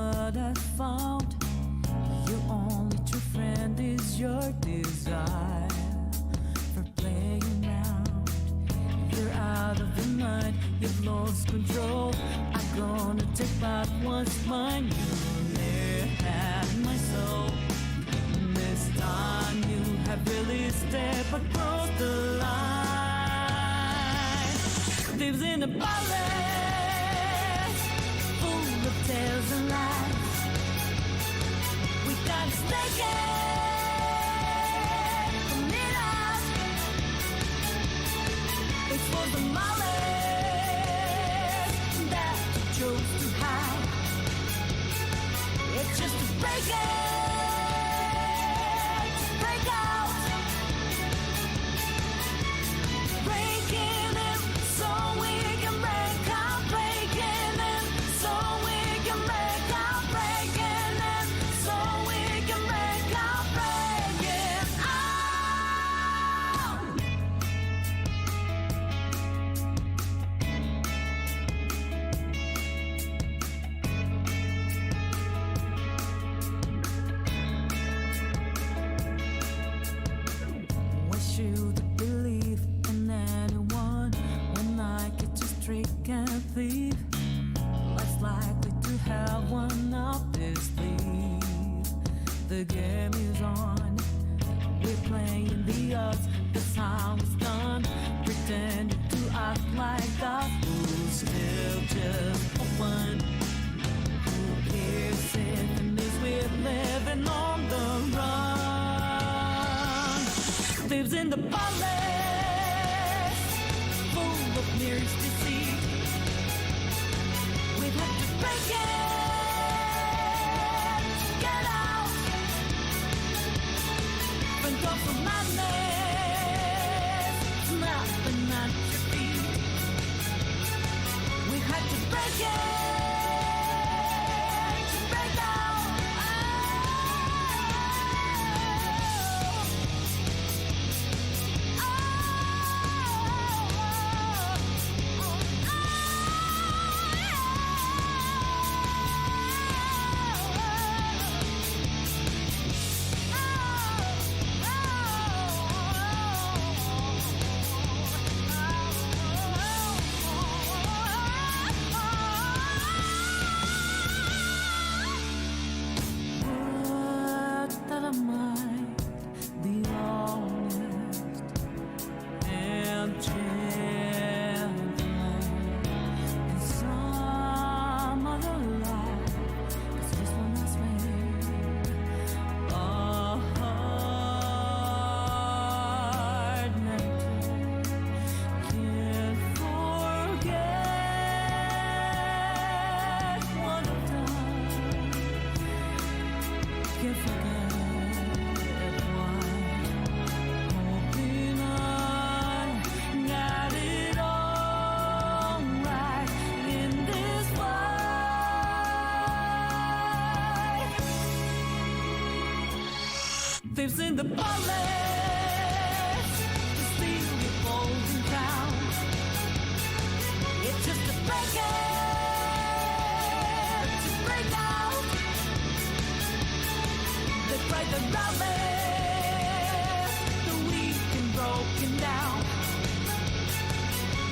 what I found. Your only true friend is your desire for playing around. You're out of your mind, you've lost control. I'm gonna take back what's mine. You never had my soul. This time you have really stepped across the line. Lives in a palace full of tales and lies. We got naked from midnight. It was the malice that you chose to hide. It's just to break it. Less likely to have one up their sleeve. The game is on. We're playing the odds. The sound is done. Pretending to act like us. Who's still just a one? Who cares if in this we're living on the run? Lives in the palace full of mirrors to see. Break it, get out, front off of madness, snapping at your feet. We had to break it, to break out. Lives in the palace to steal your golden crown. It's just a break it, to break out. They fight the rallies, the weak and broken down.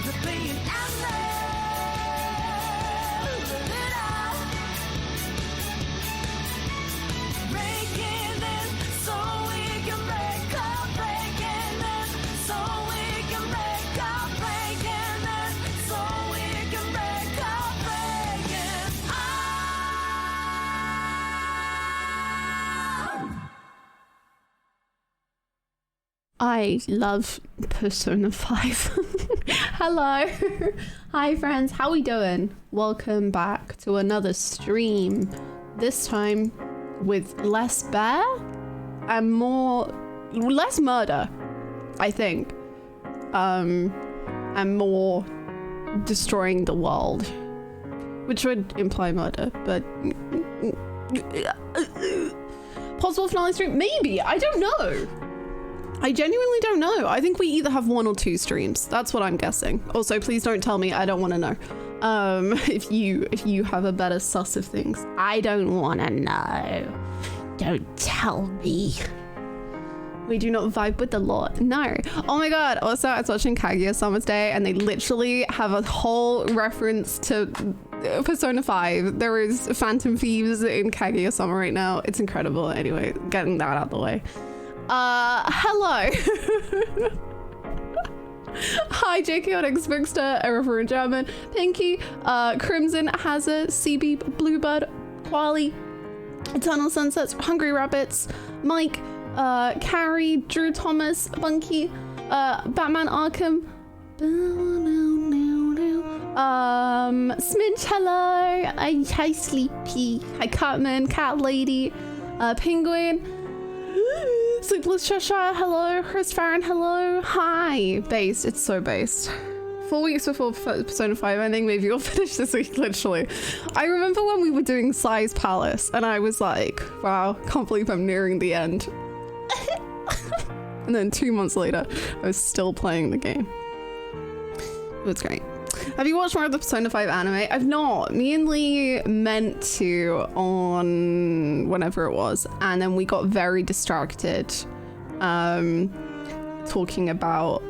They're playing endless. I love Persona 5. Hello. Hi friends, how we doing? Welcome back to another stream. This time with less bear and less murder, I think. And more destroying the world, which would imply murder, but possible finale stream? Maybe, I don't know. I genuinely don't know. I think we either have 1 or 2 streams. That's what I'm guessing. Also, please don't tell me, I don't want to know. If you have a better suss of things. I don't wanna know. Don't tell me. We do not vibe with the Lord. No. Oh my god. Also, I was watching Kaguya-Sama's Day and they literally have a whole reference to Persona 5. There is Phantom Thieves in Kaguya-Sama right now. It's incredible. Anyway, getting that out the way. Hello. Hi, JK Spixter, I refer in German. Pinky, Crimson, Hazard, CB, Bluebird, Quali, Eternal Sunsets, Hungry Rabbits, Mike, Carrie, Drew Thomas, Bunky, Batman Arkham, Smidge, hello, hi Sleepy, hi Catman, Cat Lady, Penguin, Sleepless Cheshire, hello, Chris Farron, hello, hi, based, it's so based. 4 weeks before Persona 5 ending, maybe you'll finish this week, literally. I remember when we were doing Sai's Palace and I was like, wow, can't believe I'm nearing the end. And then 2 months later, I was still playing the game. It was great. Have you watched more of the Persona 5 anime? I've not. Me and Lee meant to on whenever it was, and then we got very distracted talking about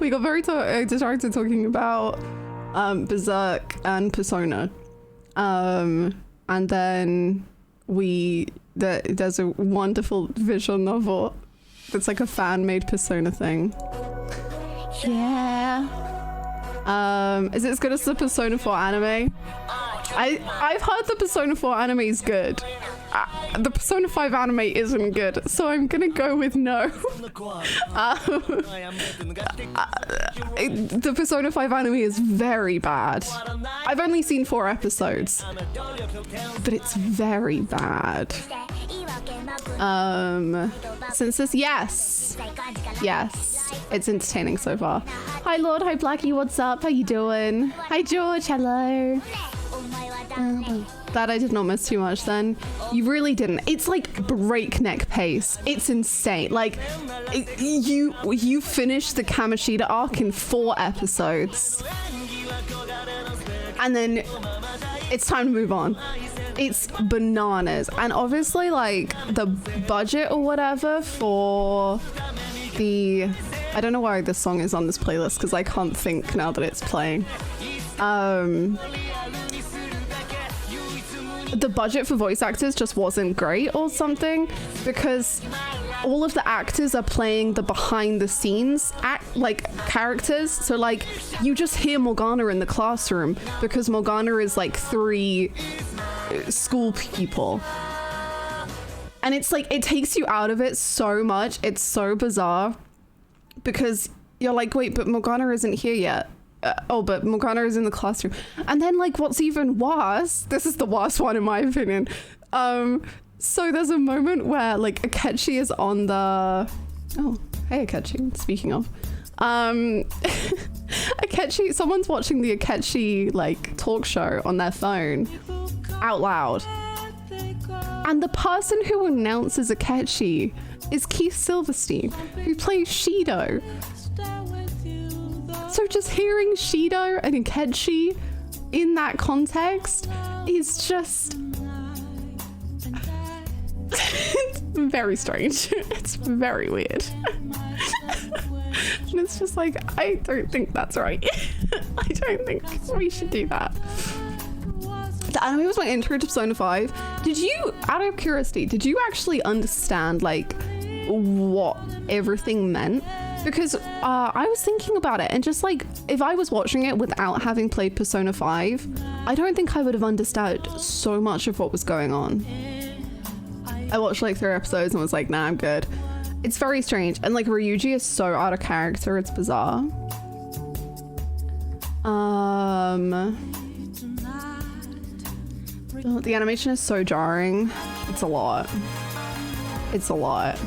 we got very distracted talking about Berserk and Persona, and then there's a wonderful visual novel that's like a fan-made Persona thing. Yeah. Is it as good as the Persona 4 anime? I've heard the Persona 4 anime is good. The Persona 5 anime isn't good, so I'm gonna go with no. The Persona 5 anime is very bad. I've only seen 4 episodes, but it's very bad. Since this, yes, it's entertaining so far. Hi Lord, hi Blackie, what's up? How you doing? Hi George, hello. That I did not miss too much then. You really didn't. It's like breakneck pace. It's insane. Like you finished the Kamoshida arc in 4 episodes. And then it's time to move on. It's bananas. And obviously like the budget or whatever for the, I don't know why this song is on this playlist because I can't think now that it's playing. The budget for voice actors just wasn't great or something, because all of the actors are playing the behind the scenes characters. So like you just hear Morgana in the classroom because Morgana is like 3 school people. And it's like, it takes you out of it so much. It's so bizarre because you're like, wait, but Morgana isn't here yet. Oh, but Morgana is in the classroom. And then like what's even worse, this is the worst one in my opinion. So there's a moment where like Akechi is on the, oh, hey Akechi, speaking of. Akechi, someone's watching the Akechi like talk show on their phone out loud. And the person who announces Akechi is Keith Silverstein, who plays Shido. So just hearing Shido and Akechi in that context is just it's very strange. It's very weird. And it's just like, I don't think that's right. I don't think we should do that. The anime was my intro to Persona 5. Did you, out of curiosity, did you actually understand like what everything meant? Because I was thinking about it and just like, if I was watching it without having played Persona 5, I don't think I would have understood so much of what was going on. I watched like 3 episodes and was like, nah, I'm good. It's very strange. And like Ryuji is so out of character, it's bizarre. The animation is so jarring. It's a lot. It's a lot.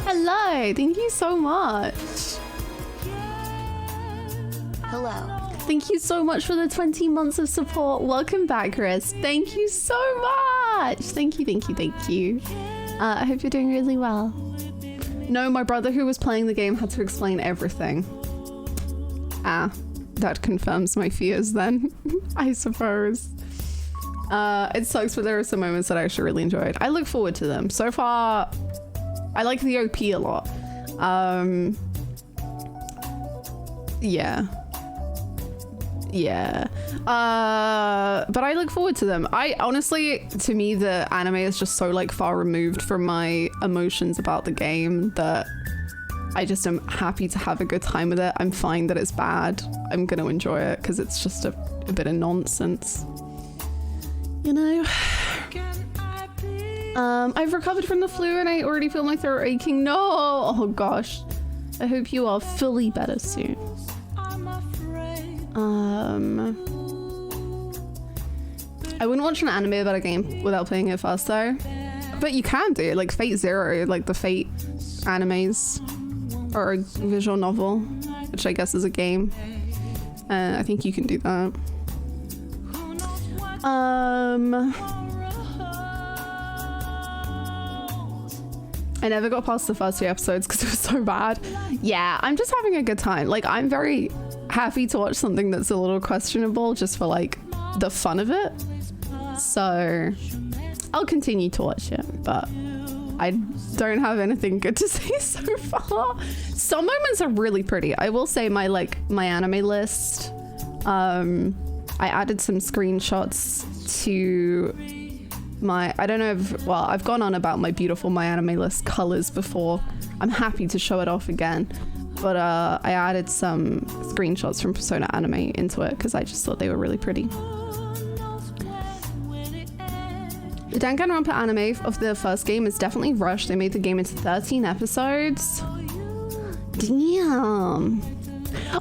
Hello, thank you so much. Hello. Thank you so much for the 20 months of support. Welcome back, Chris. Thank you so much. Thank you, thank you, thank you. I hope you're doing really well. No, my brother who was playing the game had to explain everything. Ah, that confirms my fears then, I suppose. It sucks, but there are some moments that I actually really enjoyed. I look forward to them. So far, I like the OP a lot. Yeah. But I look forward to them. I honestly, to me, the anime is just so like far removed from my emotions about the game that I just am happy to have a good time with it. I'm fine that it's bad. I'm gonna enjoy it because it's just a bit of nonsense, you know. I've recovered from the flu and I already feel my throat aching. No, oh gosh. I hope you are fully better soon. I wouldn't watch an anime about a game without playing it first though, but you can do it, like Fate Zero, like the Fate animes, or a visual novel, which I guess is a game. I think you can do that. I never got past the first 2 episodes because it was so bad. Yeah, I'm just having a good time. Like, I'm very happy to watch something that's a little questionable just for like the fun of it. So I'll continue to watch it, but I don't have anything good to say so far. Some moments are really pretty. I will say my anime list, I added some screenshots to my, I don't know if, well, I've gone on about my beautiful my anime list colors before. I'm happy to show it off again, but I added some screenshots from Persona anime into it because I just thought they were really pretty. The Danganronpa anime of the first game is definitely rushed. They made the game into 13 episodes. Damn.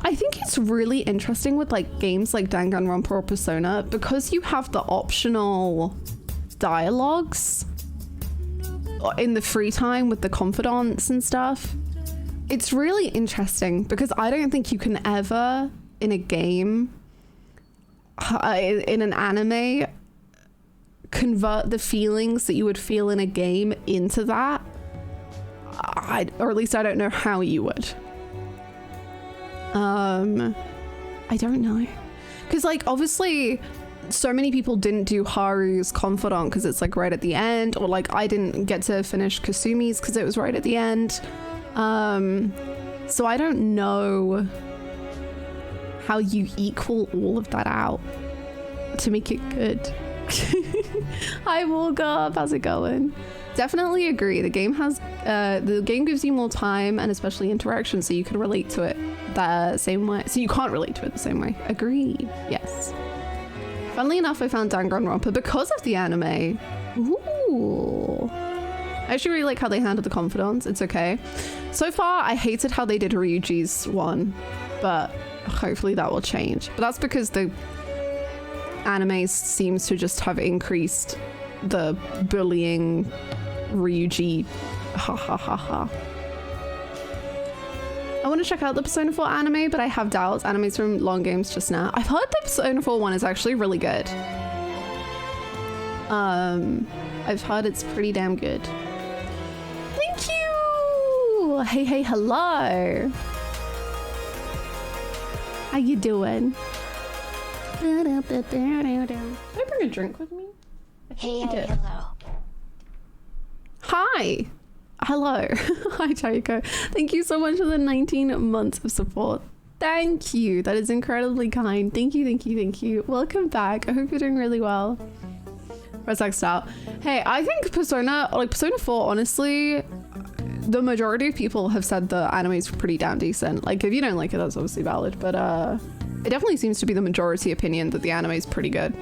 I think it's really interesting with like games like Danganronpa or Persona because you have the optional dialogues in the free time with the confidants and stuff. It's really interesting because I don't think you can ever in a game, in an anime, convert the feelings that you would feel in a game into that. Or at least I don't know how you would. I don't know. Because like obviously so many people didn't do Haru's confidant because it's like right at the end, or like I didn't get to finish Kasumi's because it was right at the end. So I don't know how you equal all of that out to make it good. Hi Morga, how's it going? Definitely agree. The game has the game gives you more time and especially interaction, so you can relate to it the same way. So you can't relate to it the same way. Agreed. Yes. Funnily enough, I found Danganronpa because of the anime. Ooh. I actually really like how they handled the confidants. It's okay. So far, I hated how they did Ryuji's one, but hopefully that will change. But that's because the anime seems to just have increased the bullying Ryuji. Ha ha ha ha. I want to check out the Persona 4 anime, but I have doubts. Anime's from long games just now. I've heard the Persona 4 one is actually really good. I've heard it's pretty damn good. Thank you. Hey, hey, hello. How you doing? Did I bring a drink with me? Hey, hello. Hi. Hello. Hi, Chaiko. Thank you so much for the 19 months of support. Thank you. That is incredibly kind. Thank you, thank you, thank you. Welcome back. I hope you're doing really well. Respect out. Hey, I think Persona 4, honestly, the majority of people have said the anime is pretty damn decent. Like, if you don't like it, that's obviously valid, but it definitely seems to be the majority opinion that the anime is pretty good.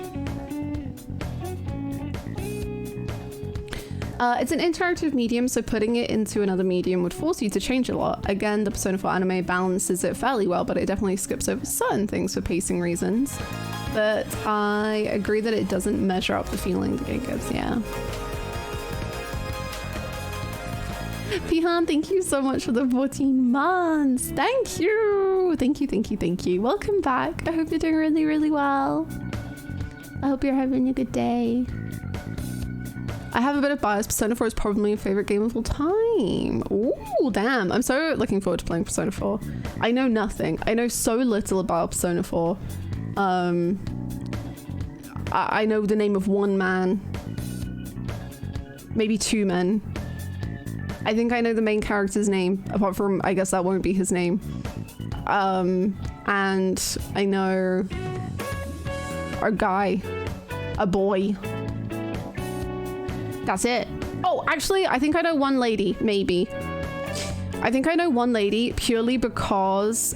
It's an interactive medium, so putting it into another medium would force you to change a lot. Again, the Persona 4 anime balances it fairly well, but it definitely skips over certain things for pacing reasons. But I agree that it doesn't measure up the feeling the game gives, yeah. Pihan, thank you so much for the 14 months. Thank you. Thank you, thank you, thank you. Welcome back. I hope you're doing really, really well. I hope you're having a good day. I have a bit of bias. Persona 4 is probably my favorite game of all time. Ooh, damn. I'm so looking forward to playing Persona 4. I know nothing. I know so little about Persona 4. I know the name of one man. Maybe two men. I think I know the main character's name, apart from, I guess that won't be his name. And I know a guy, a boy. That's it. Oh, actually, I think I know one lady, maybe. I think I know one lady purely because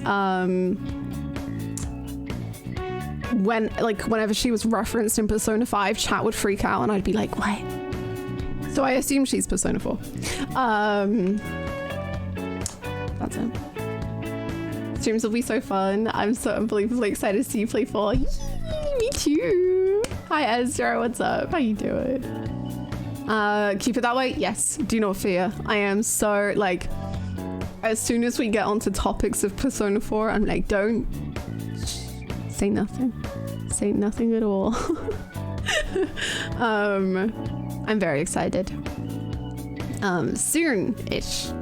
whenever she was referenced in Persona 5, chat would freak out and I'd be like, what? So I assume she's Persona 4. That's it. Streams will be so fun. I'm so unbelievably excited to see you play 4. Yee, me too. Hi Ezra, what's up? How you doing? Keep it that way? Yes, do not fear. I am so, like, as soon as we get onto topics of Persona 4, I'm like, don't say nothing. Say nothing at all. I'm very excited. Soon-ish.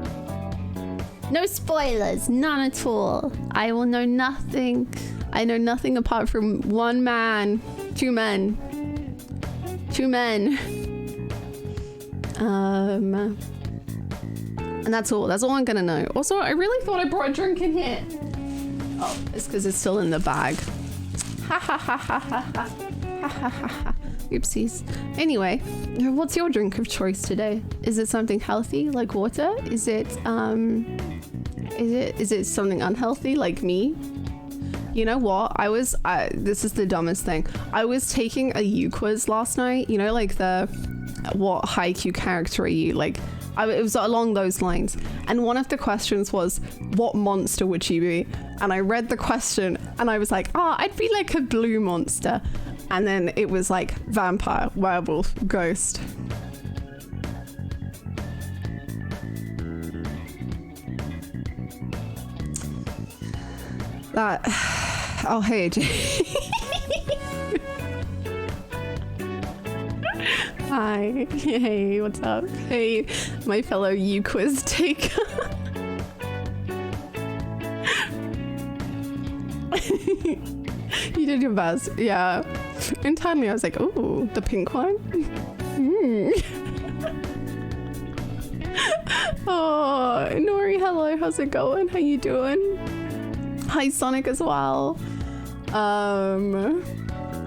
No spoilers, none at all. I will know nothing. I know nothing apart from one man, two men. And that's all I'm gonna know. Also, I really thought I brought a drink in here. Oh, it's because it's still in the bag. Ha ha ha ha ha ha ha ha ha. Oopsies. Anyway, what's your drink of choice today? Is it something healthy like water? Is it something unhealthy like me? You know what? This is the dumbest thing. I was taking a U quiz last night. You know, like the what haiku character are you? Like, it was along those lines. And one of the questions was, what monster would you be? And I read the question and I was like, I'd be like a blue monster. And then it was like vampire, werewolf, ghost. That, oh, hey, Hi, hey, what's up? Hey, my fellow U-quiz taker. You did your best, yeah. Internally, I was like, ooh, the pink one? Oh, Nori, hello, how's it going? How you doing? Hi, Sonic as well.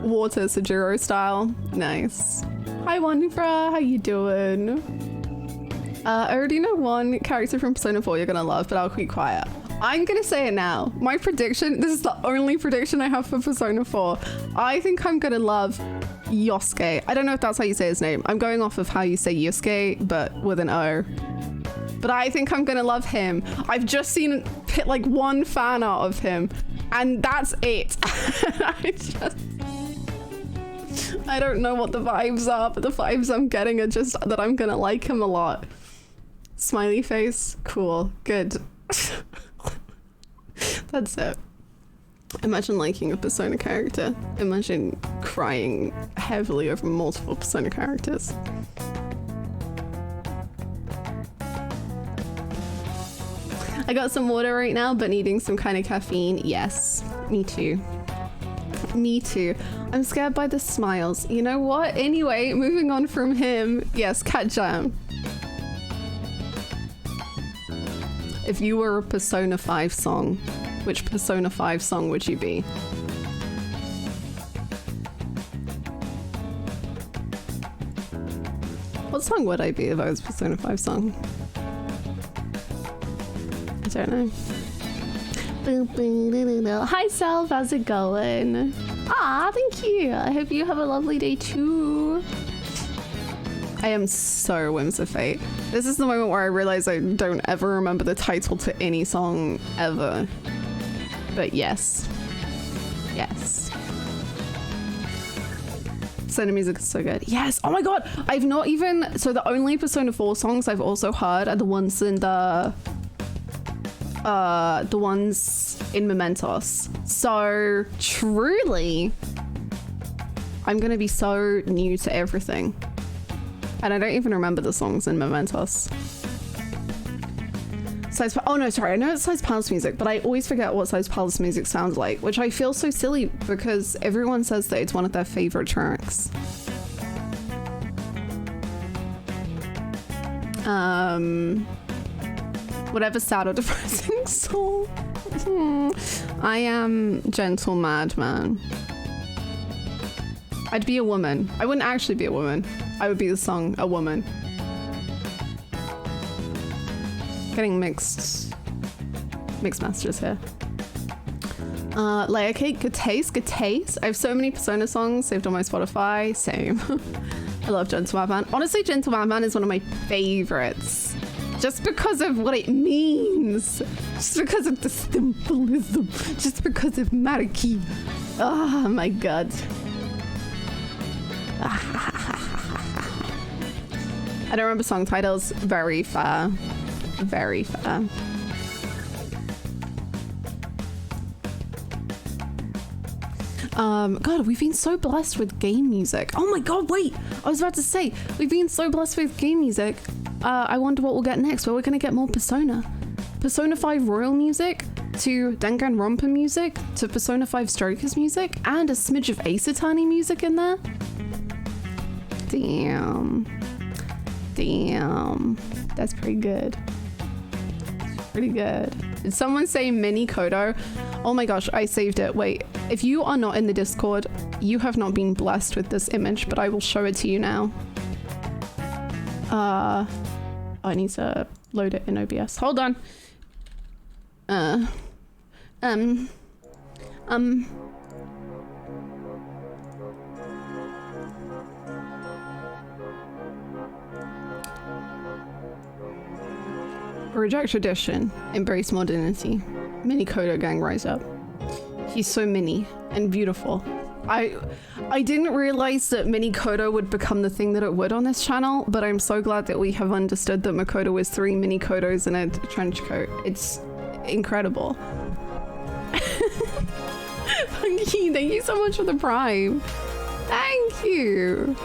Water Sajuro style, nice. Hi, Wanifra, how you doing? I already know one character from Persona 4 you're gonna love, but I'll keep quiet. I'm gonna say it now. My prediction, this is the only prediction I have for Persona 4. I think I'm gonna love Yosuke. I don't know if that's how you say his name. I'm going off of how you say Yosuke, but with an O. But I think I'm gonna love him. I've just seen like one fan art of him, and that's it. I don't know what the vibes are, but the vibes I'm getting are just that I'm gonna like him a lot. Smiley face, cool, good. That's it. Imagine liking a Persona character. Imagine crying heavily over multiple Persona characters. I got some water right now, but needing some kind of caffeine. Yes, me too. Me too. I'm scared by the smiles. You know what? Anyway, moving on from him. Yes, Cat Jam. If you were a Persona 5 song, which Persona 5 song would you be? What song would I be if I was a Persona 5 song? I don't know. Hi Self, how's it going? Ah, thank you. I hope you have a lovely day too. I am so Whimsifate. This is the moment where I realize I don't ever remember the title to any song ever. But yes. Yes. Persona music is so good. Yes. Oh my god. I've not even... So the only Persona 4 songs I've also heard are the ones in the ones in Mementos. So truly, I'm gonna be so new to everything. And I don't even remember the songs in Mementos. Oh no, sorry, I know it's Size Palace music, but I always forget what Size Palace music sounds like, which I feel so silly because everyone says that it's one of their favorite tracks. Whatever sad or depressing song. I am gentle madman. I'd be a woman. I wouldn't actually be a woman. I would be the song, a woman. Getting mixed messages here. Layer cake, good taste, good taste. I have so many Persona songs saved on my Spotify. Same. I love Gentle Madman. Honestly, Gentle Madman is one of my favorites. Just because of what it means. Just because of the symbolism. Just because of Mariki. Oh my god. I don't remember song titles. Very fair. Very fair. God, we've been so blessed with game music. Oh my god, wait! I was about to say, we've been so blessed with game music. I wonder what we'll get next. Well, we're gonna get more Persona. Persona 5 Royal music, to Danganronpa music, to Persona 5 Strikers music, and a smidge of Ace Attorney music in there. Damn. Damn. That's pretty good. Pretty good. Did someone say mini Kodo? Oh my gosh, I saved it. Wait, if you are not in the Discord, you have not been blessed with this image, but I will show it to you now. I need to load it in OBS. Hold on. Reject tradition, embrace modernity. Mini Kodo gang rise up. He's so mini and beautiful. I didn't realize that Mini Kodo would become the thing that it would on this channel, but I'm so glad that we have understood that Makoto is 3 Mini Kodos in a trench coat. It's incredible. Funky, thank you so much for the prime. Thank you.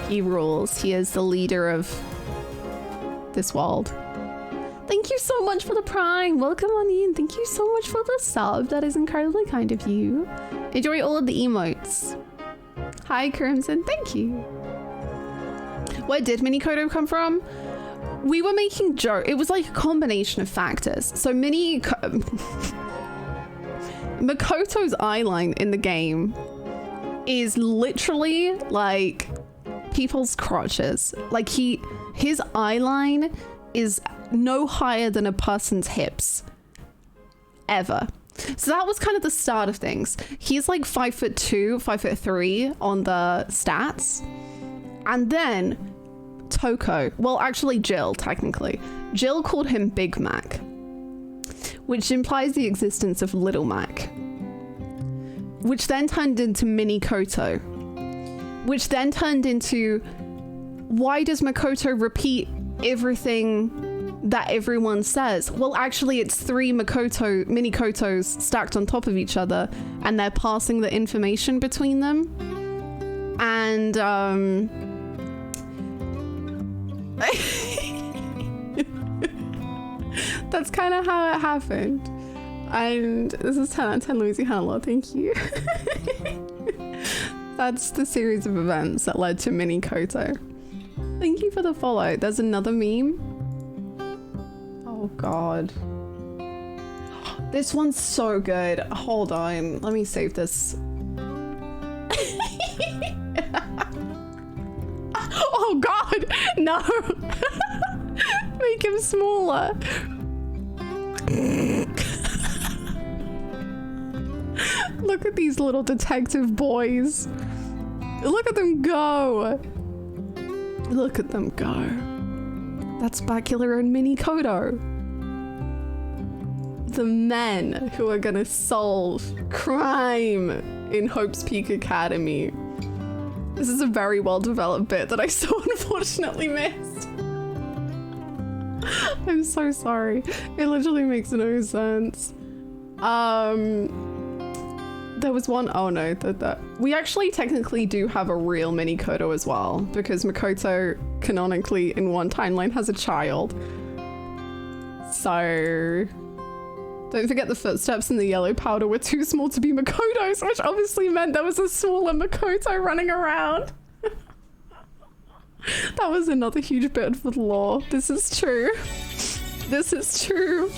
He rules. He is the leader of this world. Thank you so much for the prime. Welcome on in. Thank you so much for the sub. That is incredibly kind of you. Enjoy all of the emotes. Hi, Crimson. Thank you. Where did Mini Kodo come from? We were making joke. It was like a combination of factors. So Makoto's eyeline in the game is literally like people's crotches. Like his eyeline is no higher than a person's hips ever. So that was kind of the start of things. He's like 5'2", 5'3" on the stats. And then Toko, well actually Jill technically. Jill called him Big Mac, which implies the existence of Little Mac, which then turned into Mini Koto, which then turned into, why does Makoto repeat everything that everyone says? Well, actually it's 3 Mini Kotos stacked on top of each other, and they're passing the information between them. And that's kind of how it happened. And this is 10 out of 10 Louisiana, thank you. That's the series of events that led to Mini Koto. Thank you for the follow. There's another meme. Oh god. This one's so good. Hold on. Let me save this. Oh god. No. Make him smaller. Look at these little detective boys. Look at them go. Look at them go. That's Bacula and Mini Kodo. The men who are gonna solve crime in Hope's Peak Academy. This is a very well developed bit that I so unfortunately missed. I'm so sorry. It literally makes no sense. There was one, oh no, we actually technically do have a real mini Koto as well, because Makoto canonically in one timeline has a child. So don't forget the footsteps in the yellow powder were too small to be Makoto's, which obviously meant there was a smaller Makoto running around. That was another huge bit for the lore. This is true. This is true.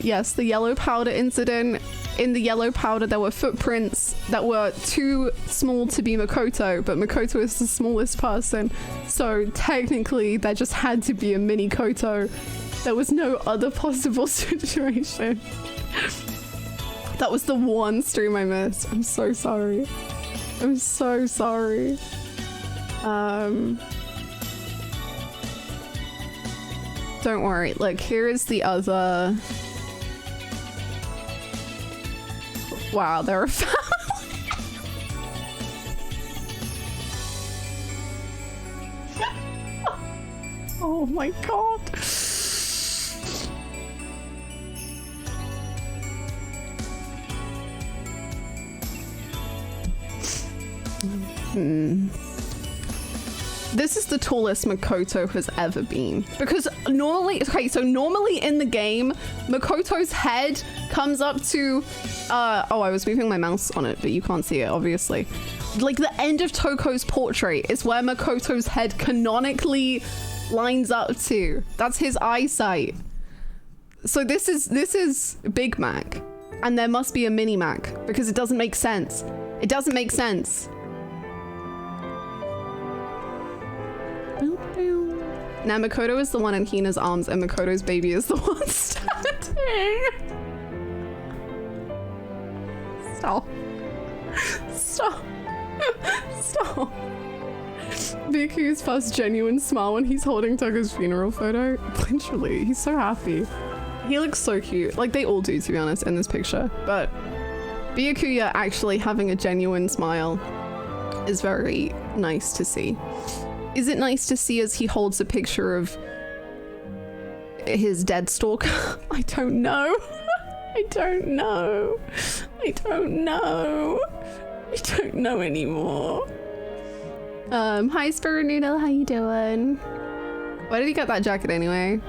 Yes, the yellow powder incident. In the yellow powder, there were footprints that were too small to be Makoto, but Makoto is the smallest person. So technically, there just had to be a mini Koto. There was no other possible situation. That was the one stream I missed. I'm so sorry. I'm so sorry. Don't worry. Look, here is the other... Wow, they're a family. Oh my god. This is the tallest Makoto has ever been. Because normally, okay, so normally in the game, Makoto's head comes up to, oh, I was moving my mouse on it, but you can't see it, obviously. Like the end of Toko's portrait is where Makoto's head canonically lines up to. That's his eyesight. So this is Big Mac, and there must be a Mini Mac because it doesn't make sense. It doesn't make sense. Now Makoto is the one in Hina's arms and Makoto's baby is the one standing. Stop. Stop. Stop. Biku's first genuine smile when he's holding Toko's funeral photo. Literally, he's so happy. He looks so cute. Like they all do, to be honest, in this picture. But Byakuya actually having a genuine smile is very nice to see. Is it nice to see as he holds a picture of his dead stalker? I don't know. I don't know. I don't know. I don't know anymore. Hi Spirit Noodle, how you doing? Why did he get that jacket anyway?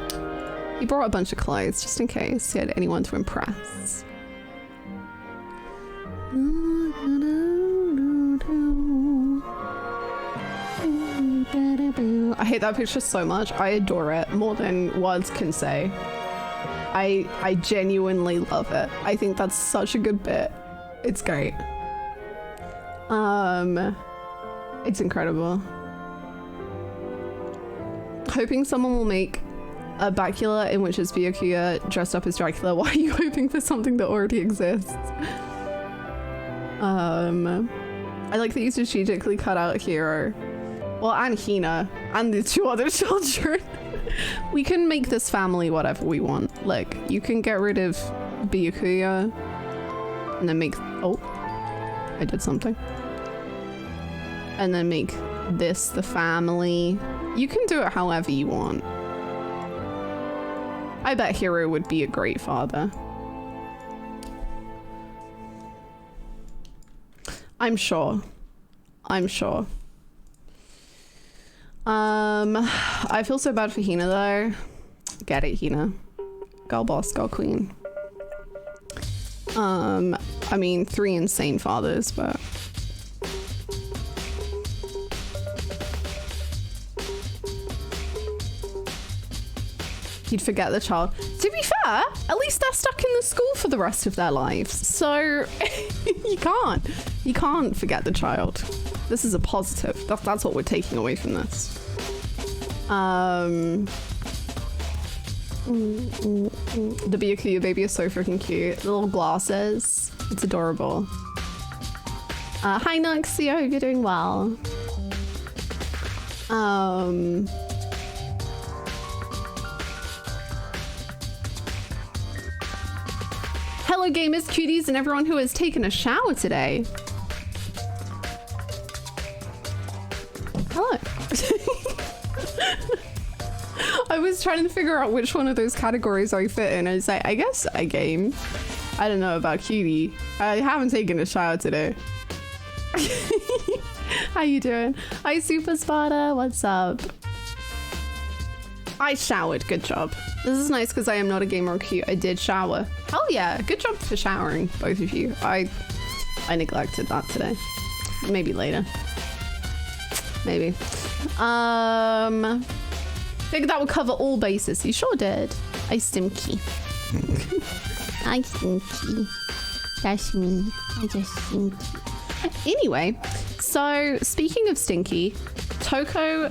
He brought a bunch of clothes just in case he had anyone to impress. I hate that picture so much. I adore it more than words can say. I genuinely love it. I think that's such a good bit. It's great. It's incredible. Hoping someone will make a Bacula in which is Byakuya dressed up as Dracula. Why are you hoping for something that already exists? I like that you strategically cut out Hiro. Well, and Hina, and the two other children. We can make this family whatever we want. Like, you can get rid of Byakuya, and then make... Oh, I did something. And then make this the family. You can do it however you want. I bet Hiro would be a great father. I'm sure. I'm sure. I feel so bad for Hina though. Get it, Hina. Girl boss, girl queen. I mean, 3 insane fathers, but... He'd forget the child. To be fair, at least they're stuck in the school for the rest of their lives. So, you can't forget the child. This is a positive. That's what we're taking away from this. The Byakuya baby is so freaking cute. Little glasses. It's adorable. Hi Nuxie, I hope you're doing well. Hello gamers, cuties, and everyone who has taken a shower today. Hello. I was trying to figure out which one of those categories I fit in. I was like, I guess I game. I don't know about cutie. I haven't taken a shower today. How you doing? Hi, Super Sparta. What's up? I showered. Good job. This is nice because I am not a gamer or cute. I did shower. Oh yeah, good job for showering, both of you. I neglected that today. Maybe later. Maybe. Figured that would cover all bases. You sure did. I stinky. I stinky. That's me. I just stinky. Anyway, so speaking of stinky, Toko,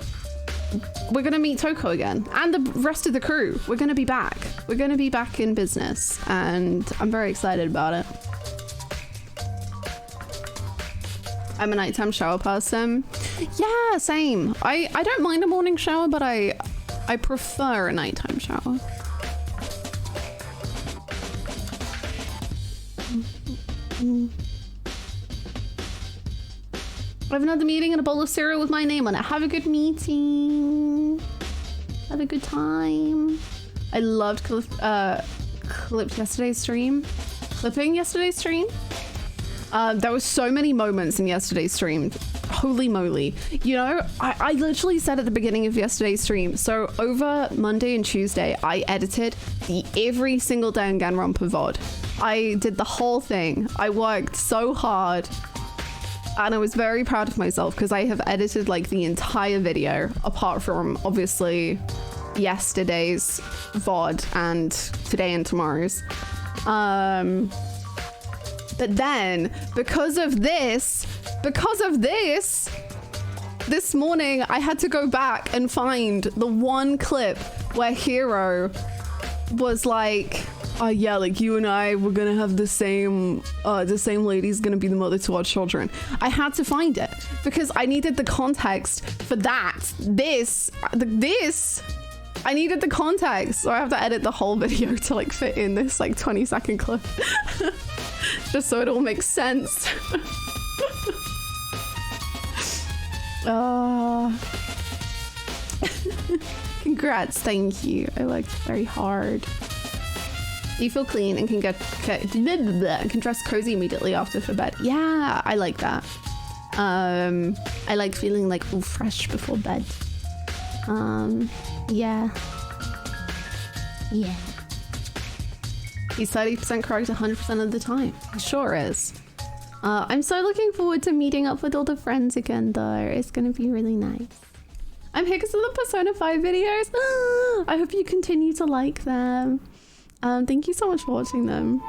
we're gonna meet Toko again, and the rest of the crew. We're gonna be back. We're gonna be back in business, and I'm very excited about it. I'm a nighttime shower person. Yeah, same. I don't mind a morning shower, but I prefer a nighttime shower. I have another meeting and a bowl of cereal with my name on it. Have a good meeting. Have a good time. I loved clipping yesterday's stream. There were so many moments in yesterday's stream. Holy moly. You know, I literally said at the beginning of yesterday's stream, so over Monday and Tuesday, I edited every single Danganronpa VOD. I did the whole thing. I worked so hard. And I was very proud of myself because I have edited like the entire video, apart from obviously yesterday's VOD and today and tomorrow's. But then because of this, this morning I had to go back and find the one clip where Hero was like, oh yeah, like you and I, we're gonna have the same lady's gonna be the mother to our children. I had to find it because I needed the context for that. I needed the context, so I have to edit the whole video to like fit in this like 20-second clip. Just so it all makes sense. Congrats, thank you. I worked very hard. You feel clean and can dress cozy immediately after for bed. Yeah, I like that. I like feeling like all fresh before bed. Yeah. He's 30% correct 100% of the time. He sure is. I'm so looking forward to meeting up with all the friends again though. It's gonna be really nice. I'm here because of the Persona 5 videos. I hope you continue to like them. Thank you so much for watching them.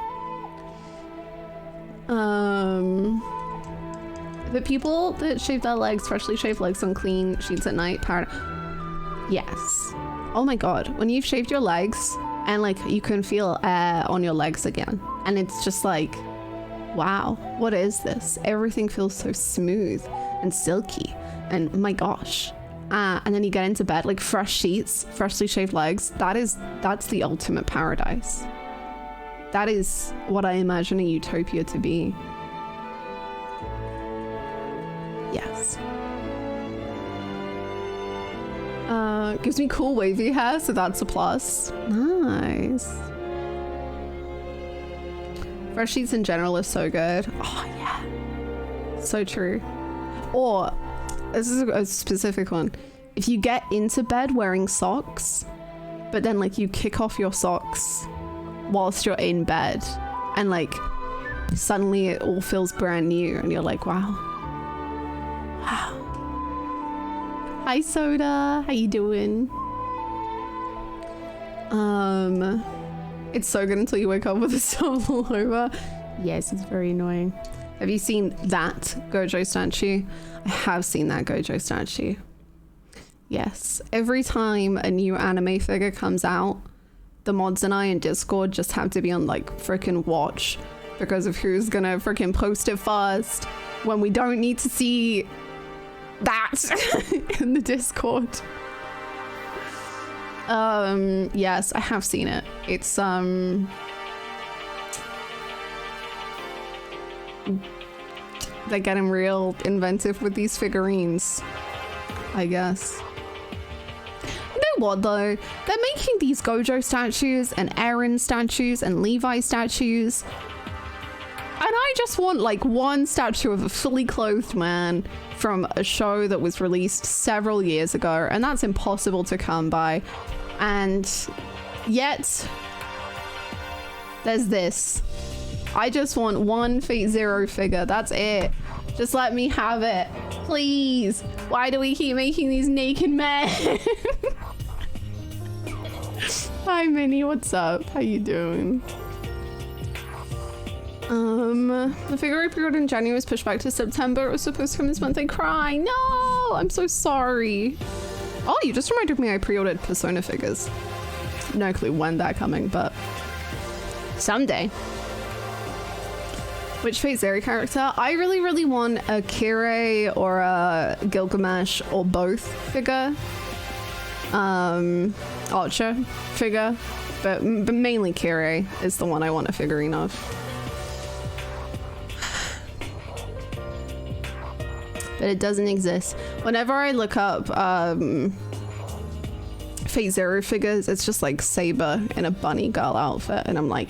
The people that shave their legs, freshly shaved legs on clean sheets at night, yes. Oh my god, when you've shaved your legs and like you can feel air on your legs again, and it's just like, wow, what is this? Everything feels so smooth and silky, and my gosh. And then you get into bed, like fresh sheets, freshly shaved legs. That's the ultimate paradise. That is what I imagine a utopia to be. Yes. Gives me cool wavy hair, so that's a plus. Nice. Fresh sheets in general are so good. Oh yeah, so true. Or this is a specific one. If you get into bed wearing socks, but then like you kick off your socks whilst you're in bed, and like suddenly it all feels brand new, and you're like, wow. Hi Soda, how you doing? It's so good until you wake up with a stone all over. Yes, it's very annoying. Have you seen that Gojo statue? I have seen that Gojo statue. Yes, every time a new anime figure comes out, the mods and I in Discord just have to be on like freaking watch because of who's gonna freaking post it first when we don't need to see that in the Discord. Yes, I have seen it. It's they're getting real inventive with these figurines, I guess. You know what though? They're making these Gojo statues and Eren statues and Levi statues, and I just want like one statue of a fully clothed man from a show that was released several years ago, and that's impossible to come by. And yet there's this. I just want one Fate Zero figure. That's it. Just let me have it, please. Why do we keep making these naked men? Hi Minnie, what's up? How you doing? The figure I pre-ordered in January was pushed back to September. It was supposed to come this month. I cry. No, I'm so sorry. Oh, you just reminded me I pre-ordered Persona figures. No clue when they're coming, but someday. Which Fate Zero character? I really want a Kirei or a Gilgamesh or both figure. Archer figure, but mainly Kirei is the one I want a figurine of. But it doesn't exist. Whenever I look up Fate Zero figures, it's just like Saber in a bunny girl outfit, and I'm like,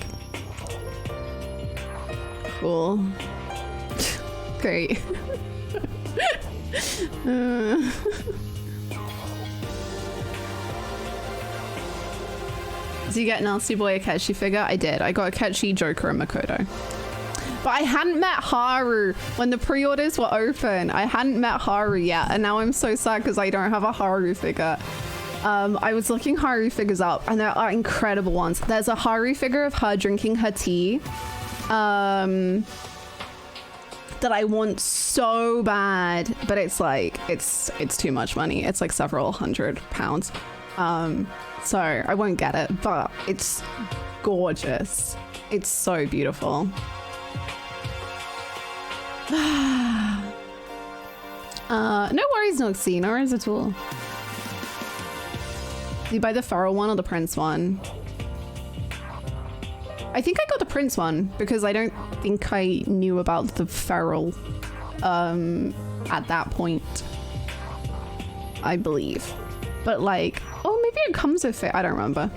cool. Great. Did you get Nasty Boy Akechi figure? I did. I got Akechi, Joker, and Makoto. But I hadn't met Haru when the pre-orders were open. I hadn't met Haru yet, and now I'm so sad because I don't have a Haru figure. I was looking Haru figures up, and there are incredible ones. There's a Haru figure of her drinking her tea that I want so bad, but it's like it's too much money. It's like several £100. So I won't get it, but it's gorgeous. It's so beautiful. No worries, Noxie, no worries at all. Did you buy the feral one or the prince one? I think I got the prince one because I don't think I knew about the feral at that point, I believe. But like, oh, maybe it comes with it. I don't remember.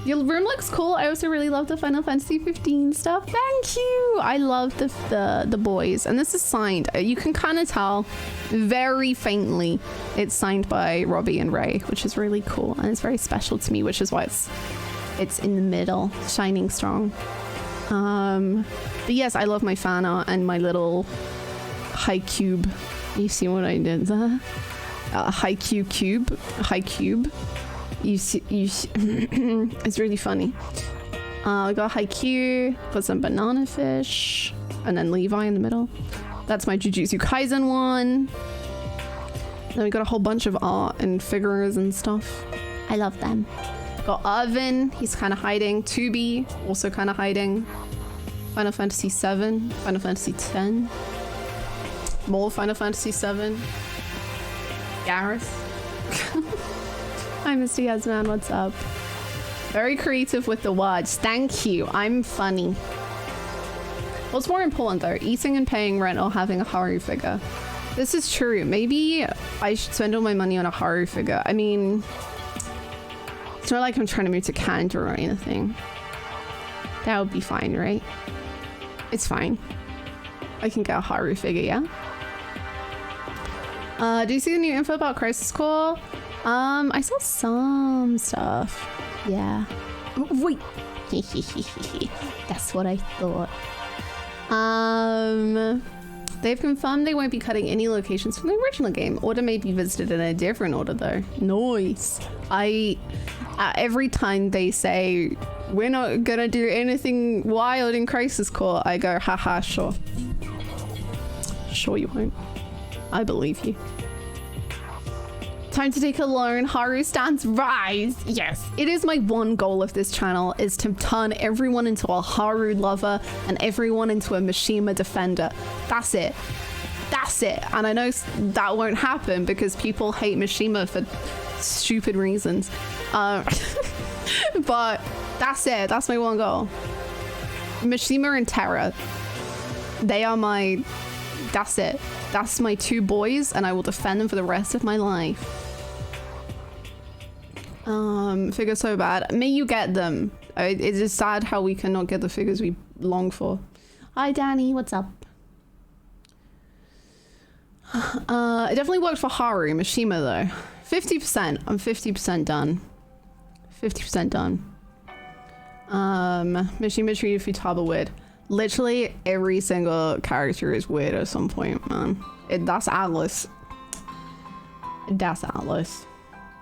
Your room looks cool. I also really love the Final Fantasy 15 stuff. Thank you. I love the boys, and this is signed. You can kind of tell very faintly it's signed by Robbie and Ray, which is really cool, and it's very special to me, which is why it's in the middle, shining strong. But yes, I love my fan art and my little high cube. You see what I did there? High cube. You see, it's really funny. I got Haikyuu, put some banana fish, and then Levi in the middle. That's my Jujutsu Kaisen one. Then we got a whole bunch of art and figures and stuff. I love them. Got Irvin, he's kind of hiding. Tubi, also kind of hiding. Final Fantasy 7, Final Fantasy 10. More Final Fantasy 7. Gareth. Hi, Mr. Yasman, what's up? Very creative with the words. Thank you. I'm funny. What's more important though, eating and paying rent or having a Haru figure? This is true. Maybe I should spend all my money on a Haru figure. I mean, it's not like I'm trying to move to Canada or anything. That would be fine, right? It's fine. I can get a Haru figure, yeah? Do you see the new info about Crisis Core? I saw some stuff. Yeah. Oh, wait. That's what I thought. They've confirmed they won't be cutting any locations from the original game. Order may be visited in a different order though. Nice. Every time they say we're not gonna do anything wild in Crisis Core, I go, haha, sure. Sure you won't. I believe you. Time to take a loan. Haru stands rise. Yes. It is my one goal of this channel is to turn everyone into a Haru lover and everyone into a Mishima defender. That's it. That's it. And I know that won't happen because people hate Mishima for stupid reasons. But that's it. That's my one goal. Mishima and Terra. They are my... That's it. That's my two boys and I will defend them for the rest of my life. Figures so bad. May you get them. It is sad how we cannot get the figures we long for. Hi, Danny. What's up? It definitely worked for Haru. Mishima, though. 50%. I'm 50% done. 50% done. Mishima treated Futaba weird. Literally every single character is weird at some point, man. That's Atlas. That's Atlas.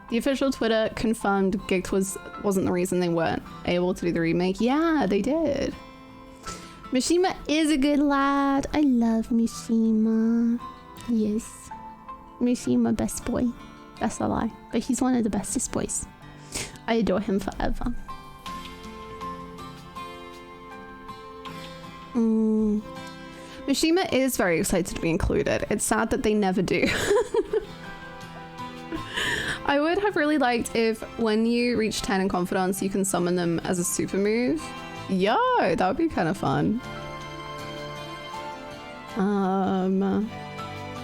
The official Twitter confirmed Gigged wasn't the reason they weren't able to do the remake. Yeah, they did. Mishima is a good lad. I love Mishima. Yes. Mishima, best boy. That's a lie. But he's one of the bestest boys. I adore him forever. Mishima is very excited to be included. It's sad that they never do. I would have really liked if when you reach 10 in confidence, you can summon them as a super move. Yo, that would be kind of fun.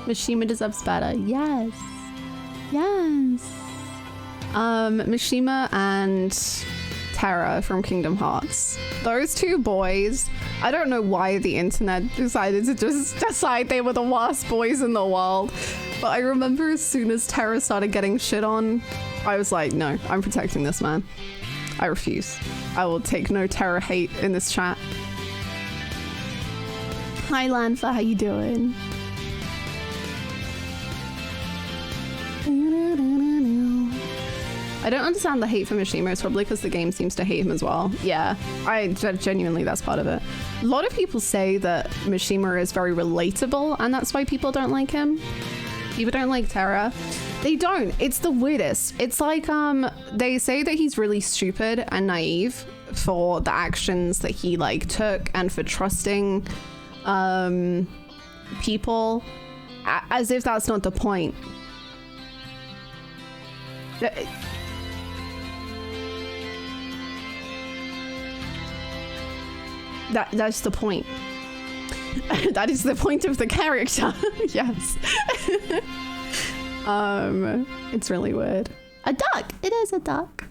Mishima deserves better. Yes. Yes. Mishima and Terra from Kingdom Hearts. Those two boys, I don't know why the internet decided to just decide they were the worst boys in the world. But I remember as soon as Terra started getting shit on, I was like, no, I'm protecting this man. I refuse. I will take no Terra hate in this chat. Hi Lanfa, how you doing? I don't understand the hate for Mishima. It's probably because the game seems to hate him as well. Yeah, genuinely, that's part of it. A lot of people say that Mishima is very relatable and that's why people don't like him. People don't like Terra. They don't. It's the weirdest. It's like they say that he's really stupid and naive for the actions that he like took and for trusting people, as if that's not the point. That's the point. That is the point of the character. Yes. It's really weird. A duck. It is a duck.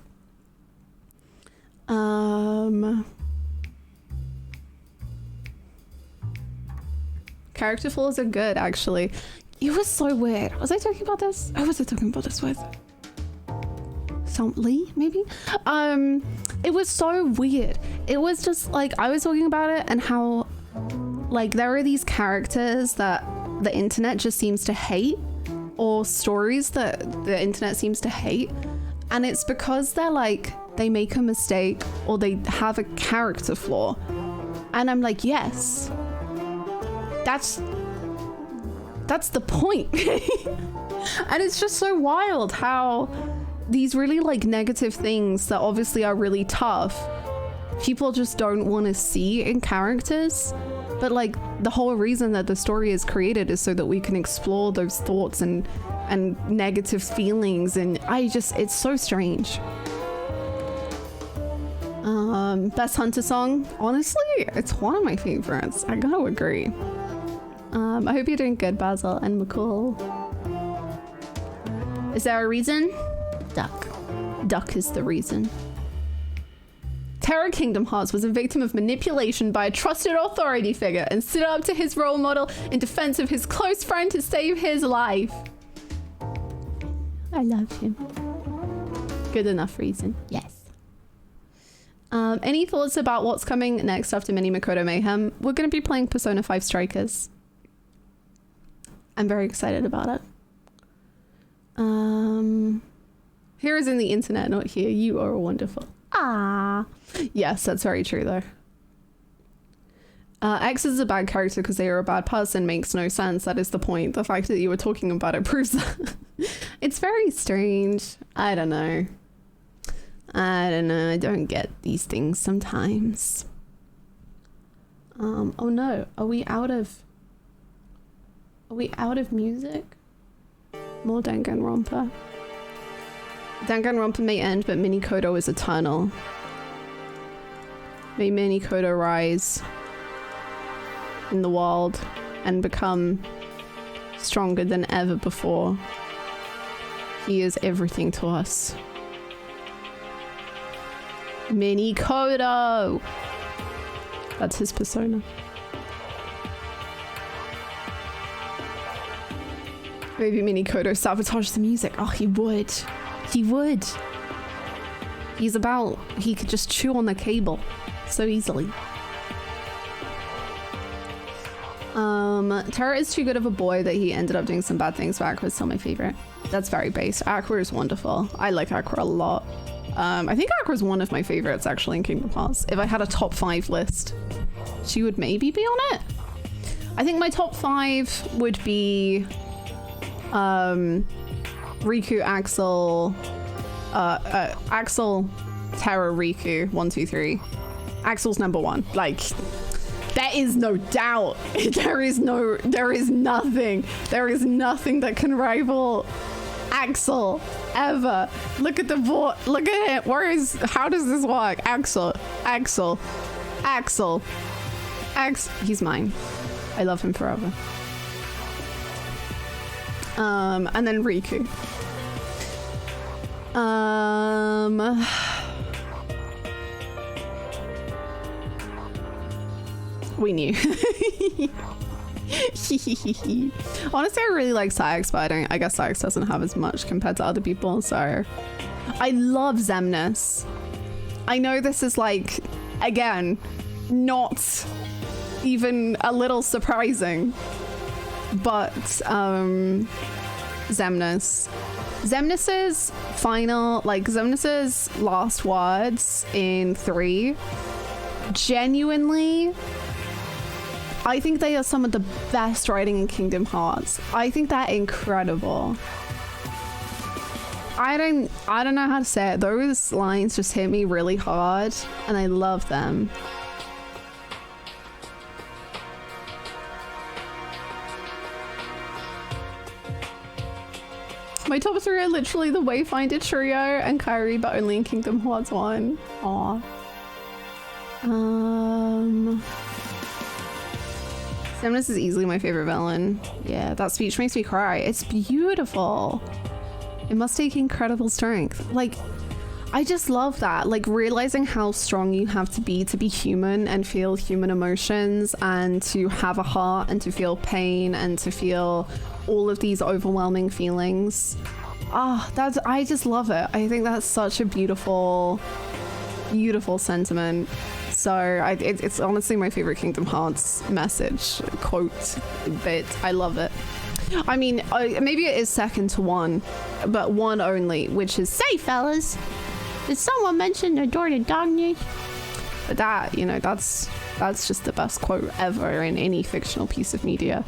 Character flaws are good, actually. It was so weird. Was I talking about this? Who was I talking about this with? Lee, maybe? It was so weird. It was just like, I was talking about it and how like there are these characters that the internet just seems to hate, or stories that the internet seems to hate, and it's because they're like, they make a mistake or they have a character flaw, and I'm like, yes, that's the point. And it's just so wild how these really like negative things that obviously are really tough, people just don't want to see in characters. But like the whole reason that the story is created is so that we can explore those thoughts and negative feelings, and it's so strange. Best Hunter song, honestly, it's one of my favorites. I gotta agree. I hope you're doing good, Basil and McCall. Is there a reason? Duck is the reason. Terra Kingdom Hearts was a victim of manipulation by a trusted authority figure and stood up to his role model in defense of his close friend to save his life. I love him. Good enough reason. Yes. Any thoughts about what's coming next after Mini Makoto Mayhem? We're going to be playing Persona 5 Strikers. I'm very excited about it. Here is in the internet, not here. You are wonderful. Ah, yes, that's very true though. X is a bad character because they are a bad person makes no sense. That is the point. The fact that you were talking about it proves that. It's very strange. I don't know. I don't get these things sometimes. Oh no, are we out of music? More Danganronpa. Danganronpa may end, but Mini Kodo is eternal. May Mini Kodo rise in the world and become stronger than ever before. He is everything to us. Mini Kodo! That's his persona. Maybe Minikoto sabotage the music. Oh, he would. He would. He could just chew on the cable so easily. Terra is too good of a boy that he ended up doing some bad things, but Aqua is still my favorite. That's very based. Aqua is wonderful. I like Aqua a lot. I think Aqua is one of my favorites actually in Kingdom Hearts. If I had a top 5 list, she would maybe be on it. I think my top 5 would be Riku, Axel, Axel, Terra, Riku, 1, 2, 3. Axel's number 1. Like, there is no doubt. There is nothing that can rival Axel ever. Look at the board. Look at it. How does this work? Axel. He's mine. I love him forever. And then Riku. We knew. Honestly, I really like Saix, but I guess Saix doesn't have as much compared to other people, so. I love Xemnas. I know this is like, again, not even a little surprising, but Xemnas. Xemnas's Xemnas's last words in 3, genuinely, I think they are some of the best writing in Kingdom Hearts. I think they're incredible. I don't know how to say it. Those lines just hit me really hard and I love them. My top 3 are literally the Wayfinder trio and Kairi, but only in Kingdom Hearts 1. Aw. Xemnas is easily my favorite villain. Yeah, that speech makes me cry. It's beautiful. It must take incredible strength. Like, I just love that. Like, realizing how strong you have to be human and feel human emotions and to have a heart and to feel pain and to feel all of these overwhelming feelings. I just love it. I think that's such a beautiful sentiment. So it's honestly my favorite Kingdom Hearts message, quote, bit. I love it. I mean, maybe it is second to 1, but 1 only, which is, "Say, fellas, did someone mention the door to darkness?" But that, you know, that's just the best quote ever in any fictional piece of media.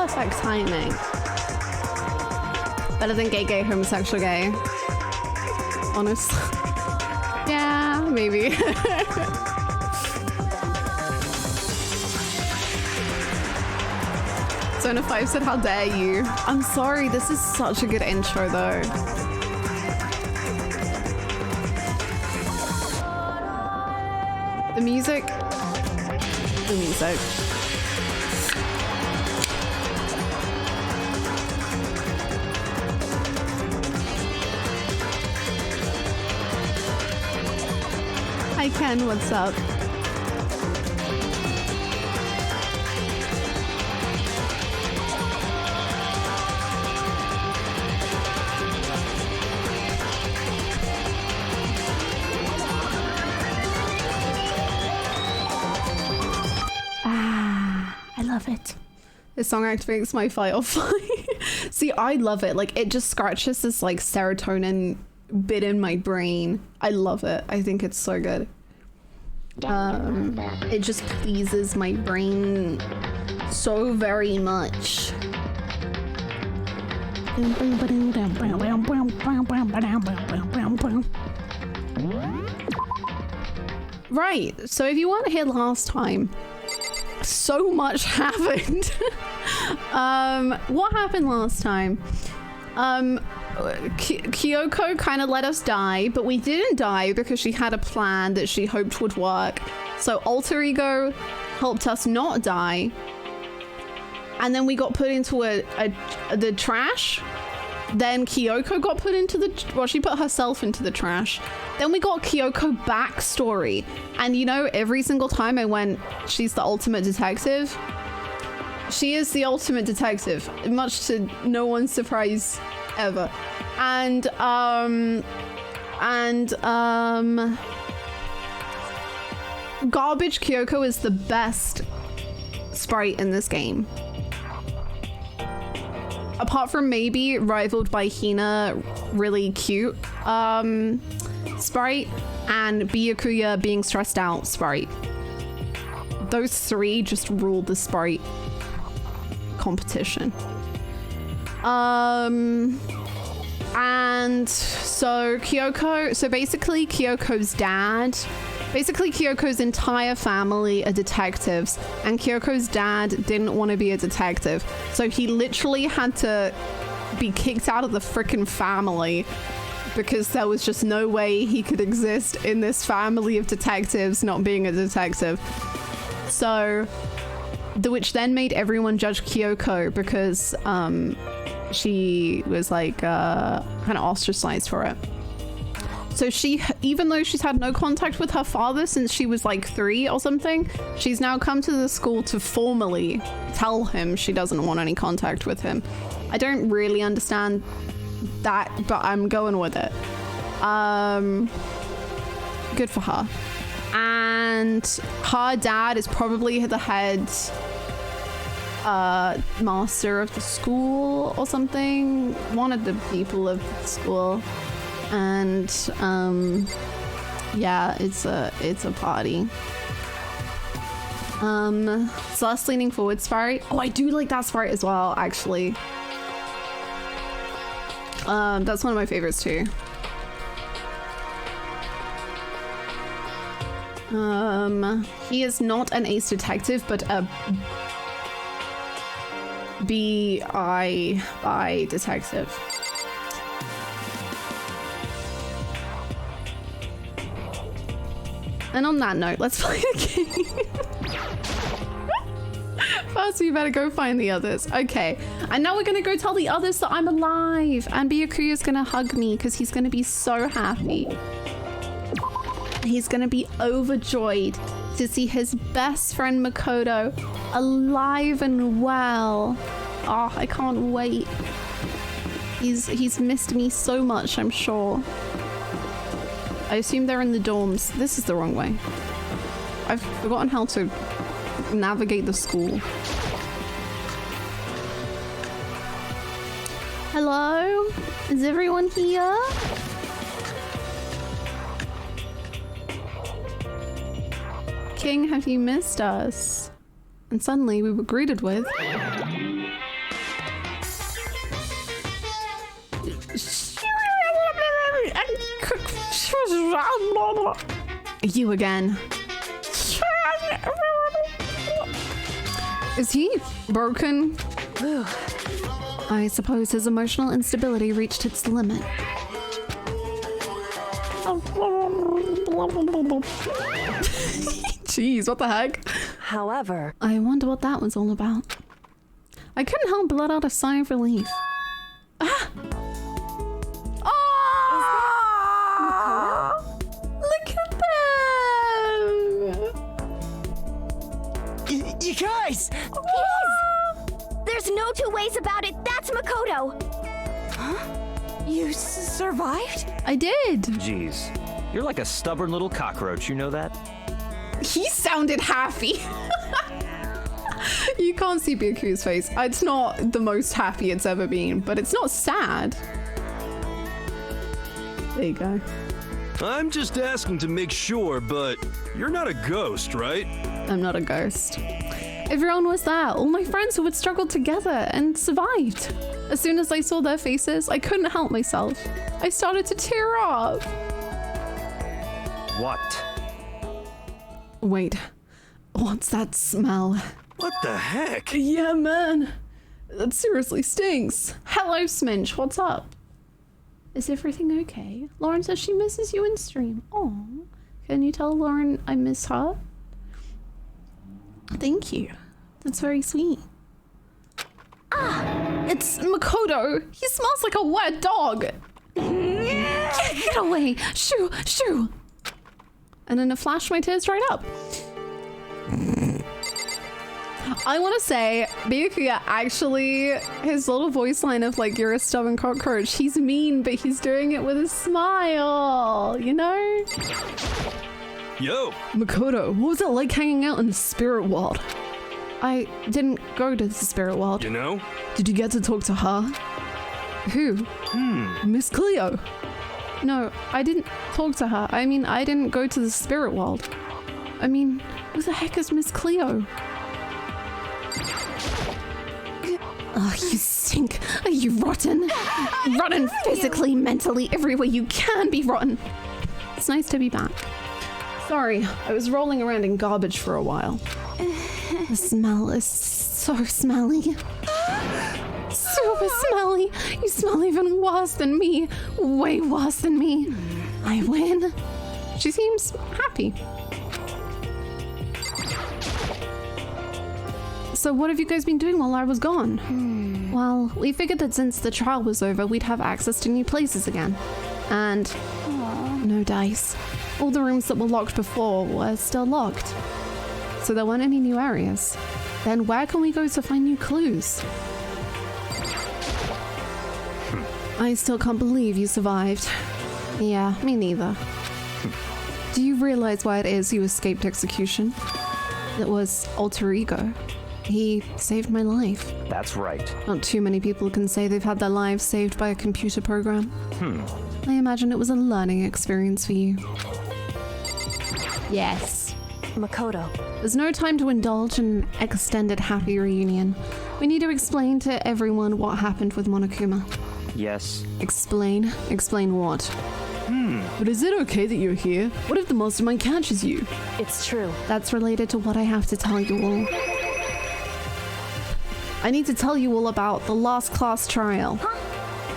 perfect timing. Better than gay, gay, homosexual, gay. Honestly. Yeah, maybe. Zona 5 said, how dare you? I'm sorry, this is such a good intro though. The music. The music. Hi Ken, what's up? I love it. This song activates my fight or flight. See, I love it. Like, it just scratches this like serotonin bit in my brain. I love it. I think it's so good. It just pleases my brain so very much. Right, so if you weren't here last time, so much happened. What happened last time? Kyoko kind of let us die, but we didn't die because she had a plan that she hoped would work. So Alter Ego helped us not die. And then we got put into the trash. Then Kyoko got put into she put herself into the trash. Then we got Kyoko backstory. And you know, every single time I went, she's the ultimate detective. She is the ultimate detective, much to no one's surprise ever. And Garbage Kyoko is the best sprite in this game. Apart from maybe rivaled by Hina, really cute sprite, and Byakuya being stressed out sprite. Those three just ruled the sprite competition. And so basically Kyoko's entire family are detectives, and Kyoko's dad didn't want to be a detective, so he literally had to be kicked out of the freaking family because there was just no way he could exist in this family of detectives not being a detective. So, which then made everyone judge Kyoko because she was like kind of ostracized for it. So she, even though she's had no contact with her father since she was like 3 or something, she's now come to the school to formally tell him she doesn't want any contact with him. I don't really understand that, but I'm going with it. Good for her. And her dad is probably the head master of the school or something, one of the people of the school. And yeah, it's a party. Celeste leaning forward sprite. Oh, I do like that sprite as well, actually. That's one of my favorites too. He is not an ace detective, but a BI detective. And on that note, let's play a game. First, we better go find the others. Okay, and now we're gonna go tell the others that I'm alive, and Byakuya's gonna hug me because he's gonna be so happy. He's gonna be overjoyed to see his best friend Makoto alive and well. Oh, I can't wait. He's missed me so much, I'm sure. I assume they're in the dorms. This is the wrong way. I've forgotten how to navigate the school. Hello? Is everyone here? King, have you missed us? And suddenly we were greeted with... You again. Is he broken? I suppose his emotional instability reached its limit. Jeez, what the heck? However, I wonder what that was all about. I couldn't help but let out a sigh of relief. Ah! Oh! Look at them! You guys! There's no two ways about it. That's Makoto. you survived? I did. Jeez, you're like a stubborn little cockroach, you know that? He sounded happy. You can't see Byaku's face. It's not the most happy it's ever been, but it's not sad. There you go. I'm just asking to make sure, but you're not a ghost, right? I'm not a ghost. Everyone was there, all my friends who had struggled together and survived. As soon as I saw their faces, I couldn't help myself. I started to tear up. What? Wait, what's that smell? What the heck? Yeah, man. That seriously stinks. Hello, Sminch, what's up? Is everything okay? Lauren says she misses you in stream. Oh, can you tell Lauren I miss her? Thank you. That's very sweet. Ah, it's Makoto. He smells like a wet dog. Get away. Shoo, shoo. And in a flash, my tears dried up. I want to say, Byakuya actually, his little voice line of like, you're a stubborn cockroach, he's mean, but he's doing it with a smile, you know? Yo! Makoto, what was it like hanging out in the spirit world? I didn't go to the spirit world. You know? Did you get to talk to her? Who? Miss Cleo. No, I didn't talk to her. I mean, I didn't go to the spirit world. I mean, who the heck is Miss Cleo? Oh, you stink. Are you rotten? Rotten physically, mentally, everywhere you can be rotten. It's nice to be back. Sorry, I was rolling around in garbage for a while. The smell is so smelly. Super smelly. You smell even worse than me. Way worse than me. I win. She seems happy. So what have you guys been doing while I was gone? Well, we figured that since the trial was over, we'd have access to new places again. And no dice. All the rooms that were locked before were still locked. So there weren't any new areas. Then where can we go to find new clues? I still can't believe you survived. Yeah, me neither. Do you realize why it is you escaped execution? It was alter ego. He saved my life. That's right. Not too many people can say they've had their lives saved by a computer program. I imagine it was a learning experience for you. Yes. Makoto. There's no time to indulge in an extended happy reunion. We need to explain to everyone what happened with Monokuma. Yes. Explain? Explain what? But is it okay that you're here? What if the mastermind catches you? It's true. That's related to what I have to tell you all. I need to tell you all about the last class trial.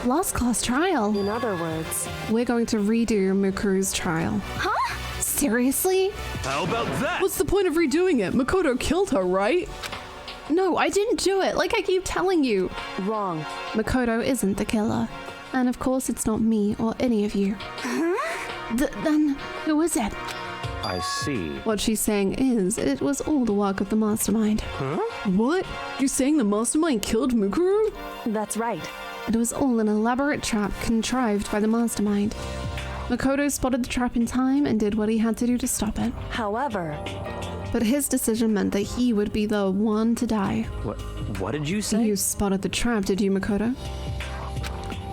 Last class trial? In other words, We're going to redo Mukuru's trial. Huh? Seriously? How about that? What's the point of redoing it? Makoto killed her, right? No, I didn't do it, like I keep telling you. wrong. Makoto isn't the killer. And of course it's not me or any of you. Then who is it? I see. What she's saying is, it was all the work of the mastermind. What? You're saying the mastermind killed Mukuru? That's right. It was all an elaborate trap contrived by the mastermind. Makoto spotted the trap in time and did what he had to do to stop it. However, But his decision meant that he would be the one to die. What did you say? You spotted the trap, did you, Makoto?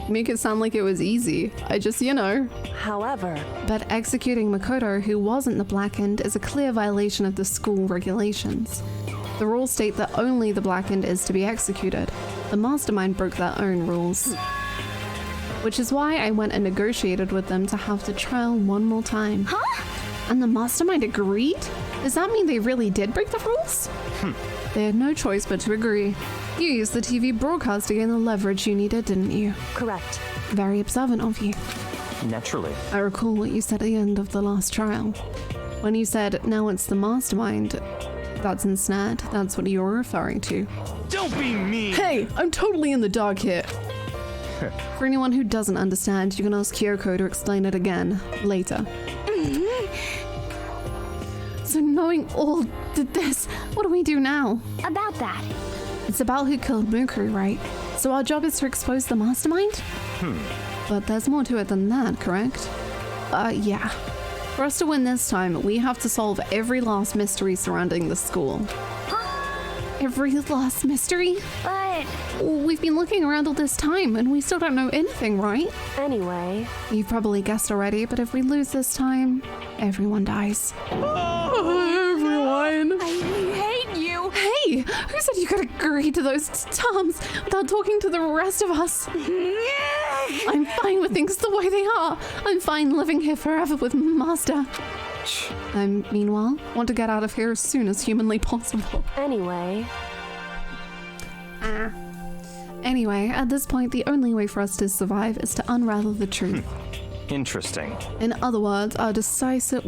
Make it sound like it was easy. I just, you know. however, But executing Makoto, who wasn't the Blackened, is a clear violation of the school regulations. The rules state that only the Blackened is to be executed. The mastermind broke their own rules. which is why I went and negotiated with them to have the trial one more time. Huh? And the mastermind agreed? Does that mean they really did break the rules? They had no choice but to agree. You used the TV broadcast to gain the leverage you needed, didn't you? Correct. Very observant of you. Naturally. I recall what you said at the end of the last trial. When you said, now it's the mastermind, that's ensnared. That's what you were referring to. Don't be mean! Hey, I'm totally in the dark here. For anyone who doesn't understand, you can ask Kyoko to explain it again later. So knowing all this, what do we do now? About that. It's about who killed Mukuru, right? So our job is to expose the mastermind? But there's more to it than that, correct? Yeah. For us to win this time, we have to solve every last mystery surrounding the school. Every last mystery? But We've been looking around all this time and we still don't know anything, right? Anyway, You've probably guessed already, but if we lose this time, everyone dies. Everyone! I hate you. Hey, who said you could agree to those terms without talking to the rest of us? I'm fine with things the way they are. I'm fine living here forever with Master. I, meanwhile, want to get out of here as soon as humanly possible. anyway, Anyway, at this point, the only way for us to survive is to unravel the truth. Interesting. In other words, our decisive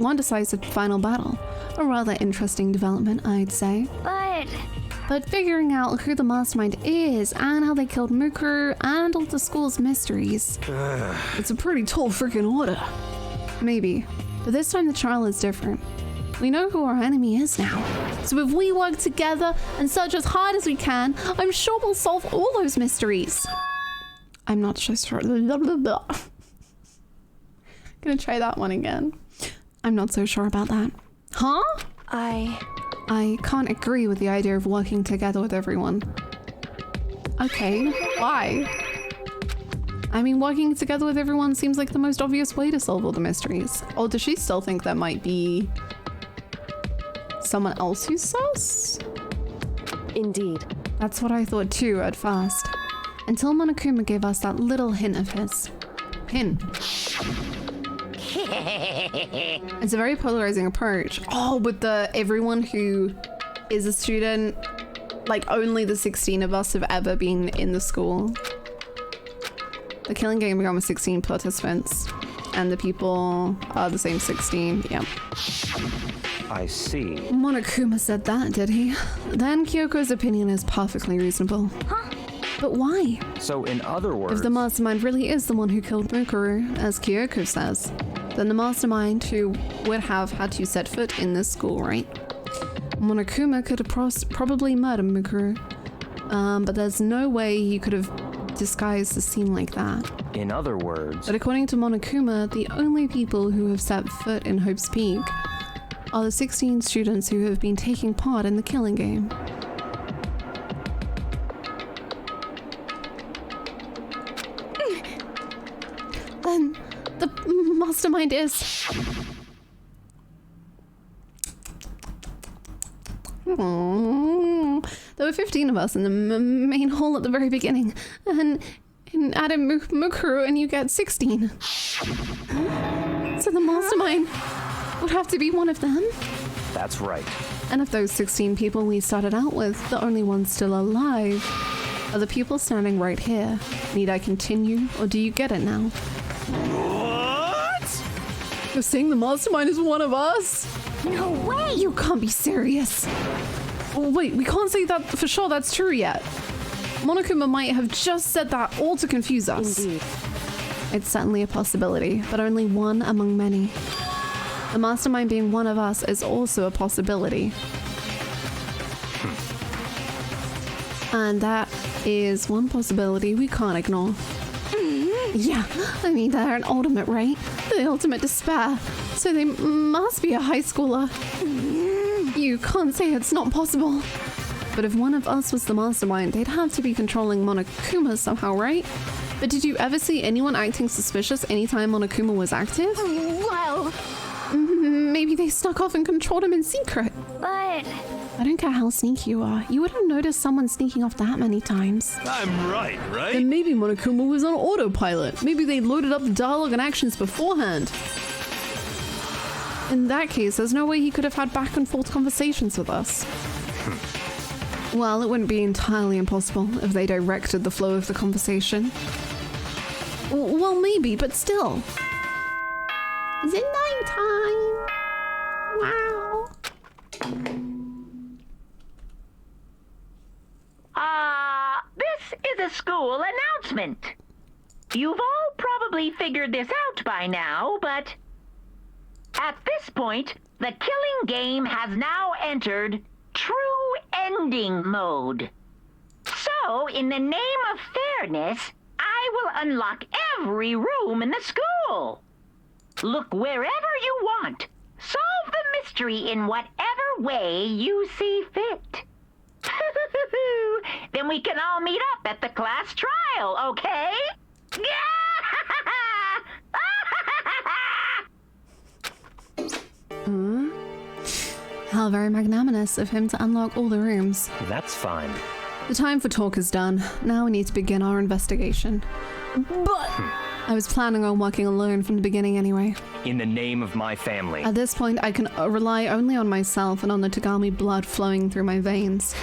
final battle. A rather interesting development, I'd say. But figuring out who the mastermind is and how they killed Mukuru and all the school's mysteries. It's a pretty tall freaking order. Maybe. But this time the trial is different. We know who our enemy is now. So if we work together and search as hard as we can, I'm sure we'll solve all those mysteries. I'm not so sure. Gonna try that one again. I'm not so sure about that. Huh? I can't agree with the idea of working together with everyone. Okay, why? I mean, working together with everyone seems like the most obvious way to solve all the mysteries. Or does she still think there might be someone else who's sus? indeed. That's what I thought too at first. Until Monokuma gave us that little hint of his. Hint. It's a very polarizing approach. Oh, with the everyone who is a student, like only the 16 of us have ever been in the school. The killing game began with 16 participants, and the people are the same 16. Yep. I see. Monokuma said that, did he? Then Kyoko's opinion is perfectly reasonable. Huh? But why? So in other words, If the mastermind really is the one who killed Mukuru, as Kyoko says, then the mastermind who would have had to set foot in this school, right? Monokuma could have probably murdered Mukuru, but there's no way he could have disguised the scene like that. in other words, But according to Monokuma, the only people who have set foot in Hope's Peak are the 16 students who have been taking part in the killing game. Then the mastermind is... There were 15 of us in the main hall at the very beginning, and add in Mukuru and you get 16. So the mastermind would have to be one of them. that's right. And of those 16 people we started out with, the only ones still alive are the people standing right here. Need I continue, or do you get it now? What? You're saying the mastermind is one of us? No way! You can't be serious. Oh, wait, we can't say that for sure that's true yet. Monokuma might have just said that all to confuse us. Indeed. It's certainly a possibility, but only one among many. The mastermind being one of us is also a possibility. And that is one possibility we can't ignore. Yeah, I mean, they're an ultimate, right? The ultimate despair. So they must be a high schooler. You can't say it's not possible. But if one of us was the mastermind, they'd have to be controlling Monokuma somehow, right? But did you ever see anyone acting suspicious anytime Monokuma was active? Well, Maybe they snuck off and controlled him in secret. but I don't care how sneaky you are. You wouldn't notice someone sneaking off that many times. I'm right, right? And maybe Monokuma was on autopilot. Maybe they loaded up the dialogue and actions beforehand. In that case, there's no way he could have had back and forth conversations with us. Well, it wouldn't be entirely impossible if they directed the flow of the conversation. Well, maybe, but still. Is it nighttime? Wow. This is a school announcement. You've all probably figured this out by now, but at this point, the killing game has now entered true ending mode. So, in the name of fairness, I will unlock every room in the school. Look wherever you want. Solve the mystery in whatever way you see fit. Then we can all meet up at the class trial, okay? How very magnanimous of him to unlock all the rooms. That's fine. The time for talk is done. Now we need to begin our investigation. But I was planning on working alone from the beginning anyway. In the name of my family. At this point, I can rely only on myself and on the Tagami blood flowing through my veins.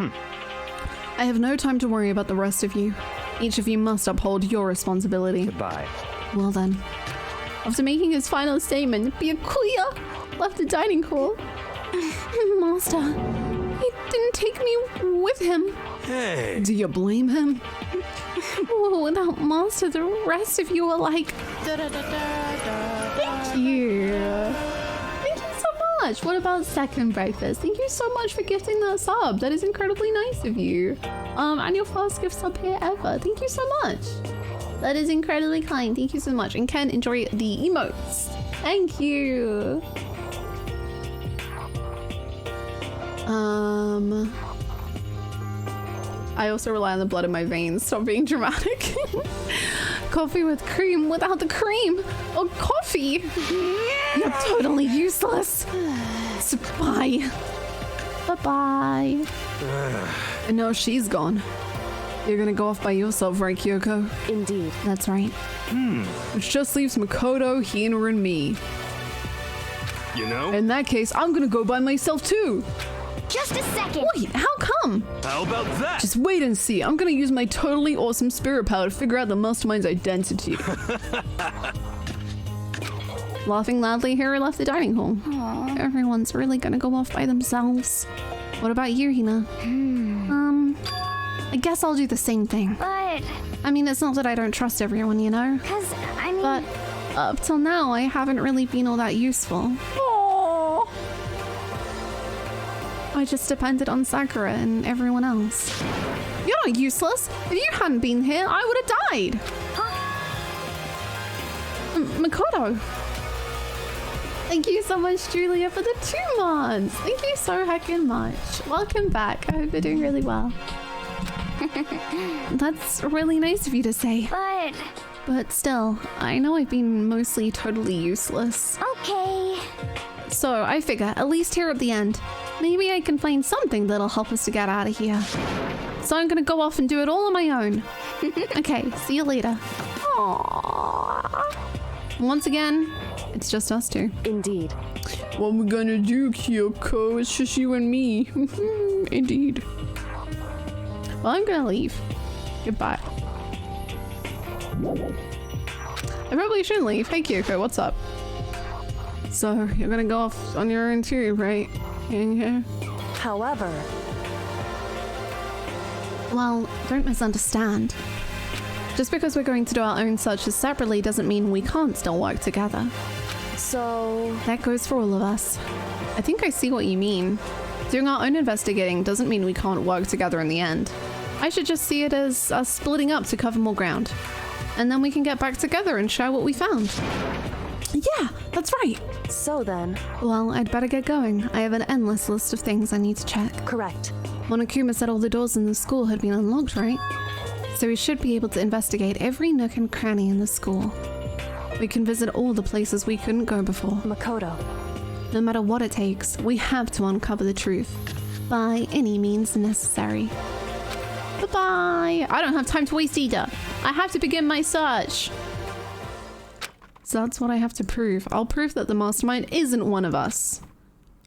I have no time to worry about the rest of you. Each of you must uphold your responsibility. Goodbye. Well then. After making his final statement, Byakuya left the dining hall. Master, he didn't take me with him. Hey. Do you blame him? Oh, without Master, the rest of you are like... Thank you. Thank you so much. What about second breakfast? Thank you so much for gifting that sub. That is incredibly nice of you. And your first gift sub here ever. Thank you so much. That is incredibly kind. Thank you so much. And Ken, enjoy the emotes. Thank you. I also rely on the blood in my veins. Stop being dramatic. Coffee with cream without the cream. Oh, coffee. You're totally useless. So bye. Bye-bye. And now she's gone. You're gonna go off by yourself, right, Kyoko? Indeed. That's right. Which just leaves Makoto, Hina, and me. You know? In that case, I'm gonna go by myself too. Just a second. Wait, how come? How about that? Just wait and see. I'm gonna use my totally awesome spirit power to figure out the mastermind's identity. Laughing loudly, Hira left the dining hall. Aww. Everyone's really gonna go off by themselves. What about you, Hina? I guess I'll do the same thing. But... I mean, it's not that I don't trust everyone, you know? Cause, I mean... But up till now, I haven't really been all that useful. Aww. I just depended on Sakura and everyone else. You're not useless. If you hadn't been here, I would have died. Huh? Makoto. Thank you so much, Julia, for the 2 months. Thank you so heckin' much. Welcome back. I hope you're doing really well. That's really nice of you to say. But still, I know I've been mostly totally useless. Okay. So I figure, at least here at the end, maybe I can find something that'll help us to get out of here. So I'm gonna go off and do it all on my own. Okay, see you later. Aww. Once again, it's just us two. Indeed. What we're gonna do, Kyoko? It's just you and me. Indeed. Well, I'm gonna leave. Goodbye. I probably shouldn't leave. Hey, Kyoko, what's up? So, you're gonna go off on your own too, right? Yeah. However... Well, don't misunderstand. Just because we're going to do our own searches separately doesn't mean we can't still work together. So... That goes for all of us. I think I see what you mean. Doing our own investigating doesn't mean we can't work together in the end. I should just see it as us splitting up to cover more ground. And then we can get back together and share what we found. Yeah, that's right. So then... Well, I'd better get going. I have an endless list of things I need to check. Correct. Monokuma said all the doors in the school had been unlocked, right? So we should be able to investigate every nook and cranny in the school. We can visit all the places we couldn't go before. Makoto. No matter what it takes, we have to uncover the truth. by any means necessary. Bye-bye. I don't have time to waste either. I have to begin my search. So that's what I have to prove. I'll prove that the mastermind isn't one of us.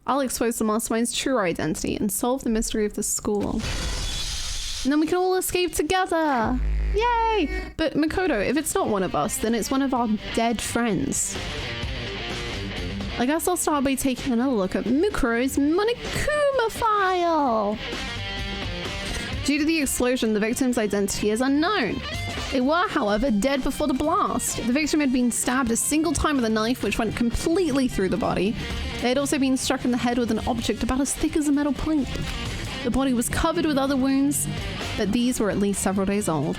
I'll expose the mastermind's true identity and solve the mystery of the school. And then we can all escape together. Yay! But Makoto, if it's not one of us, then it's one of our dead friends. I guess I'll start by taking another look at Mukuro's Monokuma file. Due to the explosion, the victim's identity is unknown. They were, however, dead before the blast. The victim had been stabbed a single time with a knife, which went completely through the body. They had also been struck in the head with an object about as thick as a metal plate. The body was covered with other wounds, but these were at least several days old.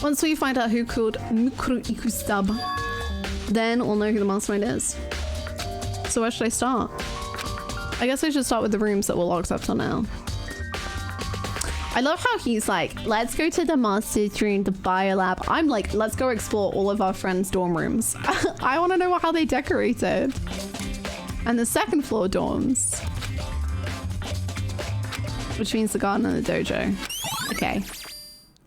Once we find out who killed Mukuro Ikusaba, then we'll know who the mastermind is. So where should I start? I guess I should start with the rooms that were locked up till now. I love how he's like, let's go to the master's room, the biolab. I'm like, let's go explore all of our friends' dorm rooms. I want to know how they decorated. And the second floor dorms. Which means the garden and the dojo. Okay.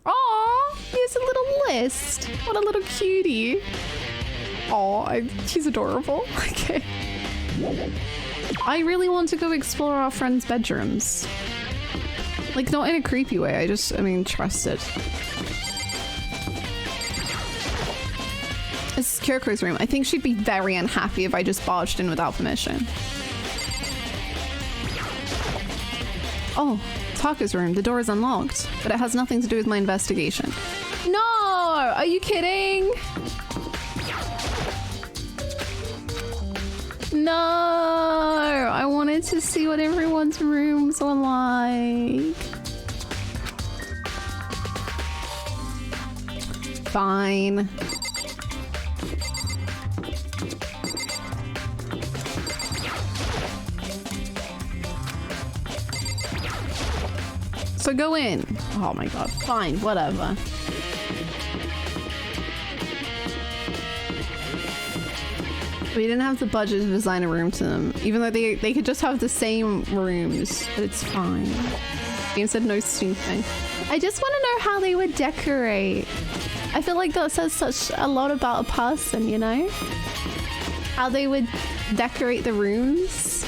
Aww, here's a little list. What a little cutie. Aw, she's adorable. Okay. I really want to go explore our friends' bedrooms. Like, not in a creepy way, I mean, trust it. This is Kyoko's room. I think she'd be very unhappy if I just barged in without permission. Oh, Taka's room. The door is unlocked, but it has nothing to do with my investigation. No! Are you kidding? No! I wanted to see what everyone's rooms are like. Fine. So go in. Oh my god. Fine, whatever. We didn't have the budget to design a room to them, even though they could just have the same rooms, but it's fine. Game said no snooping. I just want to know how they would decorate. I feel like that says such a lot about a person, you know? How they would decorate the rooms.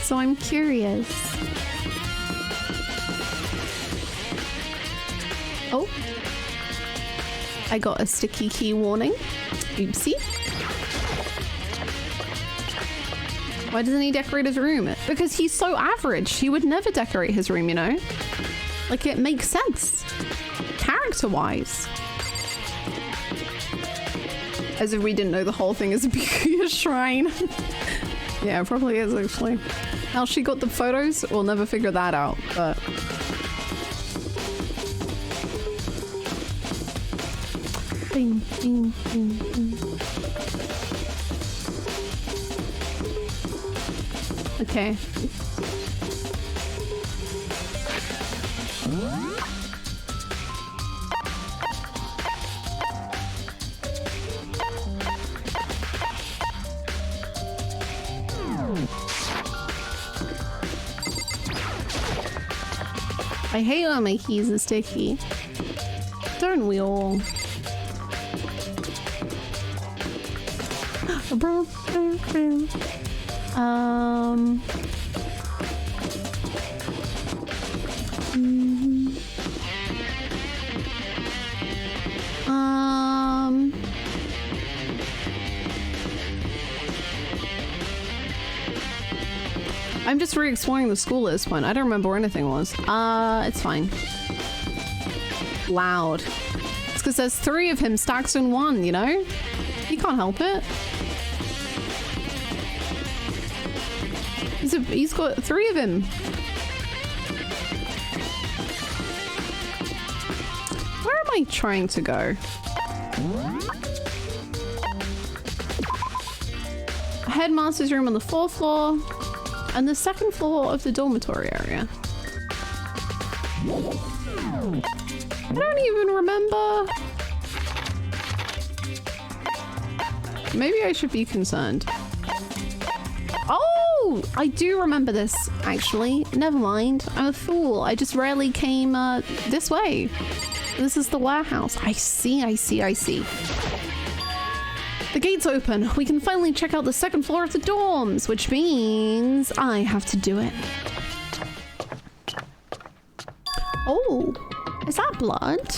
So I'm curious. Oh. I got a sticky key warning. Oopsie. Why doesn't he decorate his room? Because he's so average. He would never decorate his room, you know? Like, it makes sense. Character-wise. As if we didn't know the whole thing is a Bikuya shrine. Yeah, it probably is, actually. How she got the photos, we'll never figure that out, but... Bing, bing, bing, bing. Okay. I hate when my keys are sticky. Don't we all? I'm just re-exploring the school at this point. I don't remember where anything was. It's fine. Loud. It's because there's 3 of him stacked in one, you know? You can't help it. He's got 3 of him. Where am I trying to go? Headmaster's room on the 4th floor. And the 2nd floor of the dormitory area. I don't even remember. maybe I should be concerned. Oh, I do remember this, actually. Never mind. I'm a fool. I just rarely came this way. This is the warehouse. I see. The gate's open. We can finally check out the second floor of the dorms, which means I have to do it. Oh, is that blood?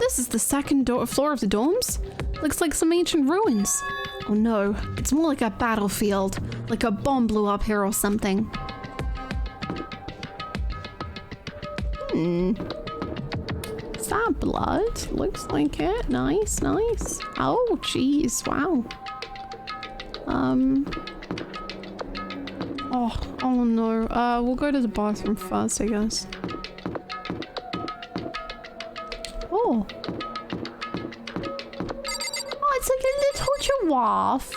This is the second floor of the dorms? Looks like some ancient ruins. Oh no, it's more like a battlefield, like a bomb blew up here or something. Is that blood? Looks like it. Nice. Oh, jeez, wow. Oh no. We'll go to the bathroom first, I guess. Oh, it's like a little giraffe.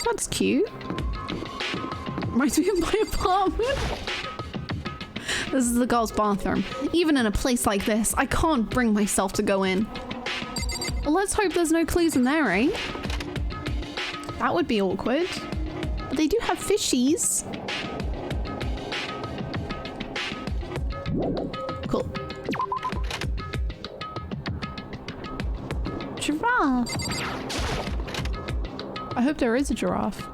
That's cute. Reminds me of my apartment. This is the girls' bathroom. Even in a place like this, I can't bring myself to go in. Well, let's hope there's no clues in there, eh? That would be awkward. But they do have fishies. Cool. Giraffe. I hope there is a giraffe.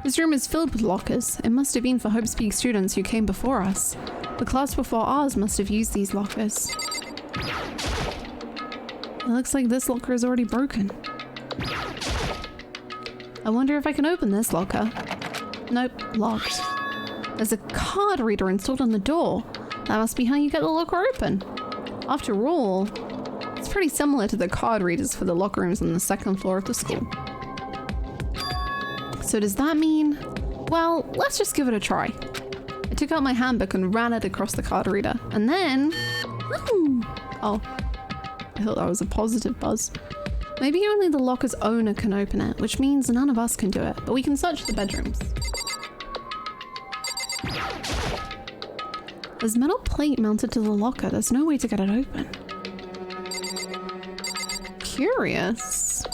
This room is filled with lockers. It must have been for Hope's Peak students who came before us. The class before ours must have used these lockers. It looks like this locker is already broken. I wonder if I can open this locker. Nope, locked. There's a card reader installed on the door. That must be how you get the locker open. After all, it's pretty similar to the card readers for the locker rooms on the second floor of the school. So does that mean... Well, let's just give it a try. I took out my handbook and ran it across the card reader. And then... Oh, I thought that was a positive buzz. Maybe only the locker's owner can open it, which means none of us can do it. But we can search the bedrooms. There's a metal plate mounted to the locker. There's no way to get it open. Curious.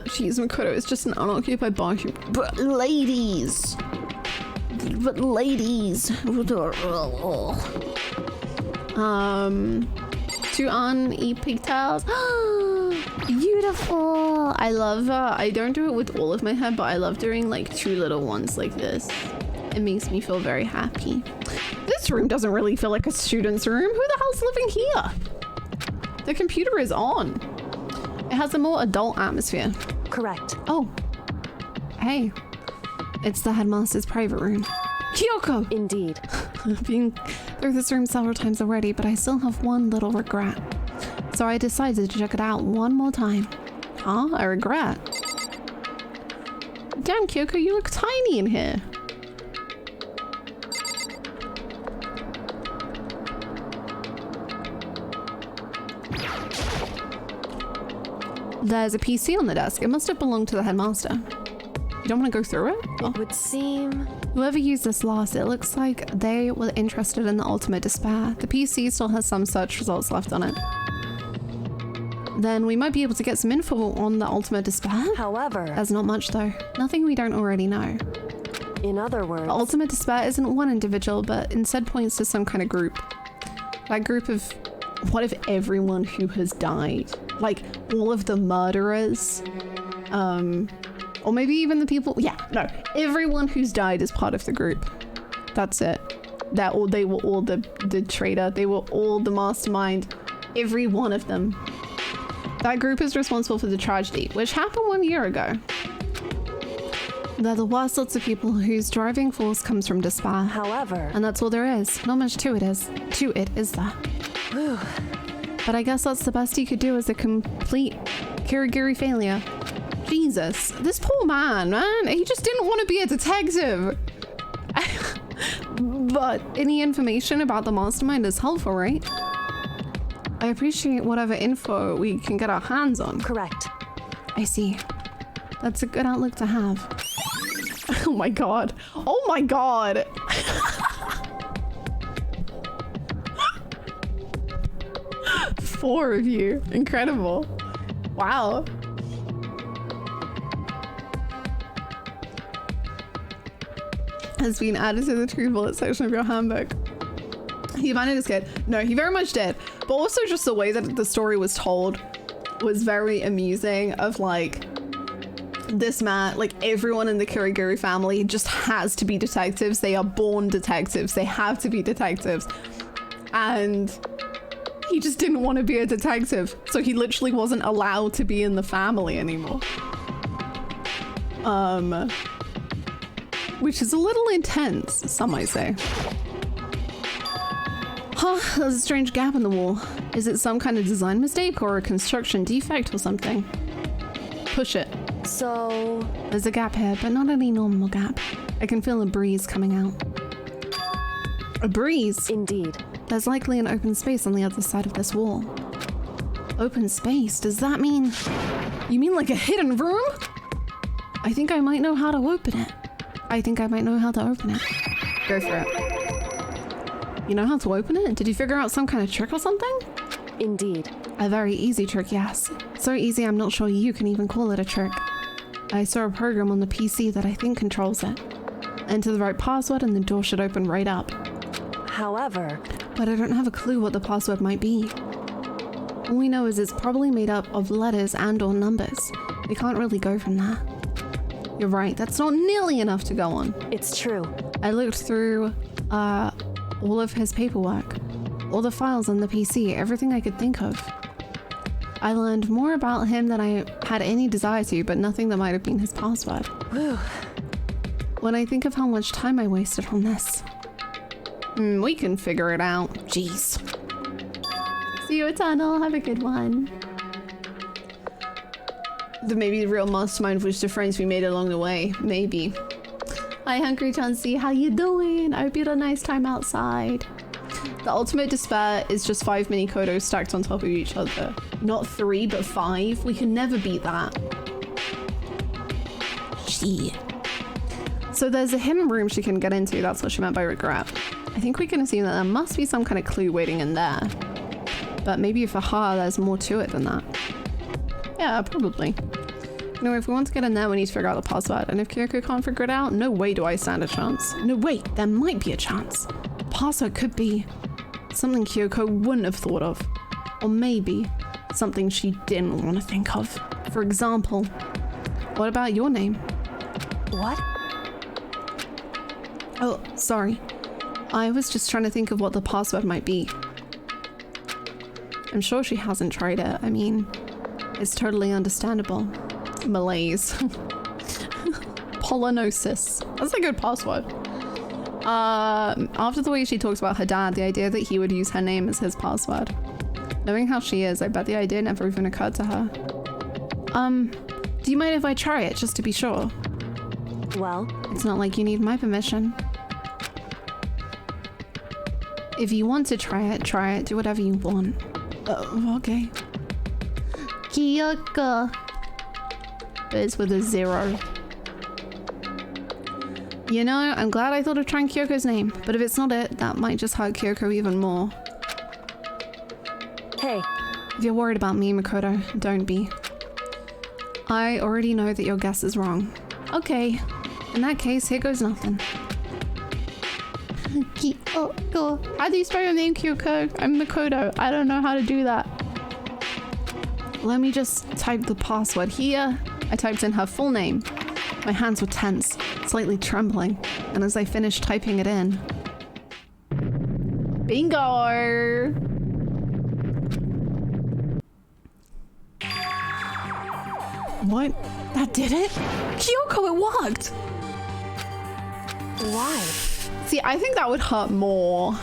Jeez, Makoto, it's just an unoccupied bathroom. But ladies! 2 on e pigtails. Beautiful! I love, I don't do it with all of my hair, but I love doing like 2 little ones like this. It makes me feel very happy. This room doesn't really feel like a student's room. Who the hell's living here? The computer is on. It has a more adult atmosphere. Correct. Oh. Hey. It's the headmaster's private room. Kyoko! Indeed. I've been through this room several times already, but I still have one little regret. So I decided to check it out one more time. Huh? A regret? Damn, Kyoko, you look tiny in here. There's a PC on the desk. It must have belonged to the headmaster. You don't want to go through it? It would seem... Whoever used this last, it looks like they were interested in the ultimate despair. The PC still has some search results left on it. Then we might be able to get some info on the ultimate despair. However... There's not much though. Nothing we don't already know. In other words... The ultimate despair isn't one individual, but instead points to some kind of group. That group of... What if everyone who has died? Like, all of the murderers? Or maybe even the people... Yeah, no. Everyone who's died is part of the group. That's it. They were all the traitor. They were all the mastermind. Every one of them. That group is responsible for the tragedy, which happened 1 year ago. They're the worst sorts of people whose driving force comes from despair. However... And that's all there is. Not much to it, is there? But I guess that's the best he could do as a complete Kirigiri failure. Jesus, this poor man, he just didn't want to be a detective. But any information about the mastermind is helpful, right? I appreciate whatever info we can get our hands on. Correct. I see. That's a good outlook to have. Oh my god. Oh my god. 4 of you. Incredible. Wow. Has been added to the true bullet section of your handbook. He abandoned his kid. No, he very much did. But also just the way that the story was told was very amusing of like, this man, like everyone in the Kirigiri family just has to be detectives. They are born detectives. They have to be detectives. And he just didn't want to be a detective. So he literally wasn't allowed to be in the family anymore. Which is a little intense, some might say. Huh, there's a strange gap in the wall. Is it some kind of design mistake or a construction defect or something? Push it. So... There's a gap here, but not any normal gap. I can feel a breeze coming out. A breeze? Indeed. There's likely an open space on the other side of this wall. Open space? Does that mean... You mean like a hidden room? I think I might know how to open it. Go for it. You know how to open it? Did you figure out some kind of trick or something? Indeed. A very easy trick, yes. So easy I'm not sure you can even call it a trick. I saw a program on the PC that I think controls it. Enter the right password and the door should open right up. However... But I don't have a clue what the password might be. All we know is it's probably made up of letters and or numbers. We can't really go from there. You're right, that's not nearly enough to go on. It's true. I looked through all of his paperwork, all the files on the PC, everything I could think of. I learned more about him than I had any desire to, but nothing that might have been his password. Whew. When I think of how much time I wasted on this. We can figure it out. Jeez. See you, Eternal. Have a good one. Maybe the real mastermind was the friends we made along the way. Maybe. Hi, Hungry Chansey. How you doing? I hope you had a nice time outside. The ultimate despair is just 5 mini Kodos stacked on top of each other. Not 3, but 5. We can never beat that. Shit. So there's a hidden room she can get into. That's what she meant by regret. I think we can assume that there must be some kind of clue waiting in there. But maybe for her, there's more to it than that. Yeah, probably. You know, if we want to get in there, we need to figure out the password. And if Kyoko can't figure it out, no way do I stand a chance. No, wait, there might be a chance. The password could be something Kyoko wouldn't have thought of. Or maybe something she didn't want to think of. For example, what about your name? What? Oh, sorry. I was just trying to think of what the password might be. I'm sure she hasn't tried it. I mean, it's totally understandable. Malaise. Polynosis. That's a good password. After the way she talks about her dad, the idea that he would use her name as his password. Knowing how she is, I bet the idea never even occurred to her. Do you mind if I try it, just to be sure? Well? It's not like you need my permission. If you want to try it, do whatever you want. Oh, okay. Kyoko. But it's with a 0. You know, I'm glad I thought of trying Kyoko's name, but if it's not it, that might just hurt Kyoko even more. Hey. If you're worried about me, Makoto, don't be. I already know that your guess is wrong. Okay, in that case, here goes nothing. Kyoko. How do you spell your name, Kyoko? I'm Makoto. I don't know how to do that. Let me just type the password here. I typed in her full name. My hands were tense, slightly trembling, and as I finished typing it in... Bingo! What? That did it? Kyoko, it worked! Why? See, I think that would hurt more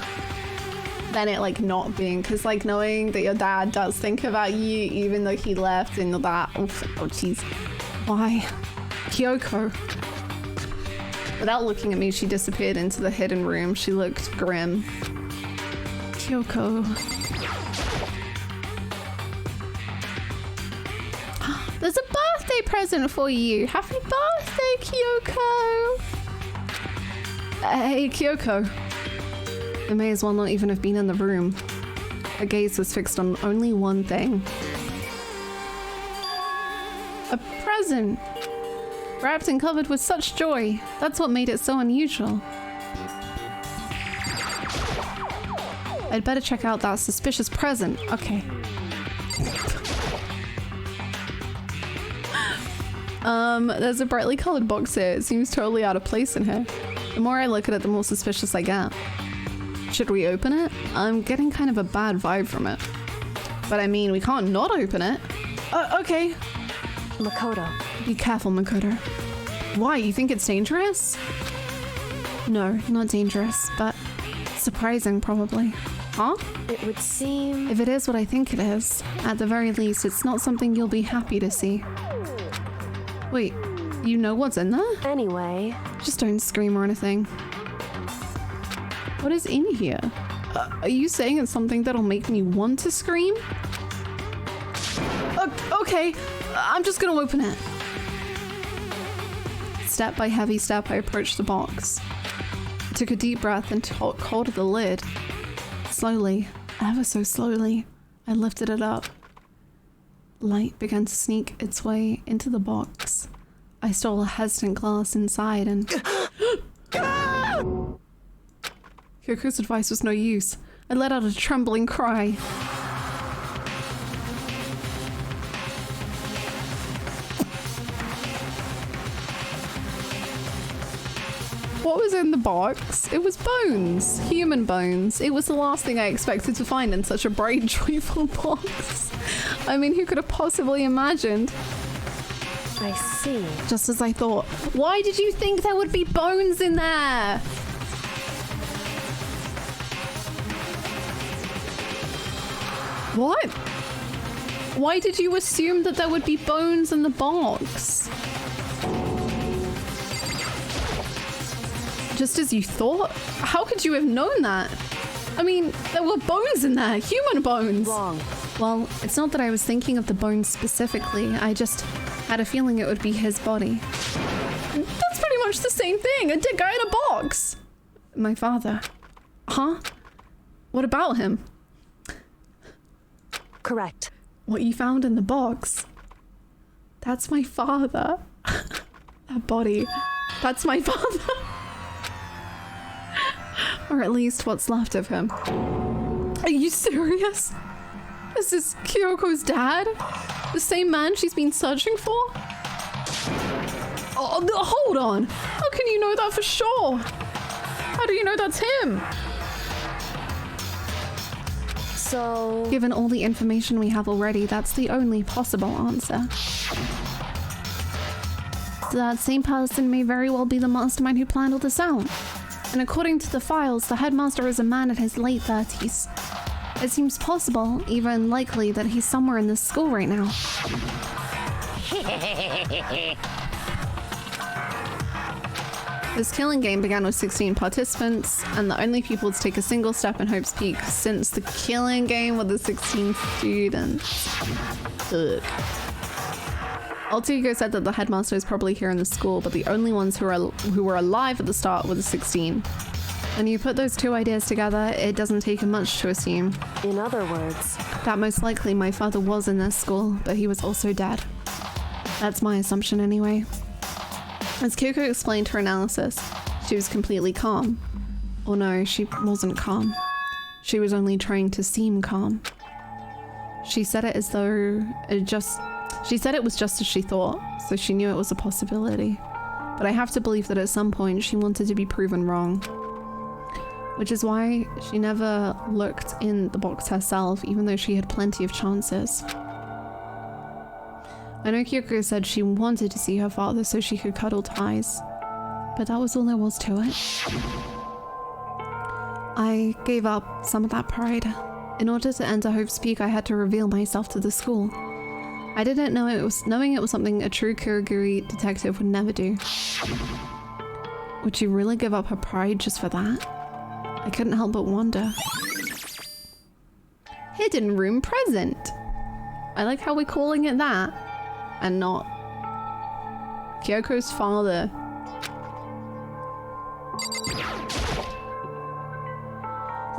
than it like not being, because like knowing that your dad does think about you even though he left and that, oh jeez. Why? Kyoko. Without looking at me, she disappeared into the hidden room. She looked grim. Kyoko. There's a birthday present for you. Happy birthday, Kyoko. Hey, Kyoko. I may as well not even have been in the room. Her gaze was fixed on only one thing. A present! Wrapped and covered with such joy. That's what made it so unusual. I'd better check out that suspicious present. Okay. There's a brightly colored box here. It seems totally out of place in here. The more I look at it, the more suspicious I get. Should we open it? I'm getting kind of a bad vibe from it. But I mean, we can't not open it. Okay. Makoto. Be careful, Makoto. Why? You think it's dangerous? No, not dangerous, but surprising probably. Huh? It would seem... If it is what I think it is, at the very least, it's not something you'll be happy to see. Wait, you know what's in there? Anyway... Just don't scream or anything. What is in here? Are you saying it's something that'll make me want to scream? Okay, I'm just gonna open it. Step by heavy step, I approached the box. I took a deep breath and took hold of the lid. Slowly, ever so slowly, I lifted it up. Light began to sneak its way into the box. I stole a hesitant glance inside and... Kyoko's advice was no use. I let out a trembling cry. What was in the box? It was bones. Human bones. It was the last thing I expected to find in such a bright, joyful box. I mean, who could have possibly imagined? I see. Just as I thought. Why did you think there would be bones in there? What? Why did you assume that there would be bones in the box? Just as you thought? How could you have known that? I mean, there were bones in there, human bones. Wrong. Well, it's not that I was thinking of the bones specifically. I just had a feeling it would be his body. That's pretty much the same thing. A dead guy in a box. My father. Huh? What about him? Correct. What you found in the box. That's my father. That body. That's my father. Or at least what's left of him. Are you serious? Is this Kyoko's dad? The same man she's been searching for? Oh, hold on. How can you know that for sure? How do you know that's him? So... Given all the information we have already, that's the only possible answer. That same person may very well be the mastermind who planned all this out. And according to the files, the headmaster is a man in his late 30s. It seems possible, even likely, that he's somewhere in this school right now. This killing game began with 16 participants, and the only people to take a single step in Hope's Peak since the killing game were the 16 students. Ugh. Alter Ego said that the headmaster is probably here in the school, but the only ones who were alive at the start were the 16. When you put those two ideas together, it doesn't take much to assume. In other words... that most likely my father was in this school, but he was also dead. That's my assumption anyway. As Kyoko explained her analysis, she was completely calm. Or no, she wasn't calm. She was only trying to seem calm. She said it as though she said it was just as she thought, so she knew it was a possibility. But I have to believe that at some point she wanted to be proven wrong. Which is why she never looked in the box herself, even though she had plenty of chances. I know Kyoko said she wanted to see her father so she could cuddle ties, but that was all there was to it. I gave up some of that pride. In order to enter Hope's Peak, I had to reveal myself to the school. I didn't know knowing it was something a true Kurogiri detective would never do. Would she really give up her pride just for that? I couldn't help but wonder. Hidden room present. I like how we're calling it that, and not Kyoko's father.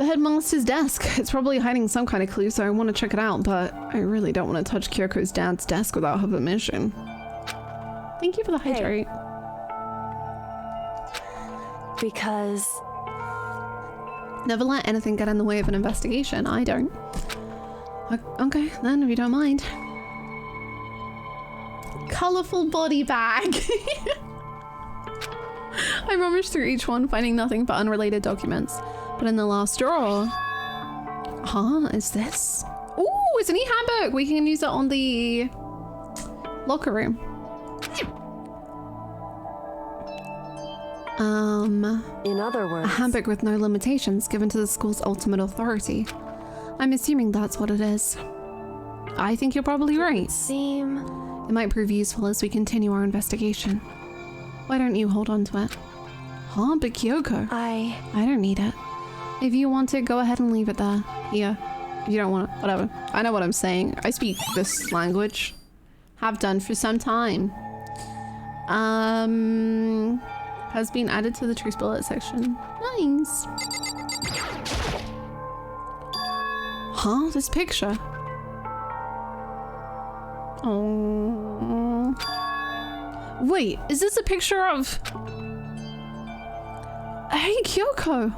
The headmaster's desk. It's probably hiding some kind of clue, so I want to check it out, but I really don't want to touch Kyoko's dad's desk without her permission. Thank you for the hydrate. Because Never let anything get in the way of an investigation. I don't. Okay, then, if you don't mind. Colorful body bag. I rummaged through each one, finding nothing but unrelated documents. But in the last drawer... Huh? Is this? Ooh, it's an e-handbook! We can use it on the locker room. in other words, A handbook with no limitations given to the school's ultimate authority. I'm assuming that's what it is. I think you're probably right. seem It might prove useful as we continue our investigation. Why don't you hold on to it? Huh? But Kyoko, I don't need it. If you want it, go ahead and leave it there. Here. If you don't want it, whatever. I know what I'm saying. I speak this language. Have done for some time. Has been added to the Truce Bullet section. Nice. Huh? This picture? Oh. Wait, is this a picture of... Hey, Kyoko.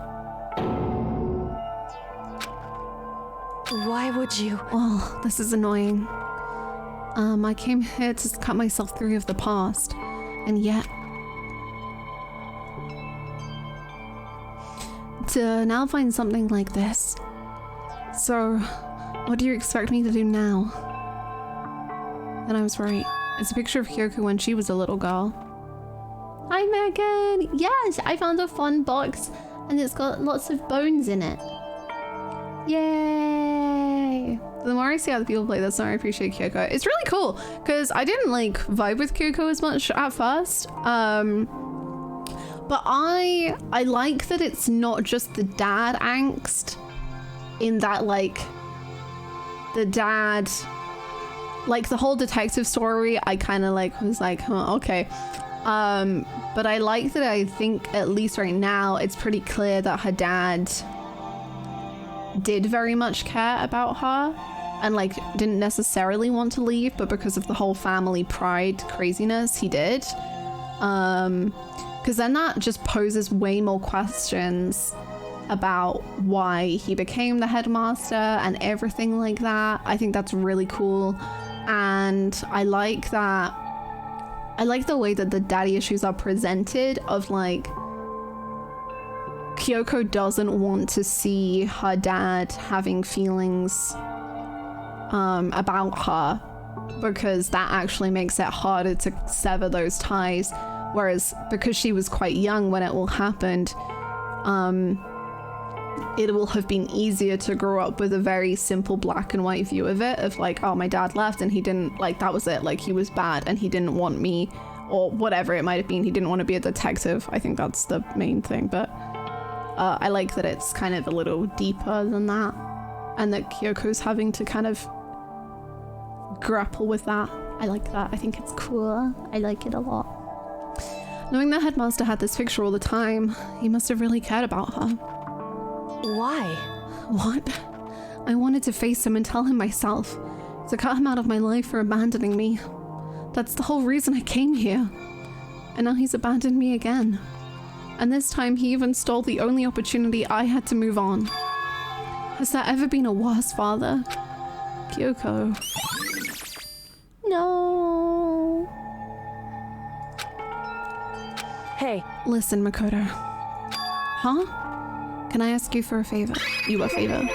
why would you? Well, this is annoying. I came here to cut myself free of the past, and yet... to now find something like this. So, what do you expect me to do now? And I was right. It's a picture of Kyoko when she was a little girl. Hi, Megan! Yes, I found a fun box, and it's got lots of bones in it. Yay! The more I see other people play this, the more I appreciate Kyoko. It's really cool, because I didn't, like, vibe with Kyoko as much at first. But I like that it's not just the dad angst, in that, like, the dad... Like, the whole detective story, I kind of, like, was like, huh, okay. But I like that I think, at least right now, it's pretty clear that her dad did very much care about her and, like, didn't necessarily want to leave, but because of the whole family pride craziness, he did. Because then that just poses way more questions about why he became the headmaster and everything like that. I think that's really cool. And I like that. I like the way that the daddy issues are presented, of like, Kyoko doesn't want to see her dad having feelings about her, because that actually makes it harder to sever those ties. Whereas because she was quite young when it all happened, it will have been easier to grow up with a very simple black and white view of it, of like, oh, my dad left and he didn't, like, that was it, like, he was bad and he didn't want me, or whatever it might have been, he didn't want to be a detective. I think that's the main thing, but I like that it's kind of a little deeper than that, and that Kyoko's having to kind of grapple with that. I like that. I think it's cool. I like it a lot. Knowing that Headmaster had this picture all the time, he must have really cared about her. Why? What? I wanted to face him and tell him myself, to cut him out of my life for abandoning me. That's the whole reason I came here. And now he's abandoned me again. And this time he even stole the only opportunity I had to move on. Has there ever been a worse father? Kyoko. No. Hey. Listen, Makoto. Huh? Can I ask you for a favor? You a favor?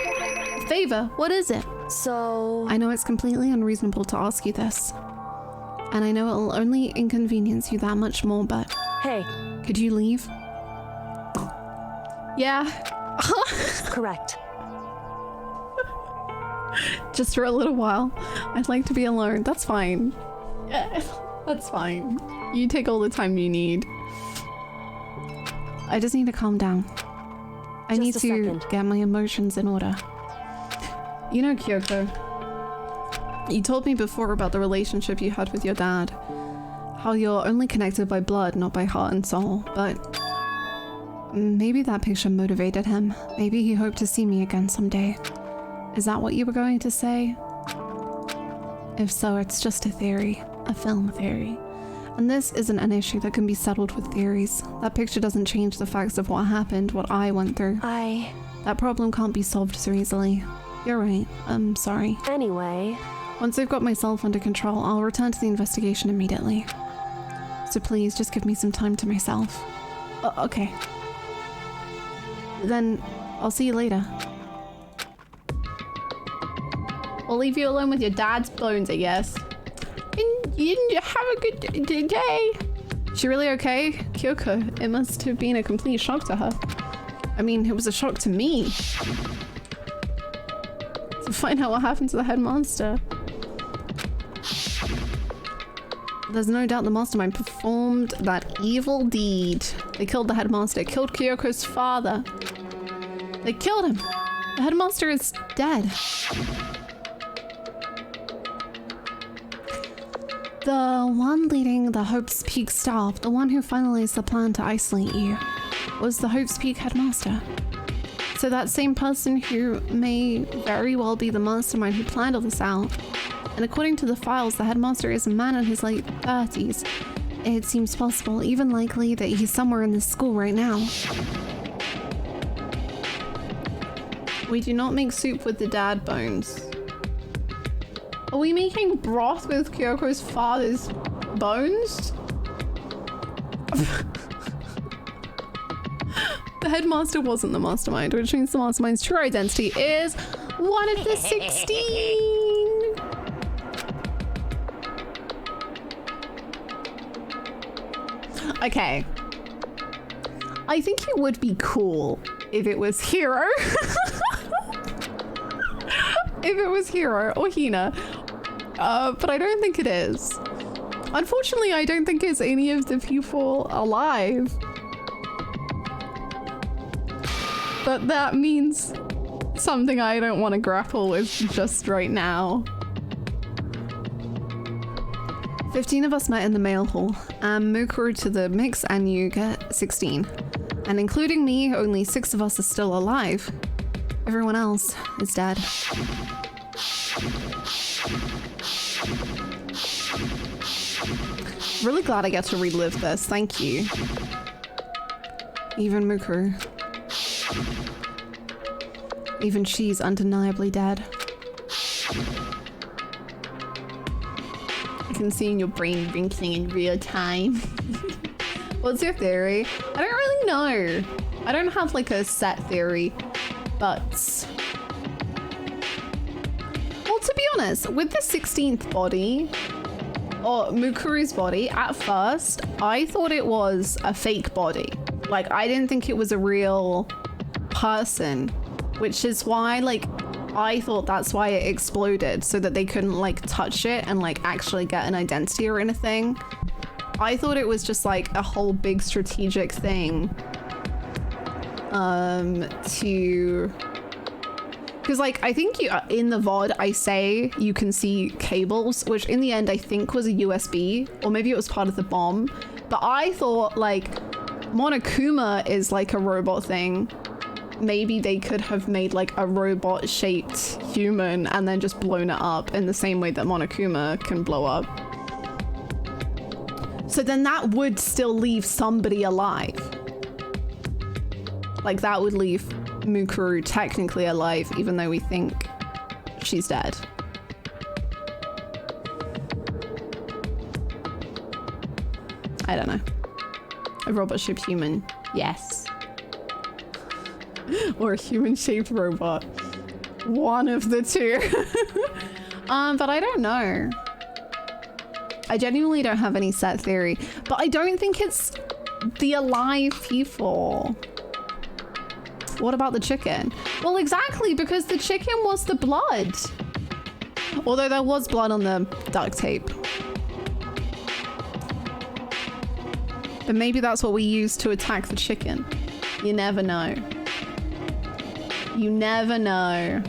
Favor? What is it? So... I know it's completely unreasonable to ask you this. And I know it'll only inconvenience you that much more, but... Hey. Could you leave? Yeah. Correct. Just for a little while. I'd like to be alone. That's fine. Yeah, that's fine. You take all the time you need. I just need to calm down. I need to get my emotions in order. You know, Kyoko, you told me before about the relationship you had with your dad. How you're only connected by blood, not by heart and soul, but Maybe that picture motivated him. Maybe he hoped to see me again someday. Is that what you were going to say? If so, it's just a theory. A film theory. And this isn't an issue that can be settled with theories. That picture doesn't change the facts of what happened, what I went through. That problem can't be solved so easily. You're right. I'm sorry. Anyway. Once I've got myself under control, I'll return to the investigation immediately. So please, just give me some time to myself. Okay. Then, I'll see you later. We'll leave you alone with your dad's bones, I guess. And you have a good day. She really okay? Kyoko, it must have been a complete shock to her. I mean, it was a shock to me. To find out what happened to the headmaster. There's no doubt the mastermind performed that evil deed. They killed the headmaster, killed Kyoko's father. They killed him. The headmaster is dead. The one leading the Hope's Peak staff, the one who finalized the plan to isolate you, was the Hope's Peak headmaster. So that same person who may very well be the mastermind who planned all this out. And according to the files, the headmaster is a man in his late 30s. It seems possible, even likely, that he's somewhere in this school right now. We do not make soup with the dad bones. Are we making broth with Kyoko's father's bones? The headmaster wasn't the mastermind, which means the mastermind's true identity is one of the 16. Okay. I think it would be cool if it was Hiro. If it was Hiro or Hina. But I don't think it is. Unfortunately, I don't think it's any of the people alive. But that means something I don't want to grapple with just right now. 15 of us met in the mail hall. Mukuru to the mix and you get 16. And including me, only 6 of us are still alive. Everyone else is dead. Really glad I get to relive this. Thank you. Even Mukuru. Even she's undeniably dead. I can see in your brain wrinkling in real time. What's your theory? I don't really know. I don't have like a set theory, but... Well, to be honest, with the 16th body, or Mukuru's body, at first, I thought it was a fake body. Like, I didn't think it was a real person, which is why, like, I thought that's why it exploded, so that they couldn't, like, touch it and, like, actually get an identity or anything. I thought it was just, like, a whole big strategic thing to... Because, like, I think in the VOD, I say you can see cables, which in the end I think was a USB, or maybe it was part of the bomb. But I thought, like, Monokuma is, like, a robot thing. Maybe they could have made, like, a robot-shaped human and then just blown it up in the same way that Monokuma can blow up. So then that would still leave somebody alive. Like, that would leave Mukuru technically alive, even though we think she's dead. I don't know. A robot-shaped human, yes. Or a human-shaped robot. One of the two. But I don't know. I genuinely don't have any set theory, but I don't think it's the alive people. What about the chicken? Well, exactly, because the chicken was the blood. Although there was blood on the duct tape. But maybe that's what we used to attack the chicken. You never know. You never know.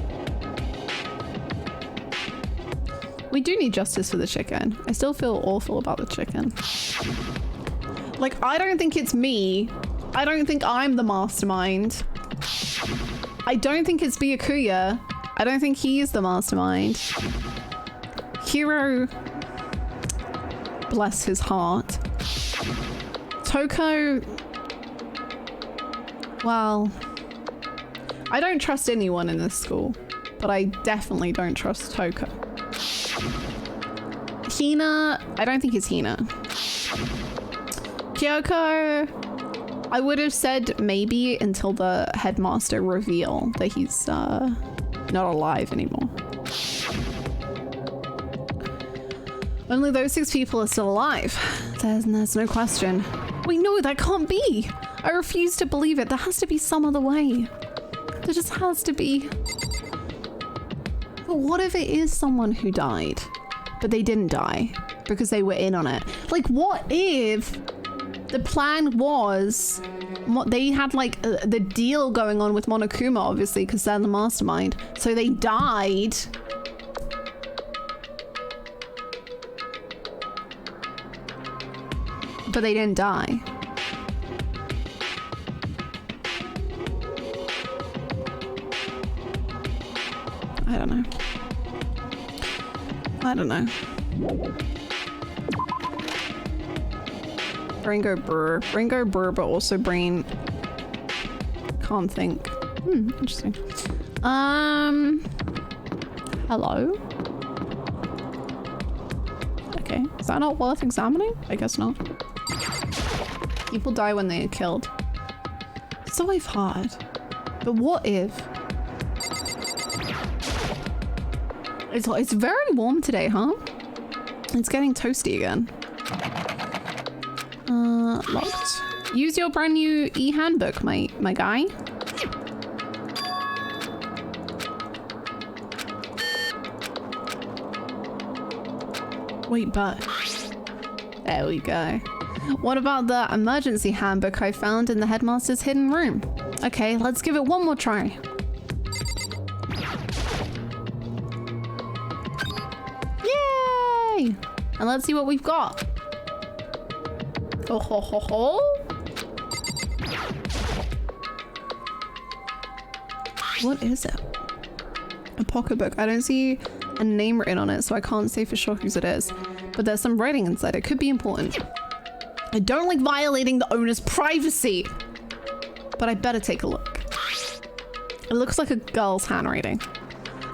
We do need justice for the chicken. I still feel awful about the chicken. Like, I don't think it's me I don't think I'm the mastermind. I don't think it's Byakuya. I don't think he is the mastermind. Hiro, bless his heart. Toko, well, I don't trust anyone in this school, but I definitely don't trust Toko. Hina, I don't think it's Hina. Kyoko, I would have said maybe until the headmaster reveal that he's not alive anymore. Only those 6 people are still alive. There's no question. Wait, no, that can't be. I refuse to believe it. There has to be some other way. There just has to be. But what if it is someone who died, but they didn't die because they were in on it? Like, what if the plan was, they had like the deal going on with Monokuma, obviously, because they're the mastermind. So they died. But they didn't die. I don't know. I don't know. Brain go brr. Brain go brr, but also brain can't think. Interesting. Hello? Okay, is that not worth examining? I guess not. People die when they are killed. So I've heard. But what if? It's very warm today, huh? It's getting toasty again. Locked. Use your brand new e-handbook, my guy. Wait, but there we go. What about the emergency handbook I found in the headmaster's hidden room? Okay, let's give it one more try. Yay! And let's see what we've got. Oh ho ho ho. What is it? A pocketbook. I don't see a name written on it, so I can't say for sure whose it is. But there's some writing inside. It could be important. I don't like violating the owner's privacy, but I better take a look. It looks like a girl's handwriting,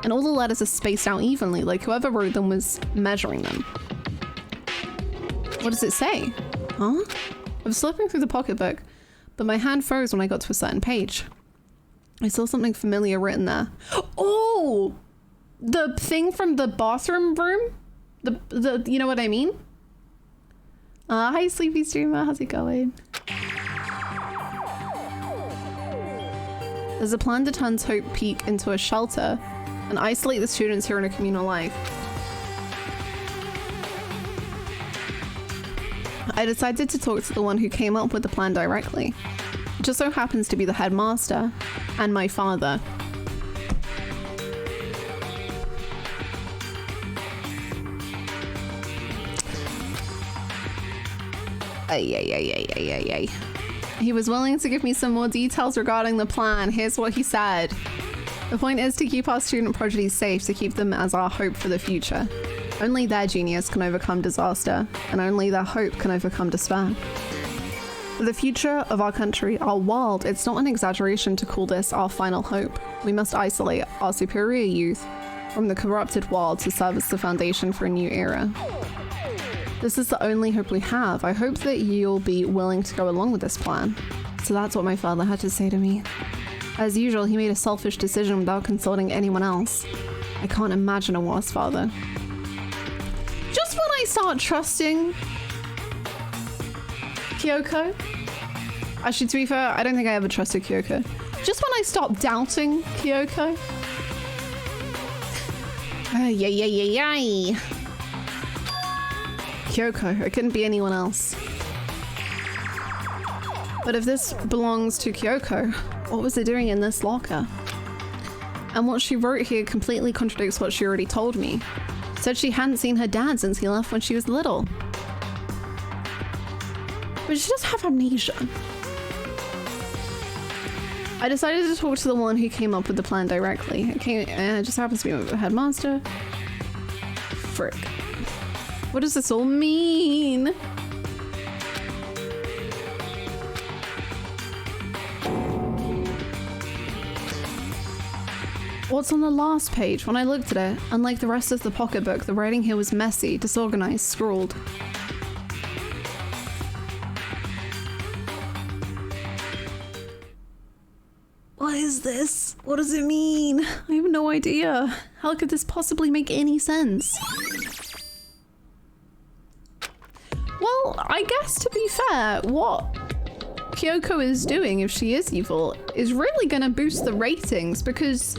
and all the letters are spaced out evenly, like whoever wrote them was measuring them. What does it say? Huh? I was slipping through the pocketbook, but my hand froze when I got to a certain page. I saw something familiar written there. Oh! The thing from the bathroom room? The you know what I mean? Hi, Sleepy Streamer. How's it going? There's a plan to turn Hope Peak into a shelter and isolate the students here in a communal life. I decided to talk to the one who came up with the plan directly. It just so happens to be the headmaster and my father. Ay. He was willing to give me some more details regarding the plan. Here's what he said. The point is to keep our student prodigies safe, to keep them as our hope for the future. Only their genius can overcome disaster, and only their hope can overcome despair. For the future of our country, our world, it's not an exaggeration to call this our final hope. We must isolate our superior youth from the corrupted world to serve as the foundation for a new era. This is the only hope we have. I hope that you'll be willing to go along with this plan. So that's what my father had to say to me. As usual, he made a selfish decision without consulting anyone else. I can't imagine a worse father. Just when I start trusting Kyoko, actually to be fair, I don't think I ever trusted Kyoko. Just when I stop doubting Kyoko. Yay. Kyoko, it couldn't be anyone else. But if this belongs to Kyoko, what was it doing in this locker? And what she wrote here completely contradicts what she already told me. Said she hadn't seen her dad since he left when she was little. But she does have amnesia. I decided to talk to the one who came up with the plan directly. It just happens to be my headmaster. Frick. What does this all mean? What's on the last page? When I looked at it, unlike the rest of the pocketbook, the writing here was messy, disorganized, scrawled. What is this? What does it mean? I have no idea. How could this possibly make any sense? Well, I guess to be fair, what Kyoko is doing, if she is evil, is really gonna boost the ratings because,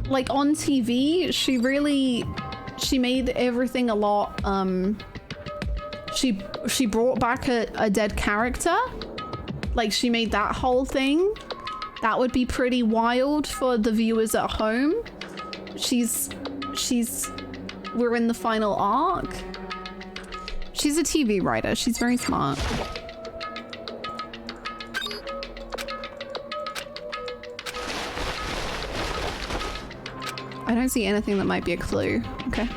like, on TV, she made everything a lot, she brought back a dead character. Like, she made that whole thing. That would be pretty wild for the viewers at home. We're in the final arc. She's a TV writer. She's very smart. I don't see anything that might be a clue. Okay.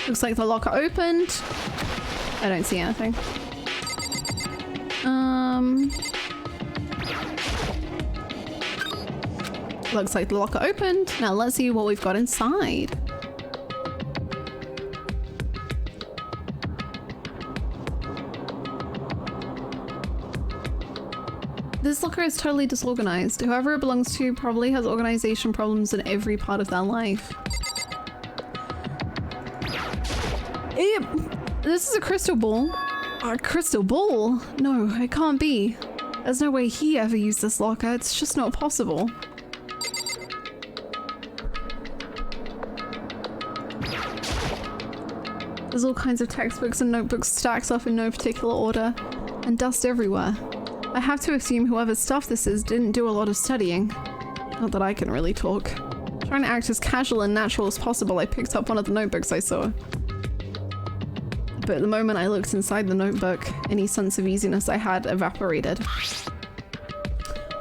Looks like the locker opened. I don't see anything. Looks like the locker opened. Now let's see what we've got inside. This locker is totally disorganized. Whoever it belongs to probably has organization problems in every part of their life. This is a crystal ball. A crystal ball? No, it can't be. There's no way he ever used this locker. It's just not possible. There's all kinds of textbooks and notebooks stacked up in no particular order, and dust everywhere. I have to assume whoever's stuff this is didn't do a lot of studying. Not that I can really talk. Trying to act as casual and natural as possible, I picked up one of the notebooks I saw. But the moment I looked inside the notebook, any sense of easiness I had evaporated.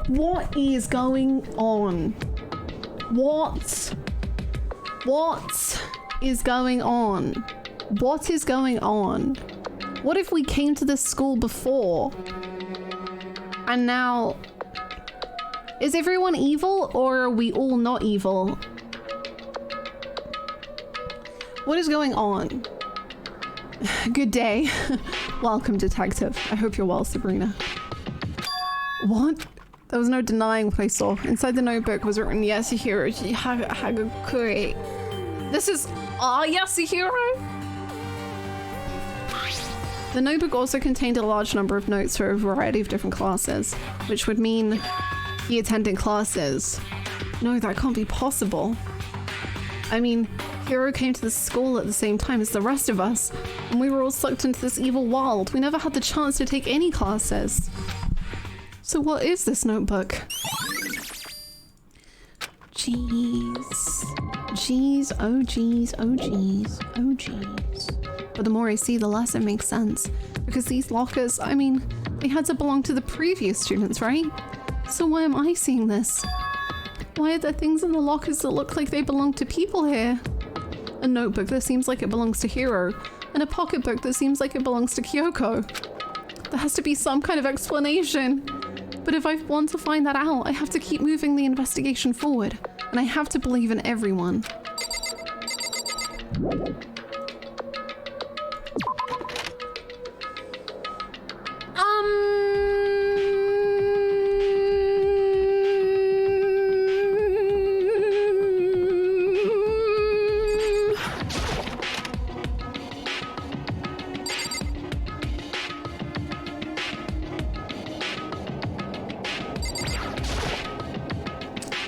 What is going on? What is going on? What is going on? What if we came to this school before? And now... Is everyone evil, or are we all not evil? What is going on? Good day. Welcome, detective. I hope you're well, Sabrina. What? There was no denying what I saw. Inside the notebook was written, Yasuhiro Hagakure. This is... Yasuhiro? The notebook also contained a large number of notes for a variety of different classes, which would mean he attended classes. No, that can't be possible. I mean, Hiro came to the school at the same time as the rest of us, and we were all sucked into this evil world. We never had the chance to take any classes. So what is this notebook? Jeez. Jeez, oh jeez, oh jeez, oh jeez. But the more I see, the less it makes sense. Because these lockers, I mean, they had to belong to the previous students, right? So why am I seeing this? Why are there things in the lockers that look like they belong to people here? A notebook that seems like it belongs to Hiro, and a pocketbook that seems like it belongs to Kyoko. There has to be some kind of explanation. But if I want to find that out, I have to keep moving the investigation forward, and I have to believe in everyone.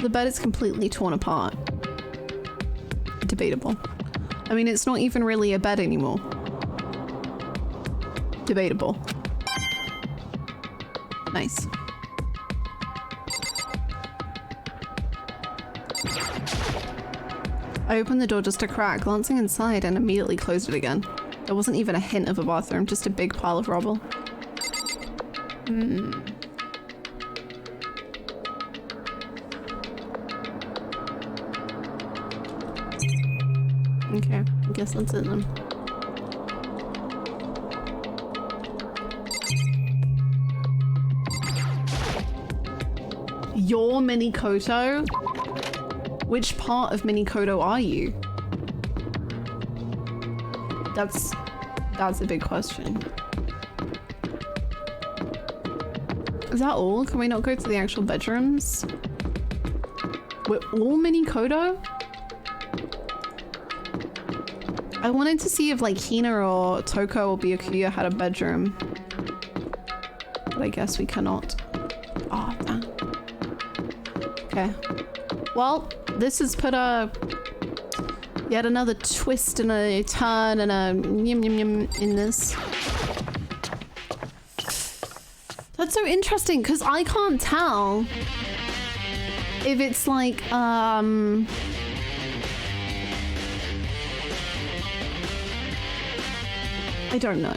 The bed is completely torn apart. Debatable. I mean, it's not even really a bed anymore. Debatable. Nice. I opened the door just a crack, glancing inside, and immediately closed it again. There wasn't even a hint of a bathroom, just a big pile of rubble. Okay, I guess that's it then. You're Minikoto? Which part of Minikoto are you? That's a big question. Is that all? Can we not go to the actual bedrooms? We're all Minikoto? I wanted to see if like Hina or Toko or Byakuya had a bedroom. But I guess we cannot. Oh, damn. Okay. Well, this has put yet another twist and a turn and a yum yum yum in this. That's so interesting because I can't tell if it's like I don't know.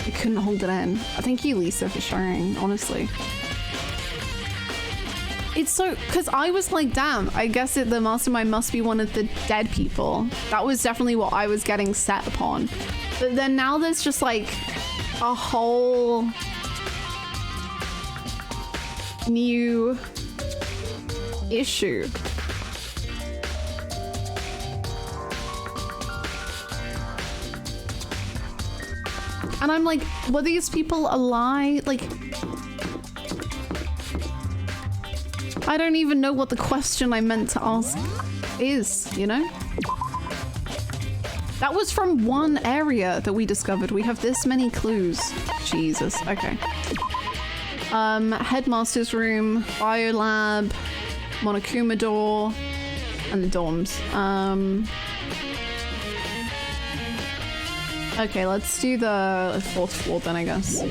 I couldn't hold it in. Thank you, Lisa, for sharing, honestly. It's so, because I was like, damn, I guess the mastermind must be one of the dead people. That was definitely what I was getting set upon. But then now there's just like a whole new issue. And I'm like, were these people alive? Like, I don't even know what the question I meant to ask is, you know? That was from one area that we discovered. We have this many clues. Jesus, okay. Headmaster's room, biolab, Monokuma door, and the dorms. Okay, let's do the 4th floor then, I guess.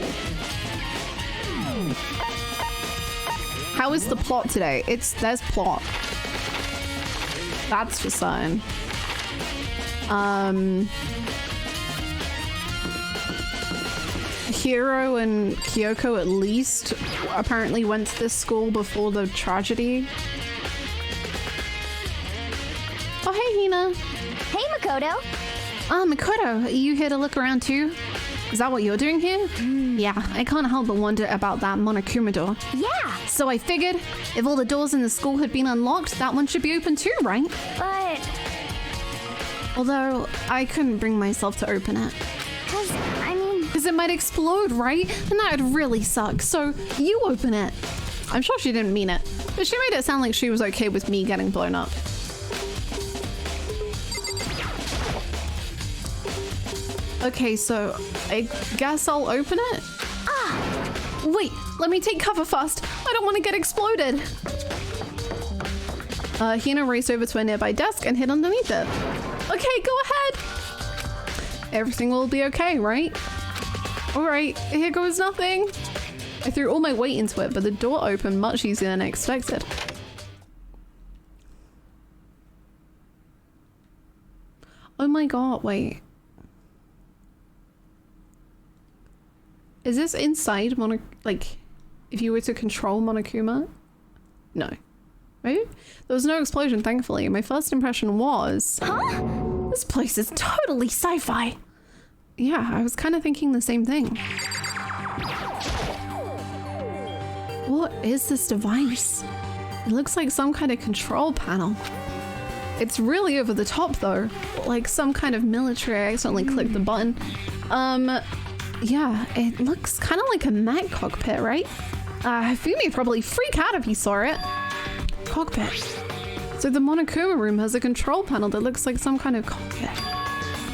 How is the plot today? There's plot. That's for certain. Hiro and Kyoko at least apparently went to this school before the tragedy. Oh, hey, Hina. Hey, Makoto. Makoto, are you here to look around too? Is that what you're doing here? Yeah, I can't help but wonder about that Monokuma door. Yeah, So I figured, if all the doors in the school had been unlocked, that one should be open too, right? but... Although, I couldn't bring myself to open it. Because it might explode, right? And that would really suck. So, you open it. I'm sure she didn't mean it, but she made it sound like she was okay with me getting blown up. Okay, so I guess I'll open it? Wait, let me take cover first. I don't want to get exploded. Hina raced over to a nearby desk and hid underneath it. Okay, go ahead. Everything will be okay, right? All right, here goes nothing. I threw all my weight into it, but the door opened much easier than I expected. Oh my god, wait. Is this inside like, if you were to control Monokuma? No. Maybe? There was no explosion, thankfully. My first impression was... Huh? This place is totally sci-fi. Yeah, I was kind of thinking the same thing. What is this device? It looks like some kind of control panel. It's really over the top, though. Like some kind of military. I accidentally clicked the button. Yeah, it looks kind of like a mech cockpit, right? Fumi probably freak out if he saw it. Cockpit. So the Monokuma room has a control panel that looks like some kind of cockpit.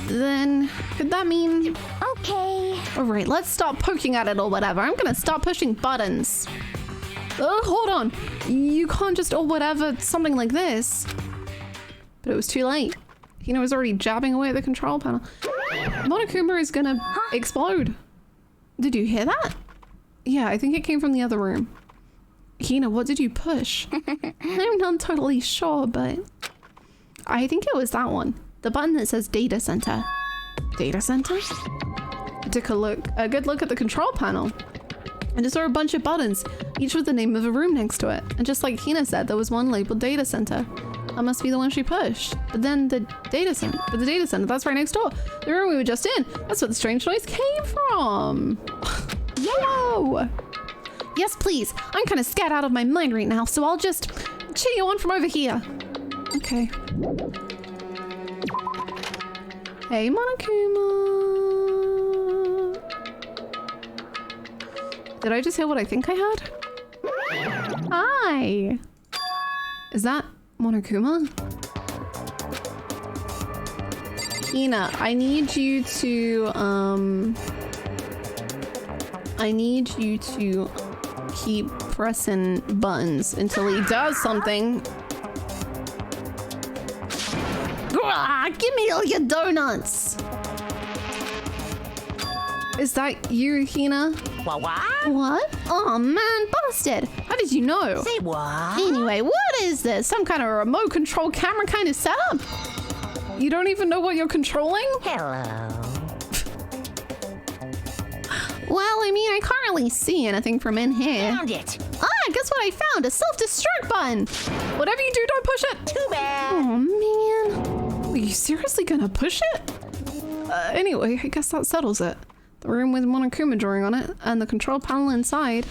Then, could that mean... Okay. Alright, let's stop poking at it or whatever. I'm gonna start pushing buttons. Hold on. You can't just, or whatever, something like this. But it was too late. Hina was already jabbing away at the control panel. Monokuma is gonna explode. Did you hear that? Yeah, I think it came from the other room. Hina, what did you push? I'm not totally sure, but I think it was that one. The button that says data center. Data center? A took a good look at the control panel. I just saw a bunch of buttons, each with the name of a room next to it. And just like Hina said, there was one labeled data center. That must be the one she pushed. But then the data center, that's right next door. The room we were just in, that's where the strange noise came from. Whoa! Yes, please. I'm kind of scared out of my mind right now, so I'll just cheer you on from over here. Okay. Hey, Monokuma. Did I just hear what I think I heard? Hi. Is that Monokuma? Hina, I need you to keep pressing buttons until he does something. Give me all your donuts. Is that you, Hina? What? Oh man, busted. How did you know? Say what? Anyway, what is this? Some kind of remote control camera kind of setup? You don't even know what you're controlling? Hello. Well, I mean, I can't really see anything from in here. Found it. Ah, guess what I found? A self-destruct button. Whatever you do, don't push it. Too bad. Oh man. Are you seriously gonna push it? Anyway, I guess that settles it. The room with Monokuma drawing on it, and the control panel inside.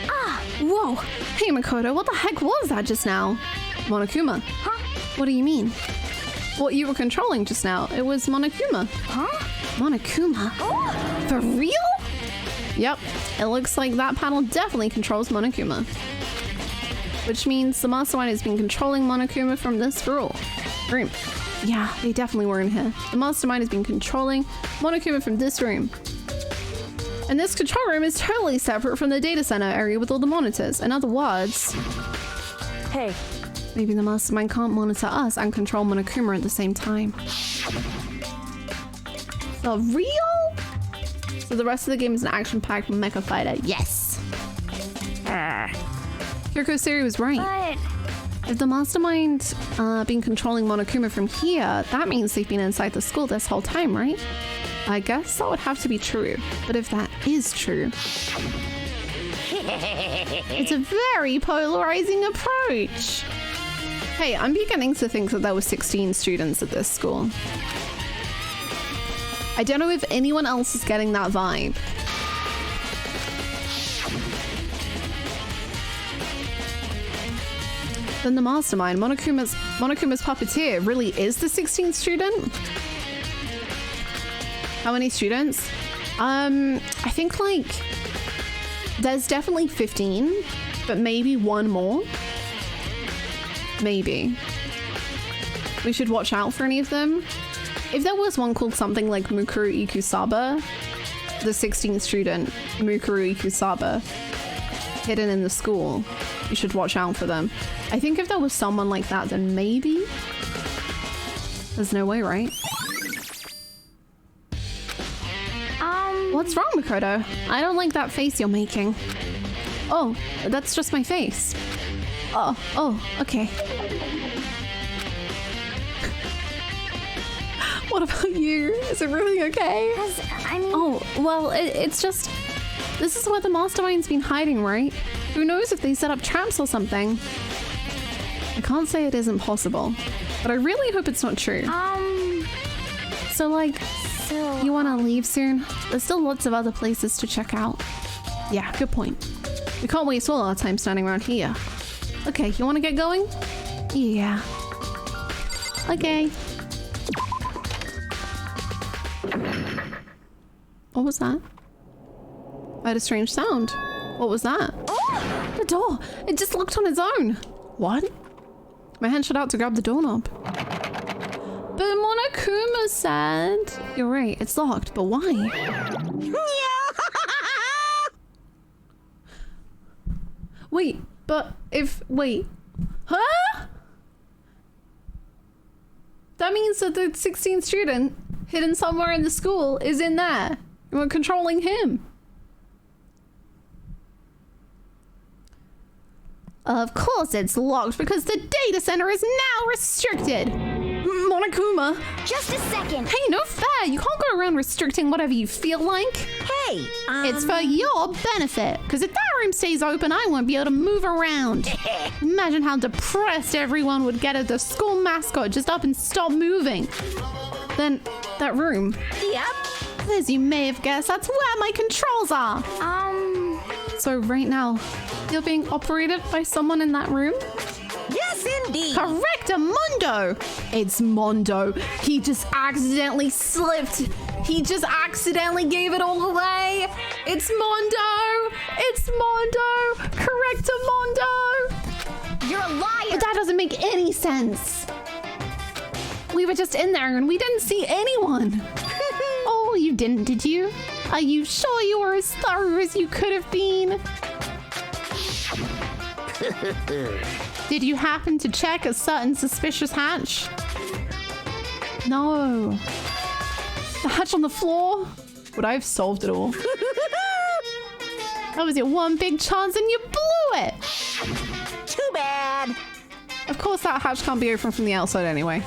Ah! Whoa! Hey Makoto, what the heck was that just now? Monokuma. Huh? What do you mean? What you were controlling just now, it was Monokuma. Huh? Monokuma? Oh! For real? Yep, it looks like that panel definitely controls Monokuma. Which means the mastermind has been controlling Monokuma from this room. Yeah, they definitely were in here. The mastermind has been controlling Monokuma from this room. And this control room is totally separate from the data center area with all the monitors. In other words, Hey, maybe the mastermind can't monitor us and control Monokuma at the same time. For real? So the rest of the game is an action-packed mecha fighter. Yes! Kyoko's theory was right. But If the mastermind been controlling Monokuma from here, that means they've been inside the school this whole time, right? I guess that would have to be true. But if that is true, it's a very polarizing approach. Hey, I'm beginning to think that there were 16 students at this school. I don't know if anyone else is getting that vibe. Then the mastermind, Monokuma's puppeteer, really is the 16th student? How many students? I think like there's definitely 15, but maybe one more. Maybe. We should watch out for any of them. If there was one called something like Mukuru Ikusaba, the 16th student, Mukuru Ikusaba, hidden in the school, you should watch out for them. I think if there was someone like that, then maybe. There's no way, right? What's wrong, Makoto? I don't like that face you're making. Oh, that's just my face. Oh, okay. What about you? Is it really okay? I mean, Oh, well, it's just... This is where the mastermind's been hiding, right? Who knows if they set up traps or something? I can't say it isn't possible, but I really hope it's not true. So, like, you want to leave soon? There's still lots of other places to check out. Yeah, good point. We can't waste all our time standing around here. Okay, you want to get going? Yeah. Okay. What was that? I had a strange sound. What was that? The door! It just locked on its own! What? My hand shot out to grab the doorknob. But Monokuma said... You're right, it's locked, but why? Wait, but if... Wait. Huh? That means that the 16th student hidden somewhere in the school is in there. And we're controlling him. Of course it's locked because the data center is now restricted. Monokuma. Just a second. Hey, no fair. You can't go around restricting whatever you feel like. Hey, It's for your benefit. Because if that room stays open, I won't be able to move around. Imagine how depressed everyone would get if the school mascot just up and stop moving. Then, that room. Yep. As you may have guessed, that's where my controls are. So right now, you're being operated by someone in that room? Yes, indeed. Correct, Mondo. It's Mondo. He just accidentally slipped. He just accidentally gave it all away. It's Mondo. It's Mondo. Correct, Mondo. You're a liar. But that doesn't make any sense. We were just in there and we didn't see anyone. Oh, you didn't, did you? Are you sure you were as thorough as you could have been? Did you happen to check a certain suspicious hatch? No. The hatch on the floor? Would I have solved it all? That was your one big chance and you blew it! Too bad. Of course that hatch can't be opened from the outside anyway.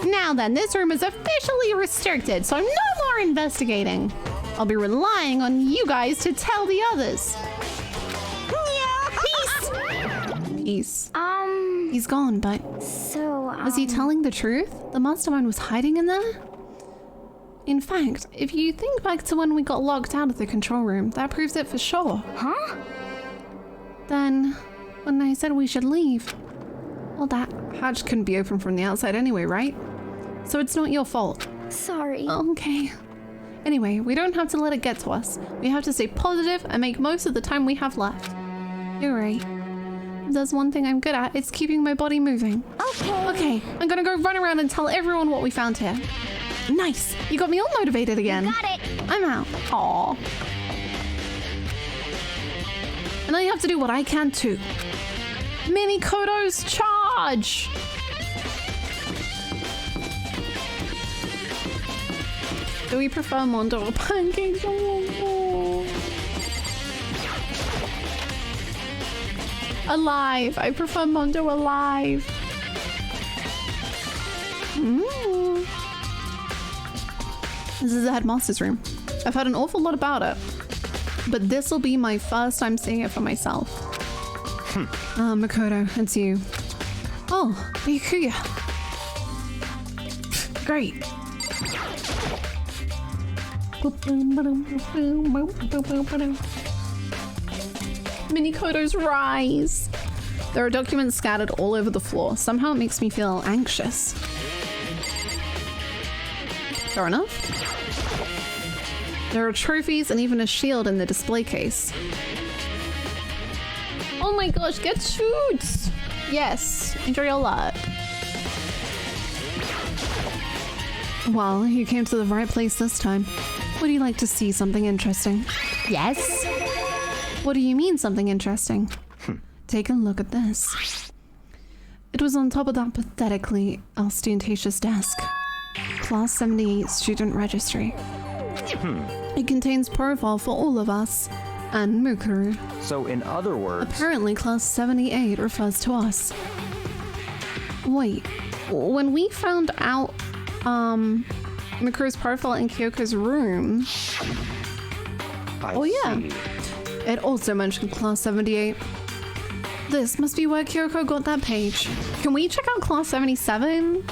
Now then, this room is officially restricted, so no more investigating. I'll be relying on you guys to tell the others. Peace! Peace. He's gone, but So, was he telling the truth? The mastermind was hiding in there? In fact, if you think back to when we got locked out of the control room, that proves it for sure. Huh? Then, when I said we should leave, well, that hatch couldn't be opened from the outside anyway, right? So it's not your fault. Sorry. Okay. Anyway, we don't have to let it get to us. We have to stay positive and make most of the time we have left. You're right. If there's one thing I'm good at, it's keeping my body moving. Okay. Okay, I'm gonna go run around and tell everyone what we found here. Nice! You got me all motivated again. Got it. I'm out. Aww. And I have to do what I can too. Mini Kodos charge! Do we prefer Mondo or pancakes? Oh. Alive. I prefer Mondo alive. This is the headmaster's room. I've heard an awful lot about it, but this will be my first time seeing it for myself. Makoto, it's you. Oh, Byakuya. Great. Mini Kodos rise. There are documents scattered all over the floor. Somehow it makes me feel anxious. Fair enough. There are trophies and even a shield in the display case. Oh my gosh, get shoots! Yes, enjoy your lot. Well, you came to the right place this time. Would you like to see something interesting? Yes. What do you mean something interesting? Take a look at this. It was on top of that pathetically ostentatious desk. Class 78 student registry. It contains profile for all of us and Mukuru. So in other words, Apparently class 78 refers to us. Wait, when we found out Mukuru's profile in Kyoko's room, I oh yeah, see. it also mentioned class 78. This must be where Kyoko got that page. Can we check out class 77?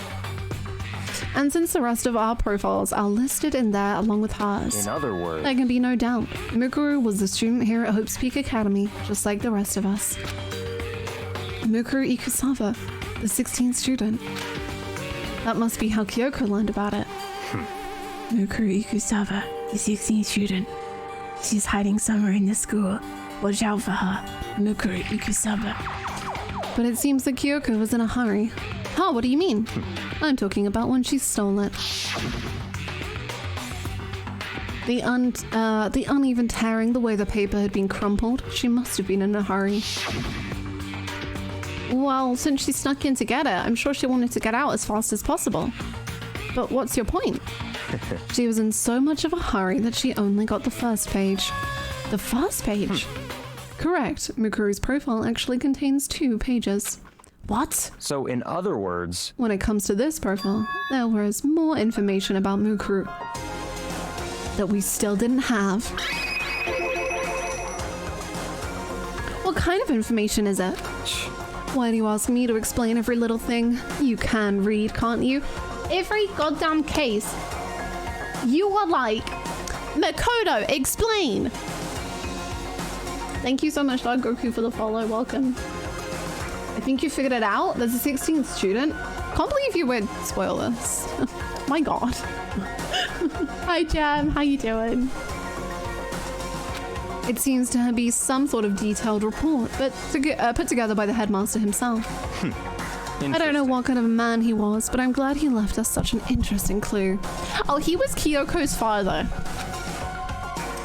And since the rest of our profiles are listed in there along with hers, In other words, there can be no doubt. Mukuru was a student here at Hope's Peak Academy, just like the rest of us. Mukuru Ikusawa, the 16th student. That must be how Kyoko learned about it. Mukuru Ikusawa, the 16th student. She's hiding somewhere in the school. Watch out for her. Mukuru Ikusawa. But it seems that Kyoko was in a hurry. Huh, what do you mean? I'm talking about when she stole it. The uneven tearing, the way the paper had been crumpled, she must have been in a hurry. Well, since she snuck in to get it, I'm sure she wanted to get out as fast as possible. But what's your point? She was in so much of a hurry that she only got the first page. The first page? Correct. Mukuru's profile actually contains 2 pages. What? So in other words, When it comes to this profile, there was more information about Mukuru that we still didn't have. What kind of information is it? Why do you ask me to explain every little thing? You can read, can't you? Every goddamn case. You are like, Makoto, explain! Thank you so much, Dog Goku, for the follow. Welcome. I think you figured it out. There's a 16th student. Can't believe you would spoil this. My god. Hi, Jam. How you doing? It seems to be some sort of detailed report, but put together by the headmaster himself. I don't know what kind of a man he was, but I'm glad he left us such an interesting clue. Oh, he was Kyoko's father.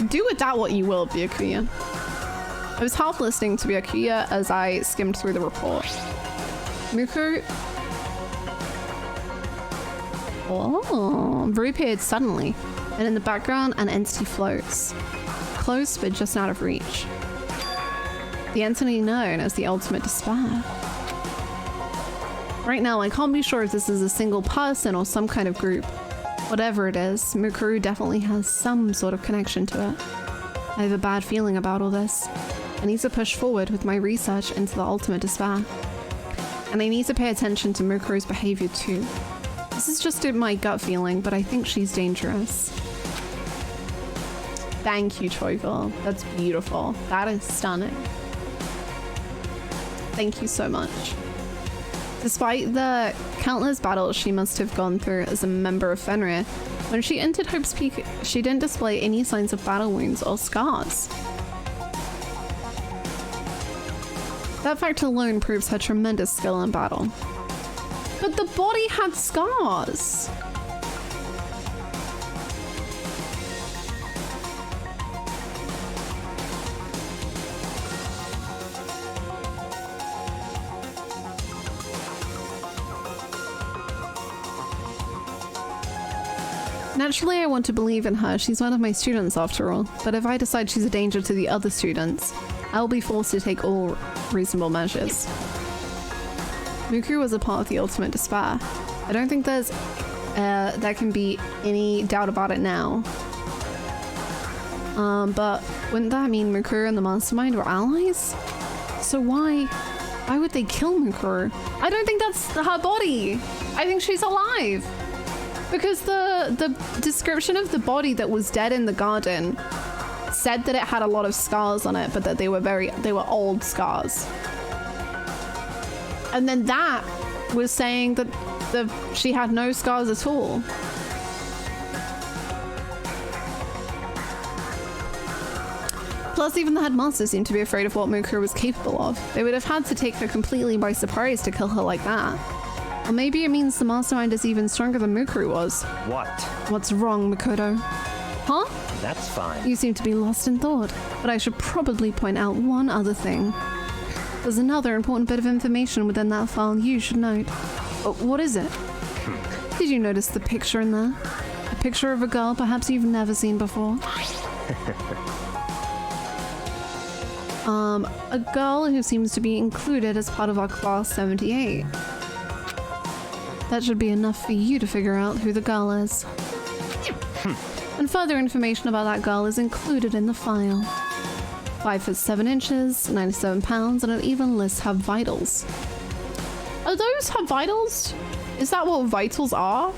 Do with that what you will, Byakuya. I was half listening to Byakuya as I skimmed through the report. Mukuru... Oh, reappeared suddenly, and in the background an entity floats. Close but just out of reach. The entity known as the Ultimate Despair. Right now, I can't be sure if this is a single person or some kind of group. Whatever it is, Mukuru definitely has some sort of connection to it. I have a bad feeling about all this. I need to push forward with my research into the Ultimate Despair. And I need to pay attention to Mukuru's behavior too. This is just my gut feeling, but I think she's dangerous. Thank you, Choigle. That's beautiful. That is stunning. Thank you so much. Despite the countless battles she must have gone through as a member of Fenrir, when she entered Hope's Peak, she didn't display any signs of battle wounds or scars. That fact alone proves her tremendous skill in battle. But the body had scars! Naturally, I want to believe in her. She's one of my students after all. But if I decide she's a danger to the other students, I'll be forced to take all reasonable measures. Mukuru was a part of the Ultimate Despair. I don't think there can be any doubt about it now. But wouldn't that mean Mukuru and the Mastermind were allies? So why would they kill Mukuru? I don't think that's her body. I think she's alive. Because the description of the body that was dead in the garden said that it had a lot of scars on it, but that they were old scars. And then that was saying that she had no scars at all. Plus, even the headmaster seemed to be afraid of what Mukuru was capable of. They would have had to take her completely by surprise to kill her like that. Or maybe it means the Mastermind is even stronger than Mukuru was. what? What's wrong, Makoto? Huh? That's fine. You seem to be lost in thought, but I should probably point out one other thing. There's another important bit of information within that file you should note. What is it? Did you notice the picture in there? A picture of a girl perhaps you've never seen before? A girl who seems to be included as part of our class 78. That should be enough for you to figure out who the girl is. And further information about that girl is included in the file. 5 foot 7 inches, 97 pounds, and it even lists her vitals. Are those her vitals? Is that what vitals are?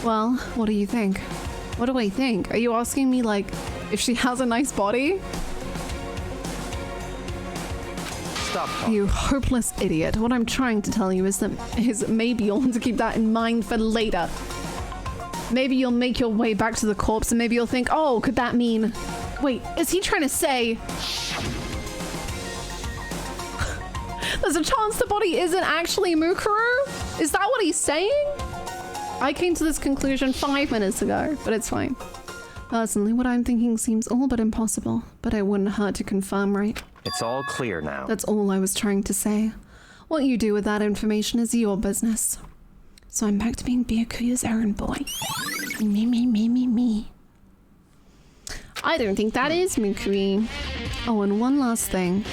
Well, what do you think? What do I think? Are you asking me, like, if she has a nice body? Stop talking. You hopeless idiot. What I'm trying to tell you is maybe you'll want to keep that in mind for later. Maybe you'll make your way back to the corpse and maybe you'll think, oh, could that mean... Wait, is he trying to say... There's a chance the body isn't actually Mukuru? Is that what he's saying? I came to this conclusion 5 minutes ago, but it's fine. Personally, what I'm thinking seems all but impossible, but it wouldn't hurt to confirm, right? It's all clear now. That's all I was trying to say. What you do with that information is your business. So I'm back to being Byakuya's errand boy. Me. I don't think that is Mukui. Oh, and one last thing.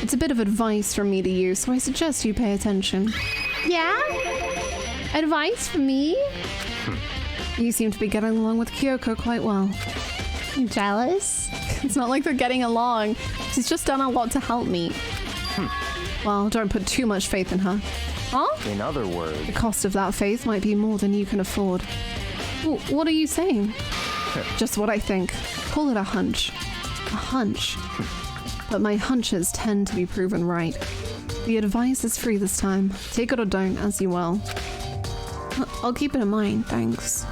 It's a bit of advice from me to you, so I suggest you pay attention. Yeah? Advice from me? You seem to be getting along with Kyoko quite well. You jealous? It's not like they're getting along. She's just done a lot to help me. Well, don't put too much faith in her. Huh? In other words, The cost of that faith might be more than you can afford. What are you saying? Just what I think. Call it a hunch. A hunch. But my hunches tend to be proven right. The advice is free this time. Take it or don't, as you will. I'll keep it in mind, thanks.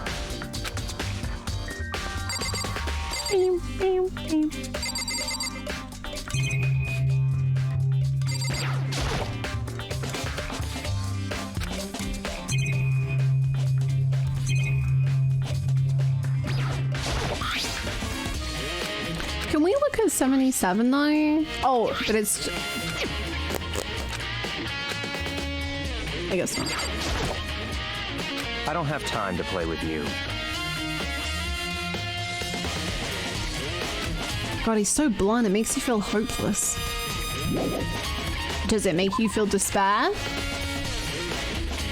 Can we look at 77 though? Oh, but it's... I guess not. I don't have time to play with you. God, he's so blunt, it makes you feel hopeless. Does it make you feel despair?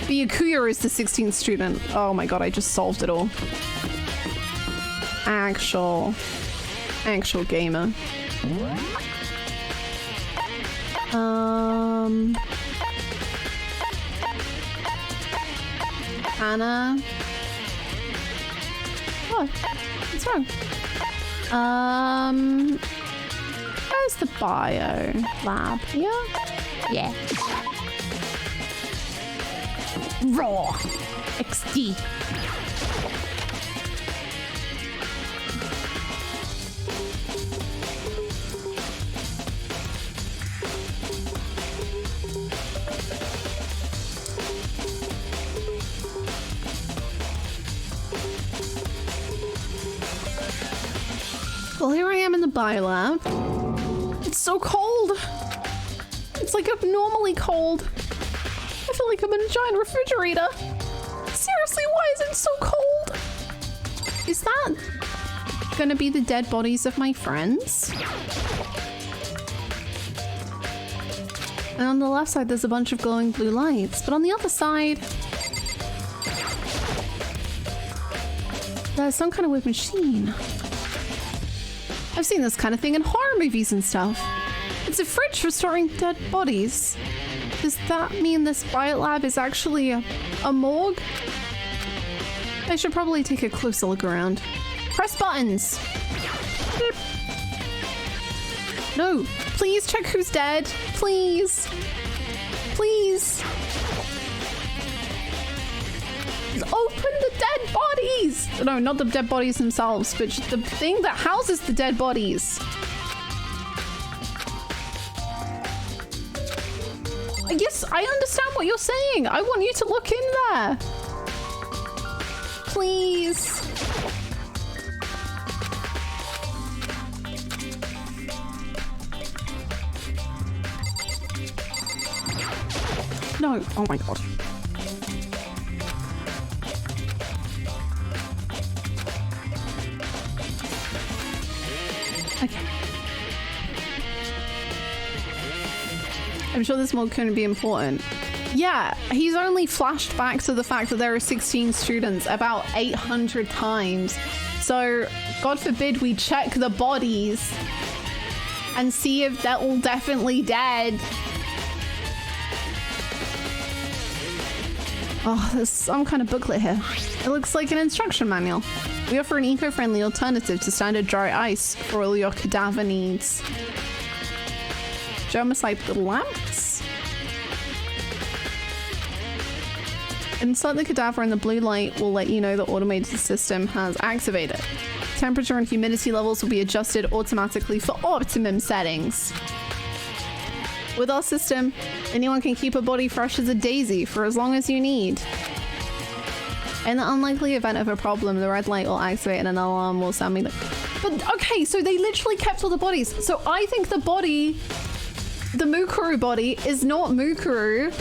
Byakuya is the 16th student. Oh my god, I just solved it all. Actual gamer. Anna. What? What's wrong? Where's the bio lab? Here? Yeah. Raw. XD. Well, here I am in the biolab. It's so cold. It's like abnormally cold. I feel like I'm in a giant refrigerator. Seriously, why is it so cold? Is that gonna be the dead bodies of my friends? And on the left side, there's a bunch of glowing blue lights. But on the other side, there's some kind of weird machine. I've seen this kind of thing in horror movies and stuff. It's a fridge for storing dead bodies. Does that mean this biolab is actually a morgue? I should probably take a closer look around. Press buttons! Beep. No, please check who's dead. Please. Please. Open the dead bodies! No, not the dead bodies themselves, but the thing that houses the dead bodies. Yes, I understand what you're saying. I want you to look in there. Please. No, oh my god. Okay. I'm sure this mod couldn't be important. Yeah, he's only flashed back to the fact that there are 16 students about 800 times. So, God forbid we check the bodies and see if they're all definitely dead. Oh, there's some kind of booklet here. It looks like an instruction manual. We offer an eco-friendly alternative to standard dry ice for all your cadaver needs. Germicide lamps. Insert the cadaver and the blue light will let you know the automated system has activated. Temperature and humidity levels will be adjusted automatically for optimum settings. With our system, anyone can keep a body fresh as a daisy for as long as you need. In the unlikely event of a problem, the red light will activate and an alarm will sound me. But okay, so they literally kept all the bodies. So I think the body the Mukuru body is not Mukuru,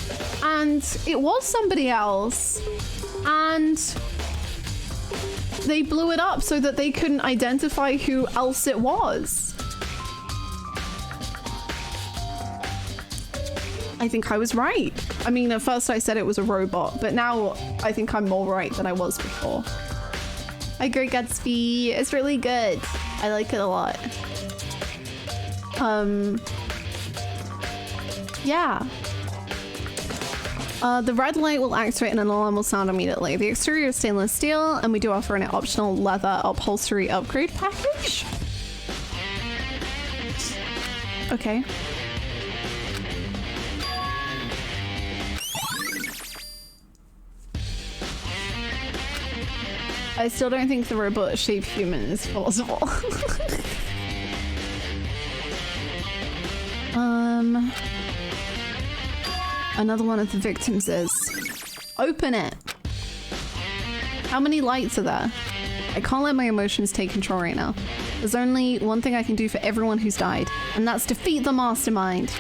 and it was somebody else, and they blew it up so that they couldn't identify who else it was. I think I was right. I mean, at first I said it was a robot, but now I think I'm more right than I was before. I agree, Gatsby. It's really good. I like it a lot. Yeah. The red light will activate and an alarm will sound immediately. The exterior is stainless steel, and we do offer an optional leather upholstery upgrade package. Okay. I still don't think the robot-shaped human is possible. Another one of the victims is... Open it! How many lights are there? I can't let my emotions take control right now. There's only one thing I can do for everyone who's died, and that's defeat the mastermind.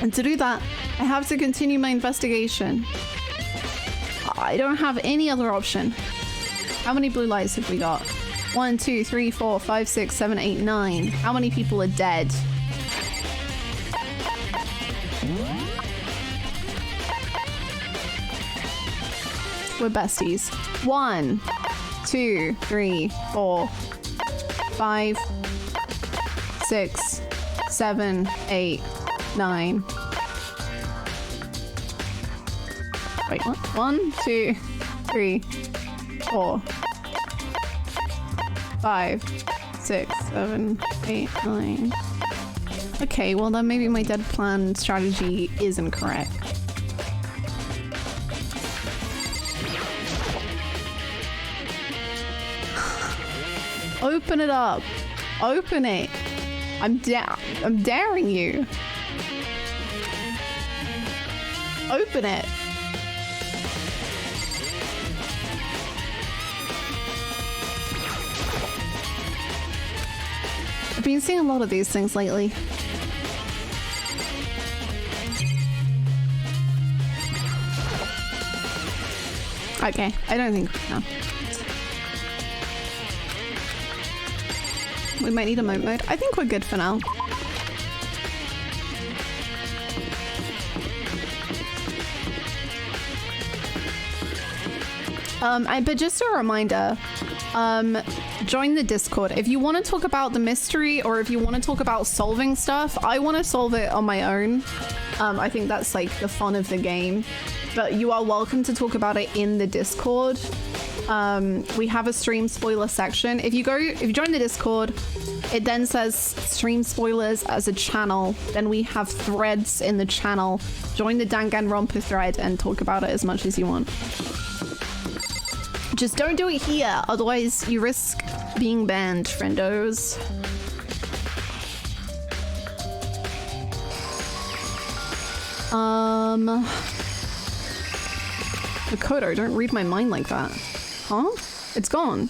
And to do that, I have to continue my investigation. I don't have any other option. How many blue lights have we got? 1, 2, 3, 4, 5, 6, 7, 8, 9. How many people are dead? We're besties. 1, 2, 3, 4, 5, 6, 7, 8, 9. Wait, what? 1, 2, 3, 4, 5, 6, 7, 8, 9. Okay, well then maybe my dead plan strategy isn't correct. Open it up. Open it. I'm daring you. Open it. I've been seeing a lot of these things lately. Okay, I don't think no. We might need a emote mode. I think we're good for now. But just a reminder, join the Discord. If you want to talk about the mystery or if you want to talk about solving stuff, I want to solve it on my own. I think that's like the fun of the game. But you are welcome to talk about it in the Discord. We have a stream spoiler section. If you join the Discord, it then says stream spoilers as a channel. Then we have threads in the channel. Join the Danganronpa thread and talk about it as much as you want. Just don't do it here, otherwise you risk being banned, friendos. Makoto, don't read my mind like that. Huh? It's gone.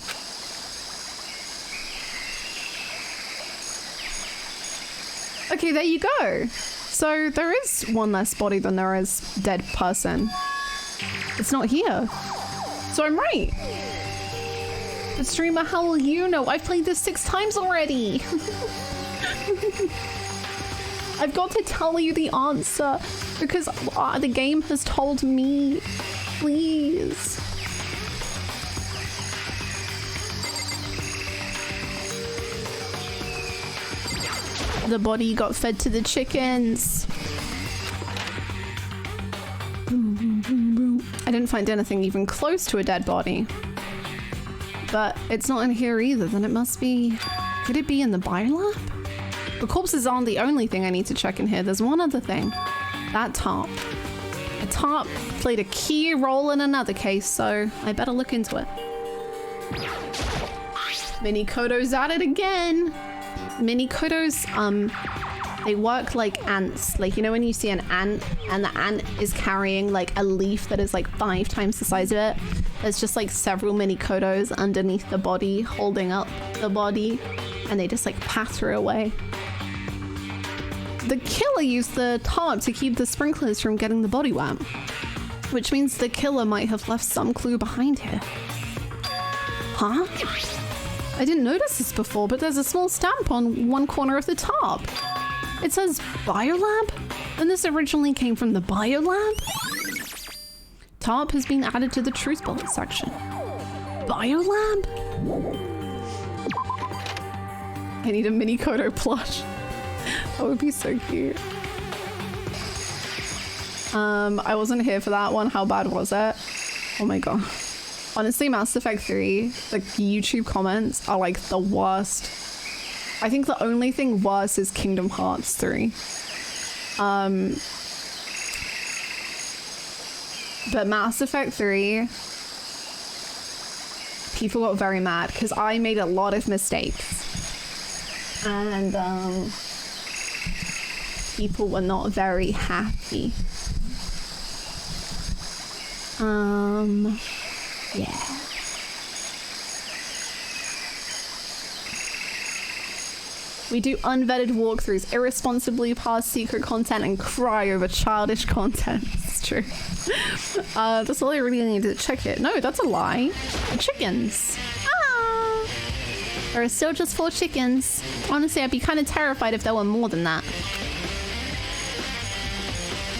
Okay, there you go. So there is one less body than there is dead person. It's not here. So I'm right. But streamer, how will you know? I've played this 6 times already. I've got to tell you the answer because the game has told me. Please. The body got fed to the chickens. I didn't find anything even close to a dead body. But it's not in here either, then it must be... Could it be in the biolab? The corpses aren't the only thing I need to check in here. There's one other thing. That tarp. A tarp played a key role in another case, so I better look into it. Mini Kodo's at it again. Mini Kodos, they work like ants. Like, you know when you see an ant and the ant is carrying like a leaf that is like 5 times the size of it? There's just like several mini Kodos underneath the body holding up the body and they just like patter away. the killer used the tarp to keep the sprinklers from getting the body wet, which means the killer might have left some clue behind here. Huh? I didn't notice this before, but there's a small stamp on one corner of the tarp. It says Biolab? And this originally came from the Biolab? Tarp has been added to the Truth Bullet section. Biolab? I need a mini Kodo plush. That would be so cute. I wasn't here for that one. How bad was it? Oh my god. Honestly, Mass Effect 3, the YouTube comments are like the worst. I think the only thing worse is Kingdom Hearts 3. But Mass Effect 3, people got very mad because I made a lot of mistakes. And people were not very happy. Yeah. We do unvetted walkthroughs, irresponsibly pass secret content, and cry over childish content. It's true. That's all I really needed to check it. No, that's a lie. Chickens. Ah! There are still just 4 chickens. Honestly, I'd be kind of terrified if there were more than that.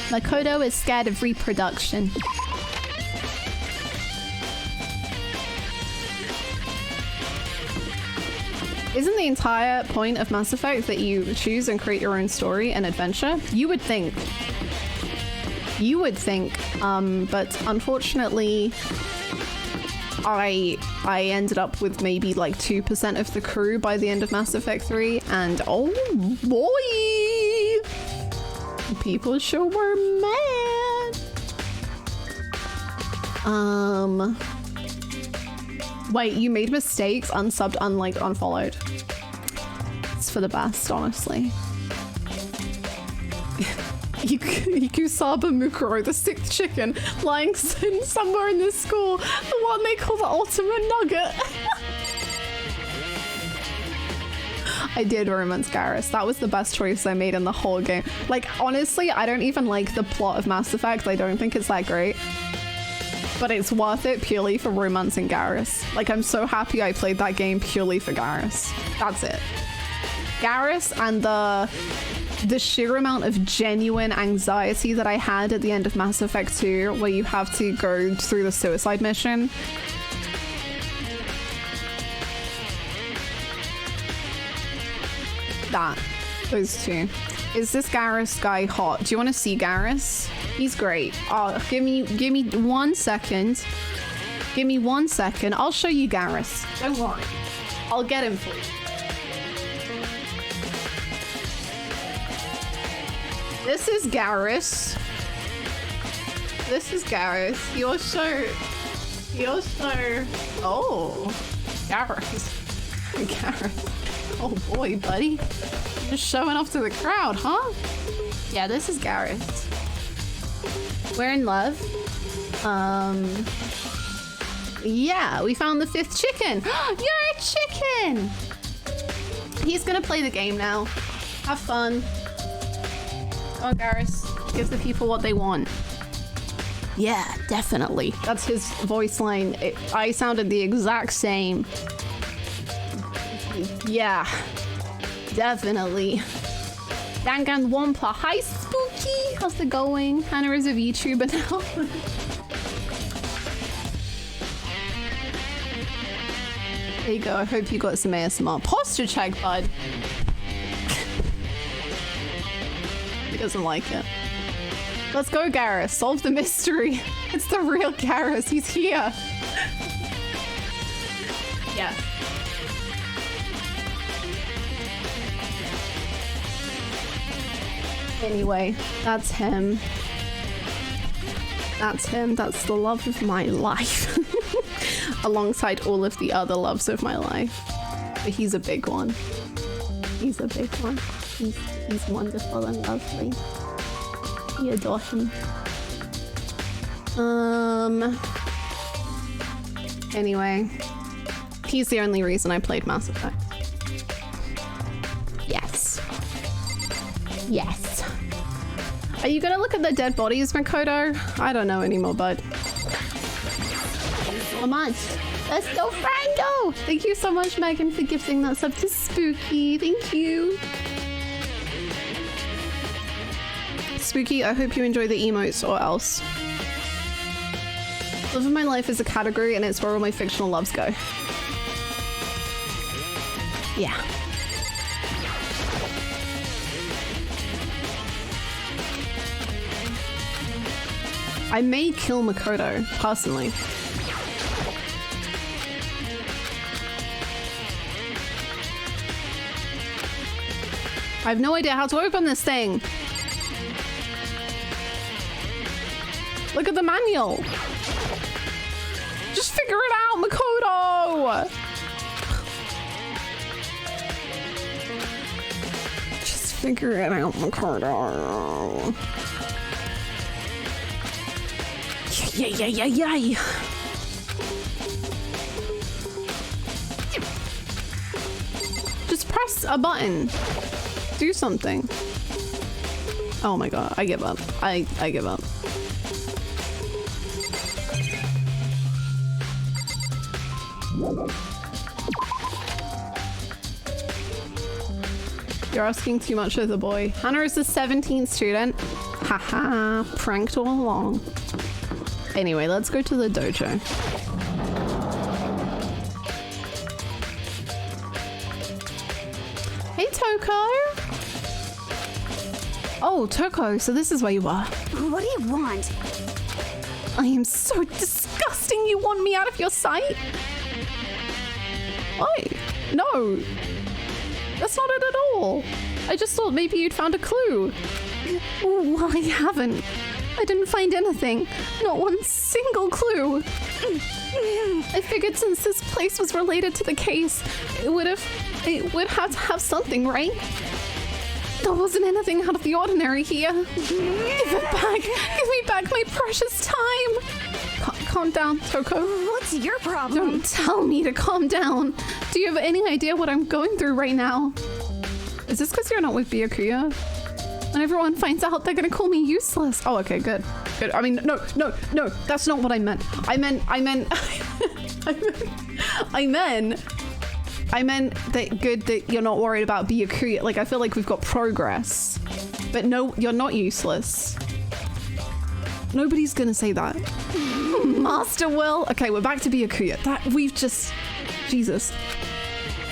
Makoto is scared of reproduction. Isn't the entire point of Mass Effect that you choose and create your own story and adventure? You would think. You would think, but unfortunately, I ended up with maybe like 2% of the crew by the end of Mass Effect 3, and oh boy, people sure were mad. Wait, you made mistakes, unsubbed, unliked, unfollowed. It's for the best, honestly. Ikusaba Mukuro, the 6th chicken, lying somewhere in this school. The one they call the ultimate nugget. I did romance Garrus. That was the best choice I made in the whole game. Like, honestly, I don't even like the plot of Mass Effect. I don't think it's that great. But it's worth it purely for romancing Garrus. Like, I'm so happy I played that game purely for Garrus. That's it. Garrus and the sheer amount of genuine anxiety that I had at the end of Mass Effect 2, where you have to go through the suicide mission. Those two. Is this Garrus guy hot? Do you want to see Garrus? He's great. Oh, give me 1 second. Give me 1 second. I'll show you Garrus. Don't worry. I'll get him for you. This is Garrus. This is Garrus. You're so... Oh. Garrus. Garrus. Oh boy, buddy. Just showing off to the crowd, huh? Yeah, this is Garrus. We're in love. Yeah, we found the 5th chicken. You're a chicken! He's gonna play the game now. Have fun. Oh, Garrus, give the people what they want. Yeah, definitely. That's his voice line. I sounded the exact same. Yeah, definitely. Danganronpa. Hi, Spooky. How's it going? Hannah is a VTuber now. There you go. I hope you got some ASMR. Posture check, bud. He doesn't like it. Let's go, Garrus. Solve the mystery. It's the real Garrus. He's here. Yeah. Anyway, that's him. That's him. That's the love of my life. Alongside all of the other loves of my life. But he's a big one. He's a big one. He's wonderful and lovely. We adore him. Anyway. He's the only reason I played Mass Effect. Yes. Yes. Are you gonna look at the dead bodies, Makoto? I don't know anymore, bud. So much. That's so friendo! Thank you so much, Megan, for gifting that sub to Spooky. Thank you. Spooky, I hope you enjoy the emotes or else. Love of my life is a category and it's where all my fictional loves go. Yeah. I may kill Makoto, personally. I have no idea how to open this thing. Look at the manual. Just figure it out, Makoto. Just figure it out, Makoto. Yay. Just press a button. Do something. Oh my god, I give up. I give up. You're asking too much of the boy. Hannah is the 17th student. Haha, pranked all along. Anyway, let's go to the dojo. Hey, Toko. Oh, Toko, so this is where you are. What do you want? I am so disgusting. You want me out of your sight? Oh, no. That's not it at all. I just thought maybe you'd found a clue. Well, I haven't. I didn't find anything. Not one single clue. I figured since this place was related to the case, it would have to have something, right? There wasn't anything out of the ordinary here. Give it back. Give me back my precious time. Calm down, Toko. What's your problem? Don't tell me to calm down. Do you have any idea what I'm going through right now? Is this because you're not with Byakuya? When everyone finds out, they're gonna call me useless. Oh, okay, good. I mean, no, that's not what I meant. I meant that good that you're not worried about Byakuya. Like, I feel like we've got progress. But no, you're not useless. Nobody's gonna say that. Master Will. Okay, we're back to Byakuya. That we've just... Jesus.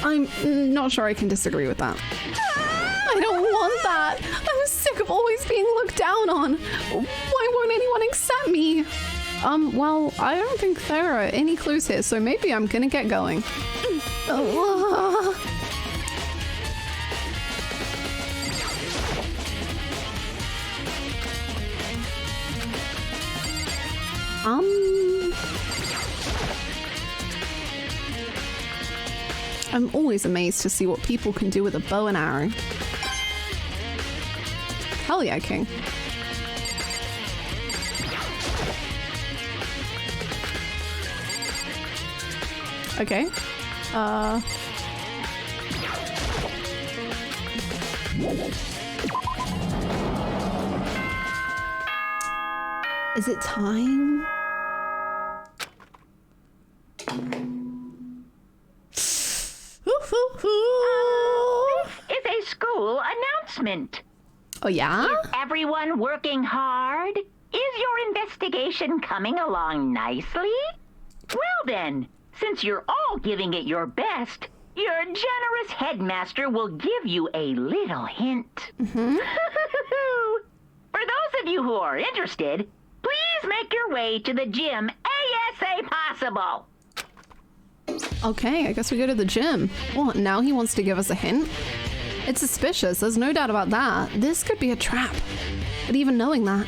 I'm not sure I can disagree with that. I don't want that. I'm sick of always being looked down on. Why won't anyone accept me? Well, I don't think there are any clues here, so maybe I'm gonna get going. I'm always amazed to see what people can do with a bow and arrow. Hell yeah, King. Okay. Is it time? Is a school announcement. Oh yeah? Is everyone working hard? Is your investigation coming along nicely? Well then, since you're all giving it your best, your generous headmaster will give you a little hint. For those of you who are interested, please make your way to the gym ASA possible. Okay, I guess we go to the gym. What, now he wants to give us a hint? It's suspicious, there's no doubt about that. This could be a trap. But even knowing that...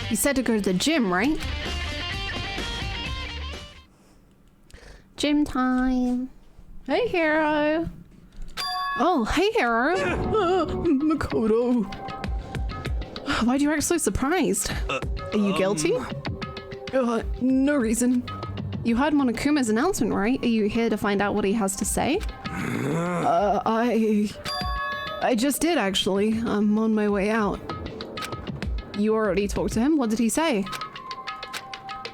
He said to go to the gym, right? Gym time. Hey, Hero. Oh, hey, Hero. Makoto. Why do you act so surprised? Are you guilty? No reason. You heard Monokuma's announcement, right? Are you here to find out what he has to say? I I just did, actually. I'm on my way out. You already talked to him? What did he say?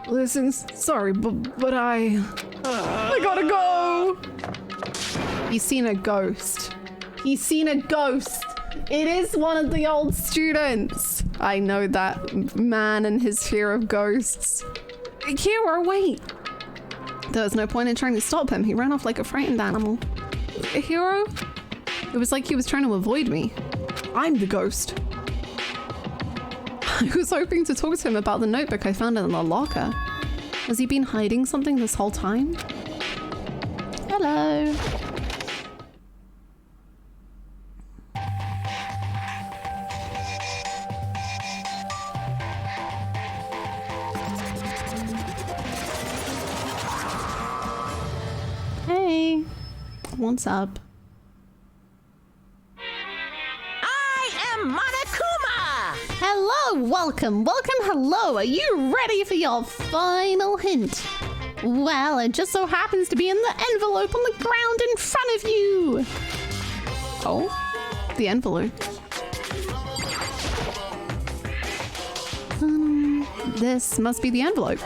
Listen, sorry, but I gotta go. He's seen a ghost. He's seen a ghost. It is one of the old students. I know that man and his fear of ghosts. Kira, wait. There was no point in trying to stop him. He ran off like a frightened animal. Hero? It was like he was trying to avoid me. I'm the ghost. I was hoping to talk to him about the notebook I found in the locker. Has he been hiding something this whole time? Hello. Hey. What's up? Hello, welcome, hello. Are you ready for your final hint? Well, it just so happens to be in the envelope on the ground in front of you. Oh, the envelope. This must be the envelope.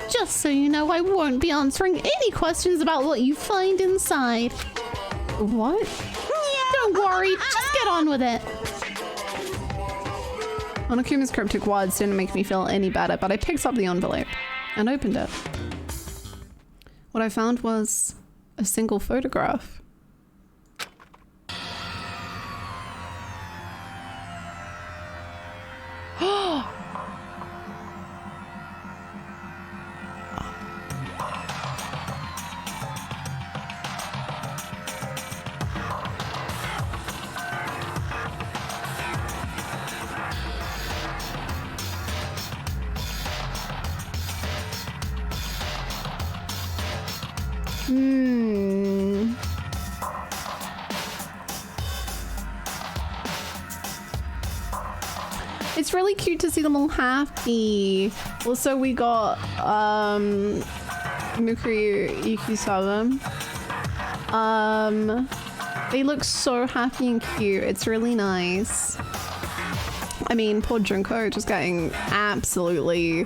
Just so you know, I won't be answering any questions about what you find inside. What? Don't worry, just get on with it. Onokuma's cryptic words didn't make me feel any better, but I picked up the envelope and opened it. What I found was a single photograph. It's really cute to see them all happy. Also, we got Mukuri Ikisawa. They look so happy and cute. It's really nice. I mean, poor Junko just getting absolutely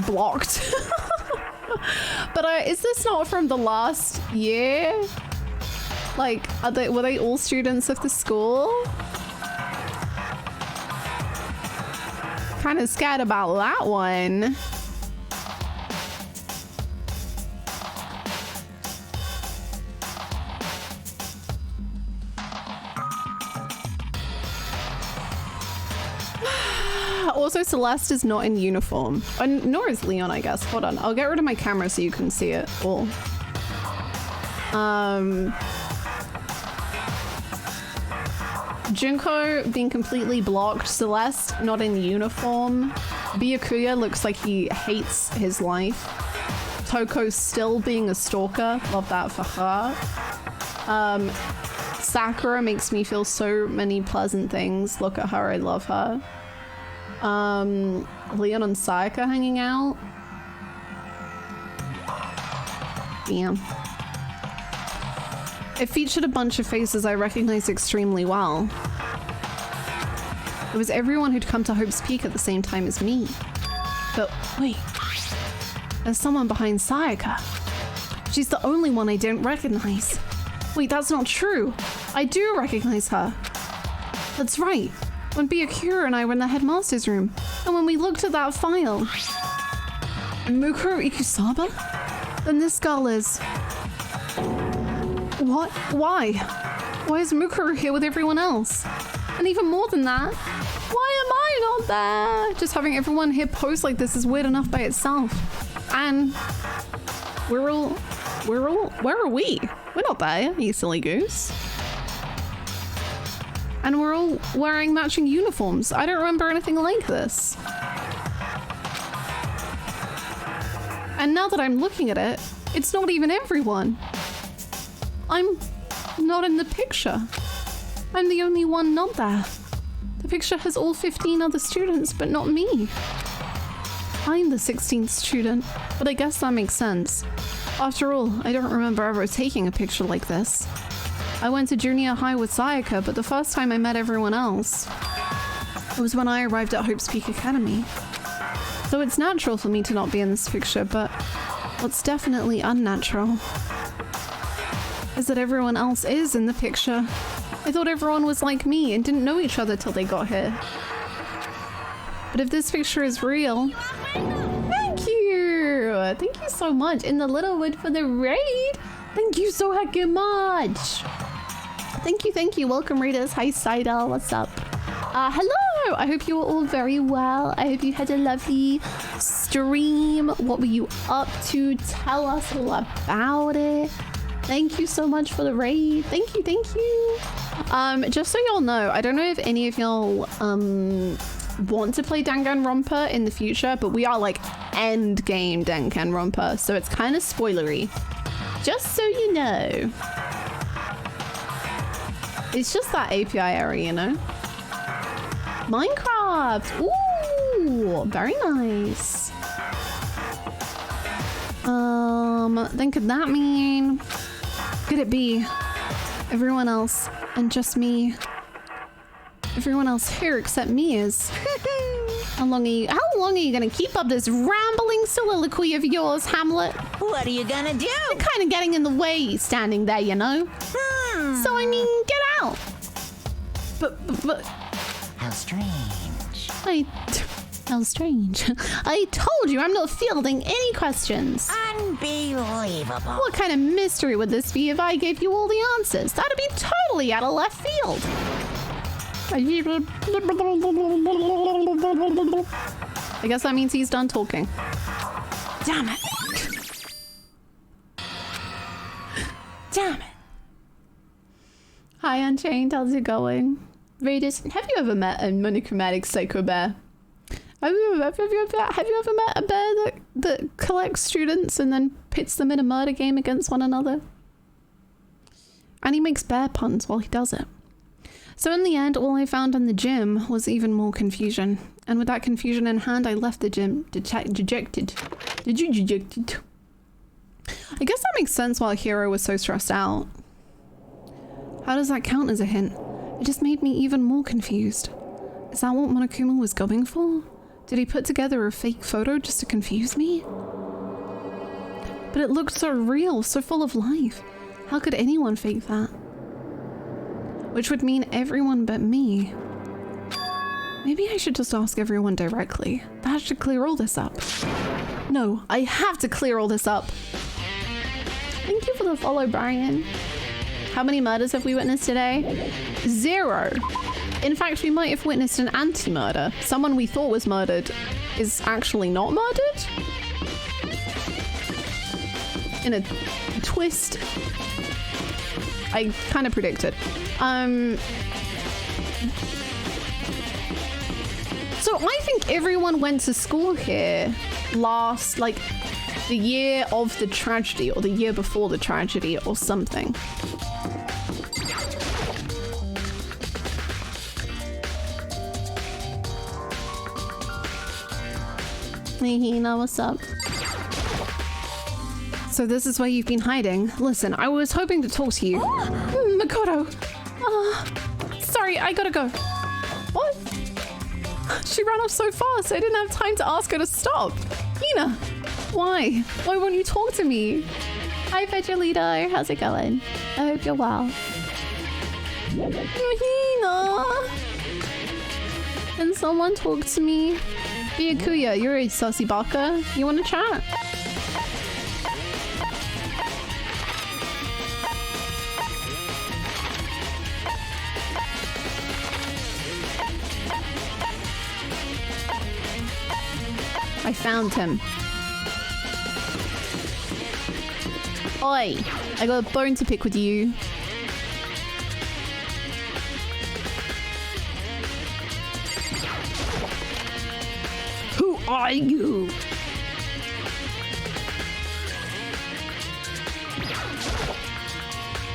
blocked. But is this not from the last year? Like, were they all students of the school? Kind of scared about that one. Also, Celeste is not in uniform. Nor is Leon, I guess. Hold on. I'll get rid of my camera so you can see it all. Junko being completely blocked. Celeste not in uniform. Byakuya looks like he hates his life. Toko still being a stalker. Love that for her. Sakura makes me feel so many pleasant things. Look at her. I love her. Leon and Sayaka hanging out. Damn. It featured a bunch of faces I recognized extremely well. It was everyone who'd come to Hope's Peak at the same time as me. But wait, there's someone behind Sayaka. She's the only one I don't recognize. Wait, that's not true. I do recognize her. That's right. When Byakuya and I were in the headmaster's room, and when we looked at that file. Mukuro Ikusaba? Then this girl is... What? Why? Why is Mukuro here with everyone else? And even more than that, why am I not there? Just having everyone here pose like this is weird enough by itself. And where are we? We're not there, you silly goose. And we're all wearing matching uniforms. I don't remember anything like this. And now that I'm looking at it, it's not even everyone. I'm not in the picture. I'm the only one not there. The picture has all 15 other students, but not me. I'm the 16th student, but I guess that makes sense. After all, I don't remember ever taking a picture like this. I went to junior high with Sayaka, but the first time I met everyone else, it was when I arrived at Hope's Peak Academy. So it's natural for me to not be in this picture, but what's definitely unnatural is that everyone else is in the picture. I thought everyone was like me and didn't know each other till they got here. But if this picture is real... Thank you! Thank you so much. In the Littlewood for the raid. Thank you so heckin' much. Thank you, thank you. Welcome, readers. Hi, Seidel. What's up? Hello! I hope you were all very well. I hope you had a lovely stream. What were you up to? Tell us all about it. Thank you so much for the raid. Thank you, thank you. Just so y'all know, I don't know if any of y'all want to play Danganronpa in the future, but we are like end game Danganronpa, so it's kind of spoilery. Just so you know. It's just that API area, you know? Minecraft! Ooh, very nice. Then could that mean... Could it be everyone else and just me? Everyone else here except me is... How long are you gonna keep up this rambling soliloquy of yours, Hamlet? What are you gonna do? You're kind of getting in the way standing there, you know? So, I mean, get out. But... How strange. How strange. I told you I'm not fielding any questions. Unbelievable. What kind of mystery would this be if I gave you all the answers? That'd be totally out of left field. I guess that means he's done talking. Damn it. Damn it. Hi, Unchained. How's it going? Raiders, have you ever met a monochromatic psycho bear? Have you ever met a bear that collects students and then pits them in a murder game against one another? And he makes bear puns while he does it. So in the end, all I found in the gym was even more confusion. And with that confusion in hand, I left the gym dejected. I guess that makes sense why Hiro was so stressed out. How does that count as a hint? It just made me even more confused. Is that what Monokuma was going for? Did he put together a fake photo just to confuse me? But it looked so real, so full of life. How could anyone fake that? Which would mean everyone but me. Maybe I should just ask everyone directly. That should clear all this up. No, I have to clear all this up. Thank you for the follow, Brian. How many murders have we witnessed today? 0. In fact, we might have witnessed an anti-murder. Someone we thought was murdered is actually not murdered? In a twist I kind of predicted. So I think everyone went to school here last, like, the year of the tragedy or the year before the tragedy or something. Hey, Hina, what's up? So this is where you've been hiding. Listen, I was hoping to talk to you. Makoto. Sorry, I gotta go. What? She ran off so fast, I didn't have time to ask her to stop. Hina, why? Why won't you talk to me? Hi, Vegelito. How's it going? I hope you're well. Hina. Can someone talk to me? Byakuya, you're a sussy baka. You wanna chat? I found him. Oi, I got a bone to pick with you. Who are you?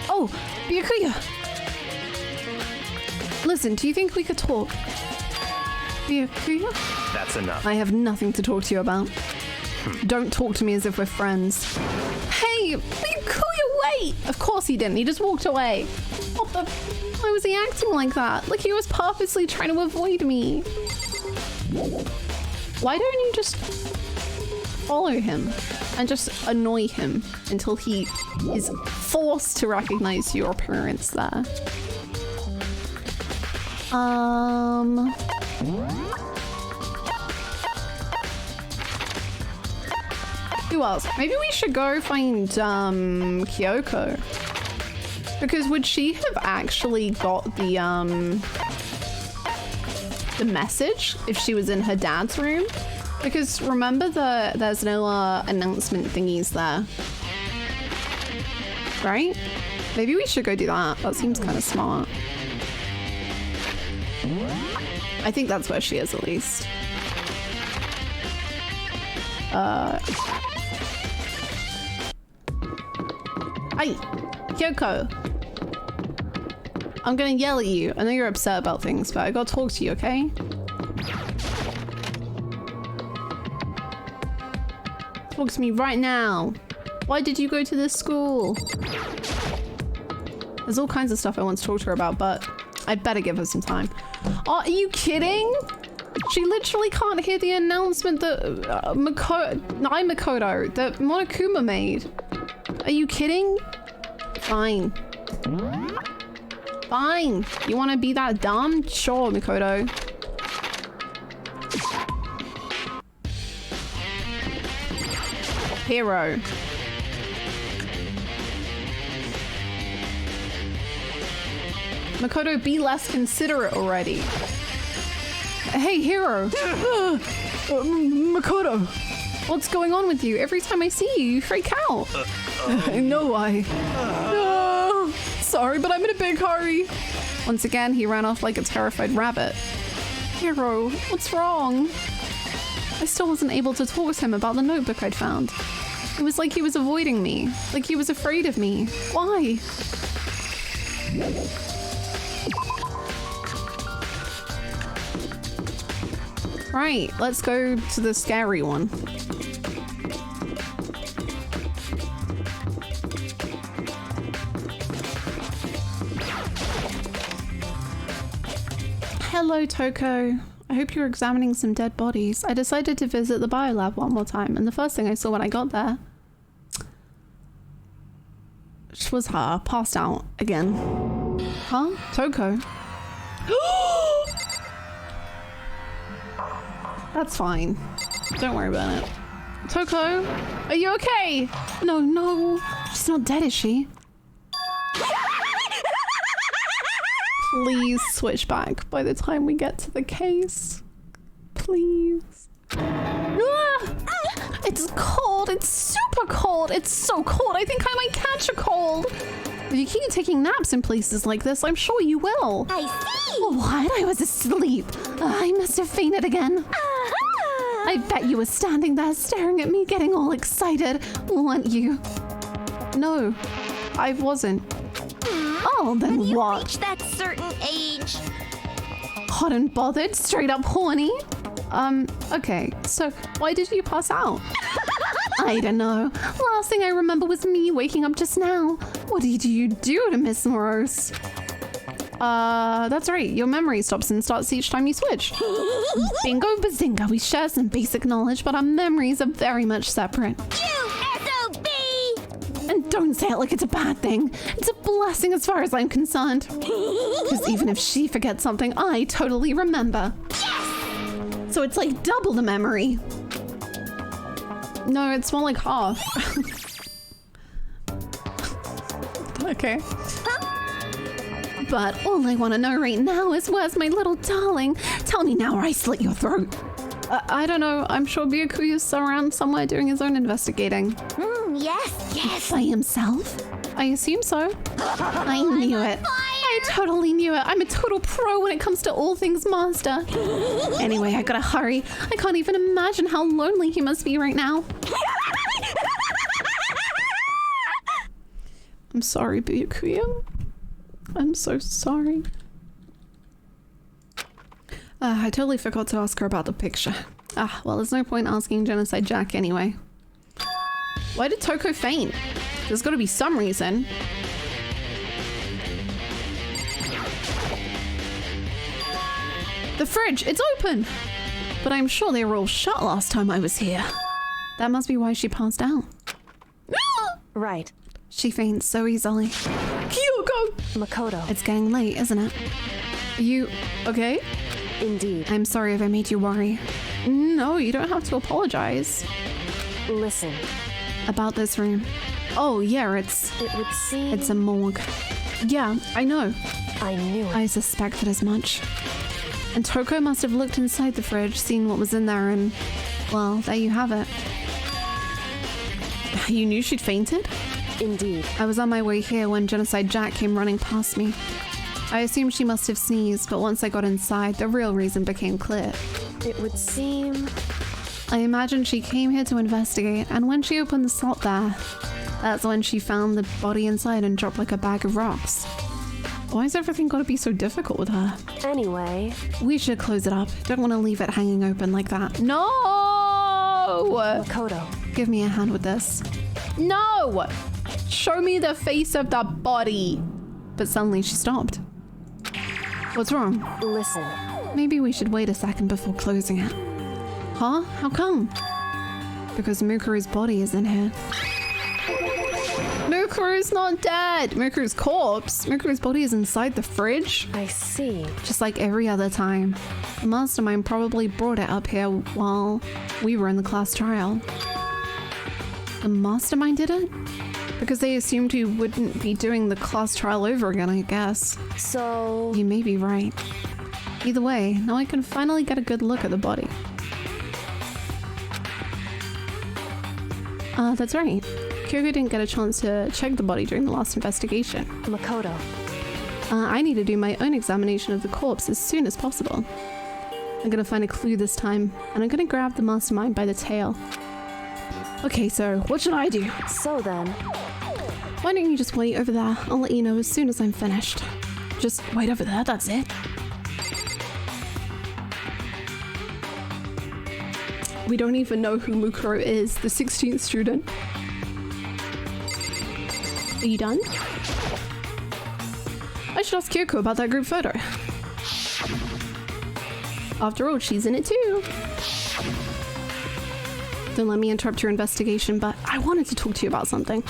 Oh, Byakuya. Listen, do you think we could talk? Byakuya? That's enough. I have nothing to talk to you about. Don't talk to me as if we're friends. Hey, Byakuya, wait! Of course he didn't. He just walked away. What the? Why was he acting like that? Like he was purposely trying to avoid me. Why don't you just follow him and just annoy him until he is forced to recognize your appearance there? Who else? Maybe we should go find Kyoko. Because would she have actually got the message if she was in her dad's room? Because remember there's no announcement thingies there. Right? Maybe we should go do that. That seems kind of smart. I think that's where she is at least. Hey, Kyoko. I'm gonna yell at you. I know you're upset about things, but I gotta talk to you, okay? Talk to me right now. Why did you go to this school? There's all kinds of stuff I want to talk to her about, but I'd better give her some time. Are you kidding? She literally can't hear the announcement that Makoto, that Monokuma made. Are you kidding? Fine. Fine. You want to be that dumb? Sure, Makoto. Hero. Makoto, be less considerate already. Hey, Hero. Makoto. What's going on with you? Every time I see you, you freak out. No, no. Sorry, but I'm in a big hurry. Once again, he ran off like a terrified rabbit. Hero, what's wrong? I still wasn't able to talk to him about the notebook I'd found. It was like he was avoiding me, like he was afraid of me. Why? Right, let's go to the scary one. Hello, Toko. I hope you're examining some dead bodies. I decided to visit the biolab one more time, and the first thing I saw when I got there was her, passed out again. Huh? Toko? That's fine. Don't worry about it. Toko, are you okay? No. She's not dead, is she? Please switch back by the time we get to the case. Please. Ah! It's cold. It's super cold. It's so cold. I think I might catch a cold. If you keep taking naps in places like this, I'm sure you will. I see. What? I was asleep. I must have fainted again. I bet you were standing there staring at me, getting all excited, weren't you? No, I wasn't. Oh, then When you what? reach that certain age. Hot and bothered, straight up horny. Okay, so why did you pass out? I don't know. Last thing I remember was me waking up just now. What did you do to Miss Morose? That's right. Your memory stops and starts each time you switch. Bingo bazinga, we share some basic knowledge, but our memories are very much separate. SOB! And don't say it like it's a bad thing. It's a blessing as far as I'm concerned. Because even if she forgets something, I totally remember. Yes! So it's like double the memory. No, it's more like half. Okay. But all I want to know right now is where's my little darling? Tell me now or I slit your throat. I don't know. I'm sure Byakuya's around somewhere doing his own investigating. Yes. By himself? I assume so. I knew it. I totally knew it. I'm a total pro when it comes to all things master. Anyway, I gotta hurry. I can't even imagine how lonely he must be right now. I'm sorry, Byakuya. I'm so sorry. I totally forgot to ask her about the picture. Ah, well, there's no point asking Genocide Jack anyway. Why did Toko faint? There's got to be some reason. The fridge, it's open! But I'm sure they were all shut last time I was here. That must be why she passed out. Right. She faints so easily. Kyoko! Makoto. It's getting late, isn't it? Are you okay? Indeed. I'm sorry if I made you worry. No, you don't have to apologize. Listen. About this room. Oh, yeah, It would seem... it's a morgue. Yeah, I know. I knew it. I suspected as much. And Toko must have looked inside the fridge, seen what was in there, and, well, there you have it. You knew she'd fainted? Indeed. I was on my way here when Genocide Jack came running past me. I assumed she must have sneezed, but once I got inside, the real reason became clear. It would seem... I imagined she came here to investigate, and when she opened the slot there, that's when she found the body inside and dropped like a bag of rocks. Why has everything got to be so difficult with her? Anyway... We should close it up. Don't want to leave it hanging open like that. No! Makoto. Give me a hand with this. No! Show me the face of the body. But suddenly she stopped. What's wrong? Listen. Maybe we should wait a second before closing it. Huh? How come? Because Mukuru's body is in here. Mukuru's not dead! Mukuru's corpse? Mukuru's body is inside the fridge? I see. Just like every other time. The mastermind probably brought it up here while we were in the class trial. The mastermind did it? Because they assumed you wouldn't be doing the class trial over again, I guess. So... You may be right. Either way, now I can finally get a good look at the body. That's right. Kyoko didn't get a chance to check the body during the last investigation. Makoto. I need to do my own examination of the corpse as soon as possible. I'm gonna find a clue this time, and I'm gonna grab the mastermind by the tail. Okay, so what should I do? So then... Why don't you just wait over there? I'll let you know as soon as I'm finished. Just wait over there, that's it. We don't even know who Mukuro is, the 16th student. Are you done? I should ask Kyoko about that group photo. After all, she's in it too. Don't let me interrupt your investigation, but I wanted to talk to you about something.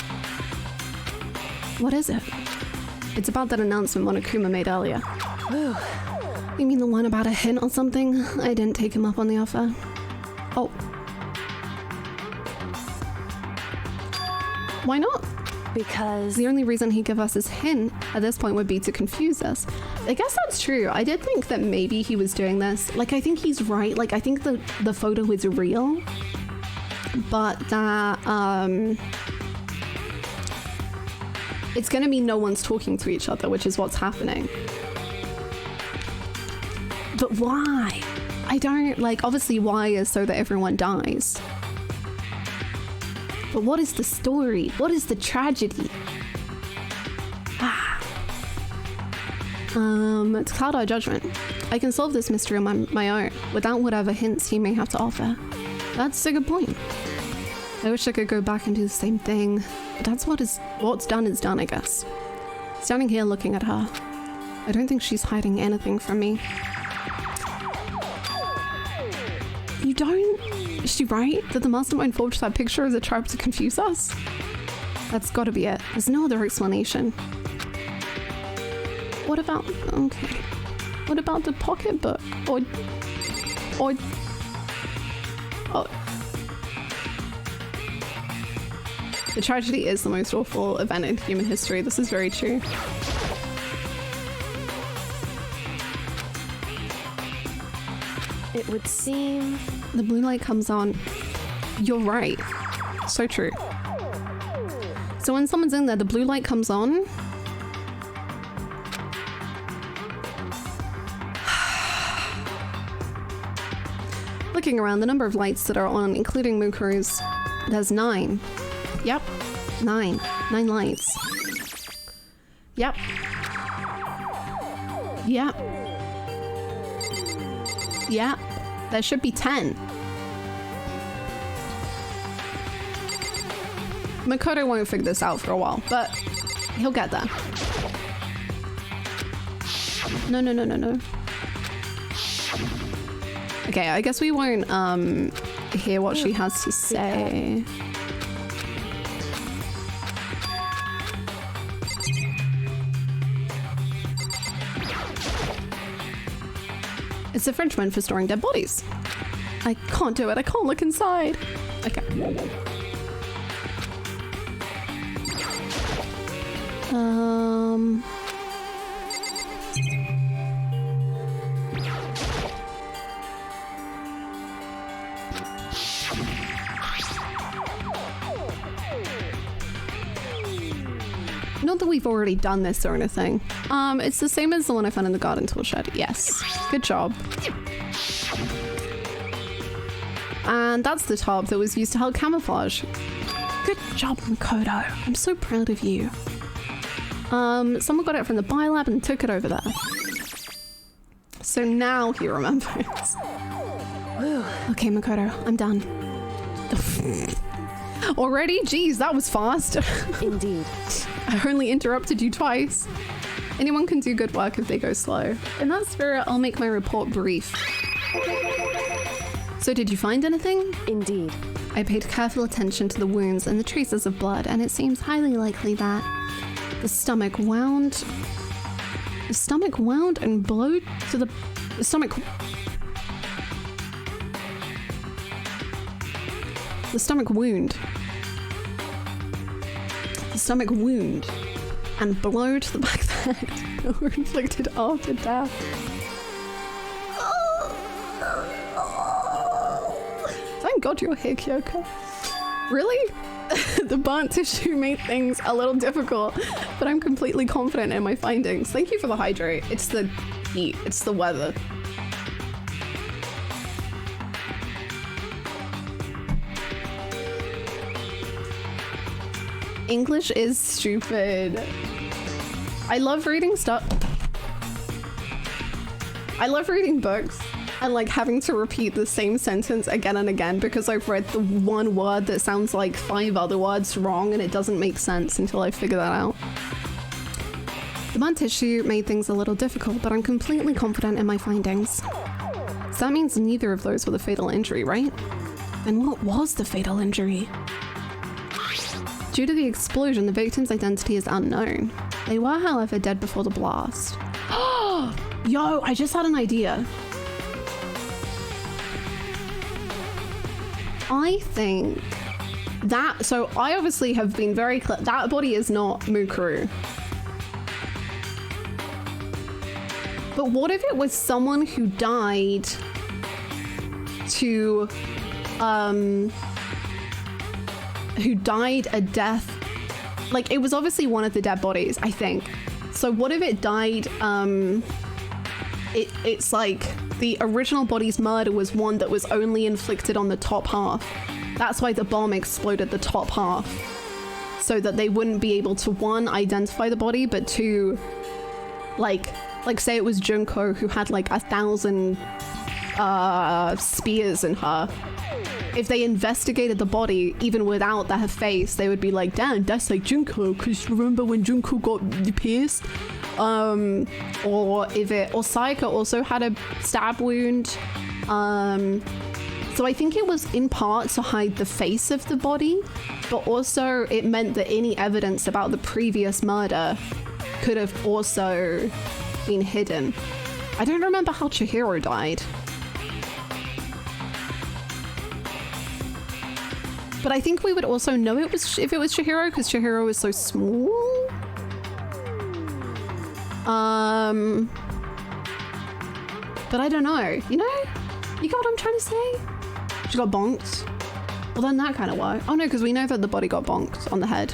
What is it? It's about that announcement Monokuma made earlier. You mean the one about a hint or something? I didn't take him up on the offer. Oh. Why not? Because... The only reason he'd give us his hint at this point would be to confuse us. I guess that's true. I did think that maybe he was doing this. Like, I think he's right. Like, I think the photo is real. But that, it's gonna be no one's talking to each other, which is what's happening. But why? I don't, like, obviously why is so that everyone dies. But what is the story? What is the tragedy? It's cloud our judgment. I can solve this mystery on my own, without whatever hints he may have to offer. That's a good point. I wish I could go back and do the same thing, but that's what's done is done, I guess. Standing here looking at her, I don't think she's hiding anything from me. You don't? Is she right? That the mastermind forged that picture as a trap to confuse us? That's gotta be it. There's no other explanation. What about... Okay. What about the pocketbook? Or... Oh. The tragedy is the most awful event in human history. This is very true. It would seem... The blue light comes on. You're right. So true. So when someone's in there, the blue light comes on. Looking around, the number of lights that are on, including Mukuru's, there's 9. Yep. 9. 9 lights. Yep. Yep. Yeah, there should be 10. Makoto won't figure this out for a while, but he'll get there. No. Okay, I guess we won't hear what she has to say. It's a Frenchman for storing dead bodies. I can't do it. I can't look inside. Okay. Not that we've already done this or anything. It's the same as the one I found in the garden tool shed. Yes. Good job. And that's the tub that was used to help camouflage. Good job, Makoto. I'm so proud of you. Someone got it from the biolab and took it over there. So now he remembers. Okay, Makoto, I'm done. Already? Jeez, that was fast. Indeed. I only interrupted you twice. Anyone can do good work if they go slow. In that spirit, I'll make my report brief. So did you find anything? Indeed. I paid careful attention to the wounds and the traces of blood, and it seems highly likely that the stomach wound and blowed to the stomach wound. The stomach wound and blow to the back of the head were inflicted after death. Thank God you're here, Kyoko. Really? The burnt tissue made things a little difficult, but I'm completely confident in my findings. Thank you for the hydrate. It's the heat. It's the weather. English is stupid. I love reading stuff. I love reading books and like having to repeat the same sentence again and again because I've read the one word that sounds like 5 other words wrong and it doesn't make sense until I figure that out. The burnt tissue made things a little difficult, but I'm completely confident in my findings. So that means neither of those were the fatal injury, right? Then what was the fatal injury? Due to the explosion, the victim's identity is unknown. They were, however, dead before the blast. Yo, I just had an idea. I think that, so I obviously have been very clear, that body is not Mukuru. But what if it was someone who died a death, like it was obviously one of the dead bodies, I think. So what if it died, it's like the original body's murder was one that was only inflicted on the top half. That's why the bomb exploded the top half. So that they wouldn't be able to, 1, identify the body, but 2, like say it was Junko who had like 1,000 spears in her. If they investigated the body, even without her face, they would be like, damn, that's like Junko, because remember when Junko got pierced? Or Sayaka also had a stab wound. So I think it was in part to hide the face of the body, but also it meant that any evidence about the previous murder could have also been hidden. I don't remember how Chihiro died. But I think we would also know if it was Chihiro, because Chihiro is so small. But I don't know. You know? You get what I'm trying to say? She got bonked. Well, then that kind of worked. Oh no, because we know that the body got bonked on the head.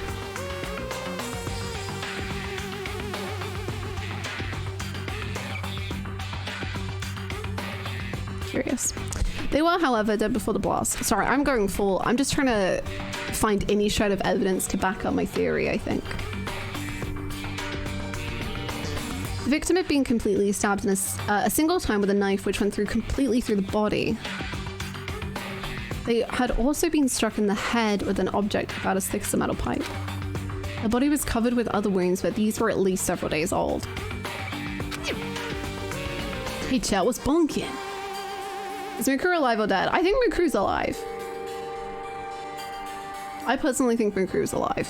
Curious. They were, however, dead before the blast. Sorry, I'm going full. I'm just trying to find any shred of evidence to back up my theory, I think. The victim had been completely stabbed in a single time with a knife which went completely through the body. They had also been struck in the head with an object about as thick as a metal pipe. The body was covered with other wounds, but these were at least several days old. Hey, chat, what's bonking? Is Mukuru alive or dead? I think Mukuru's alive. I personally think Mukuru's alive.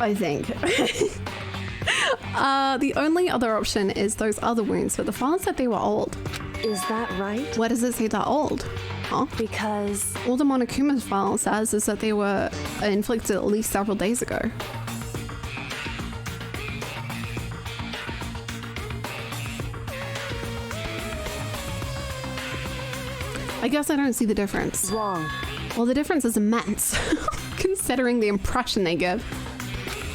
I think. The only other option is those other wounds, but the file said they were old. Is that right? Where does it say they're old? Huh? Because All the Monokuma file says is that they were inflicted at least several days ago. I guess I don't see the difference. wrong. Well, the difference is immense, considering the impression they give.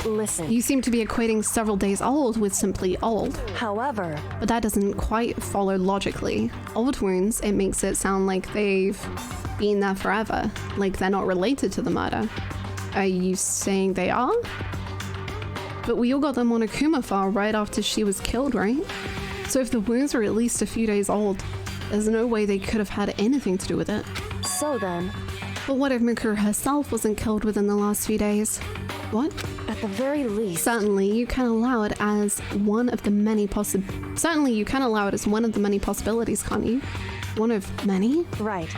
Listen. You seem to be equating several days old with simply old, However, but that doesn't quite follow logically. Old wounds, it makes it sound like they've been there forever, like they're not related to the murder. Are you saying they are? But we all got the Monokuma file right after she was killed, right? So if the wounds are at least a few days old, there's no way they could have had anything to do with it. so then, But what if Mikuru herself wasn't killed within the last few days? What? at the very least, Certainly, you can allow it as one of the many possibilities, can't you? One of many? right.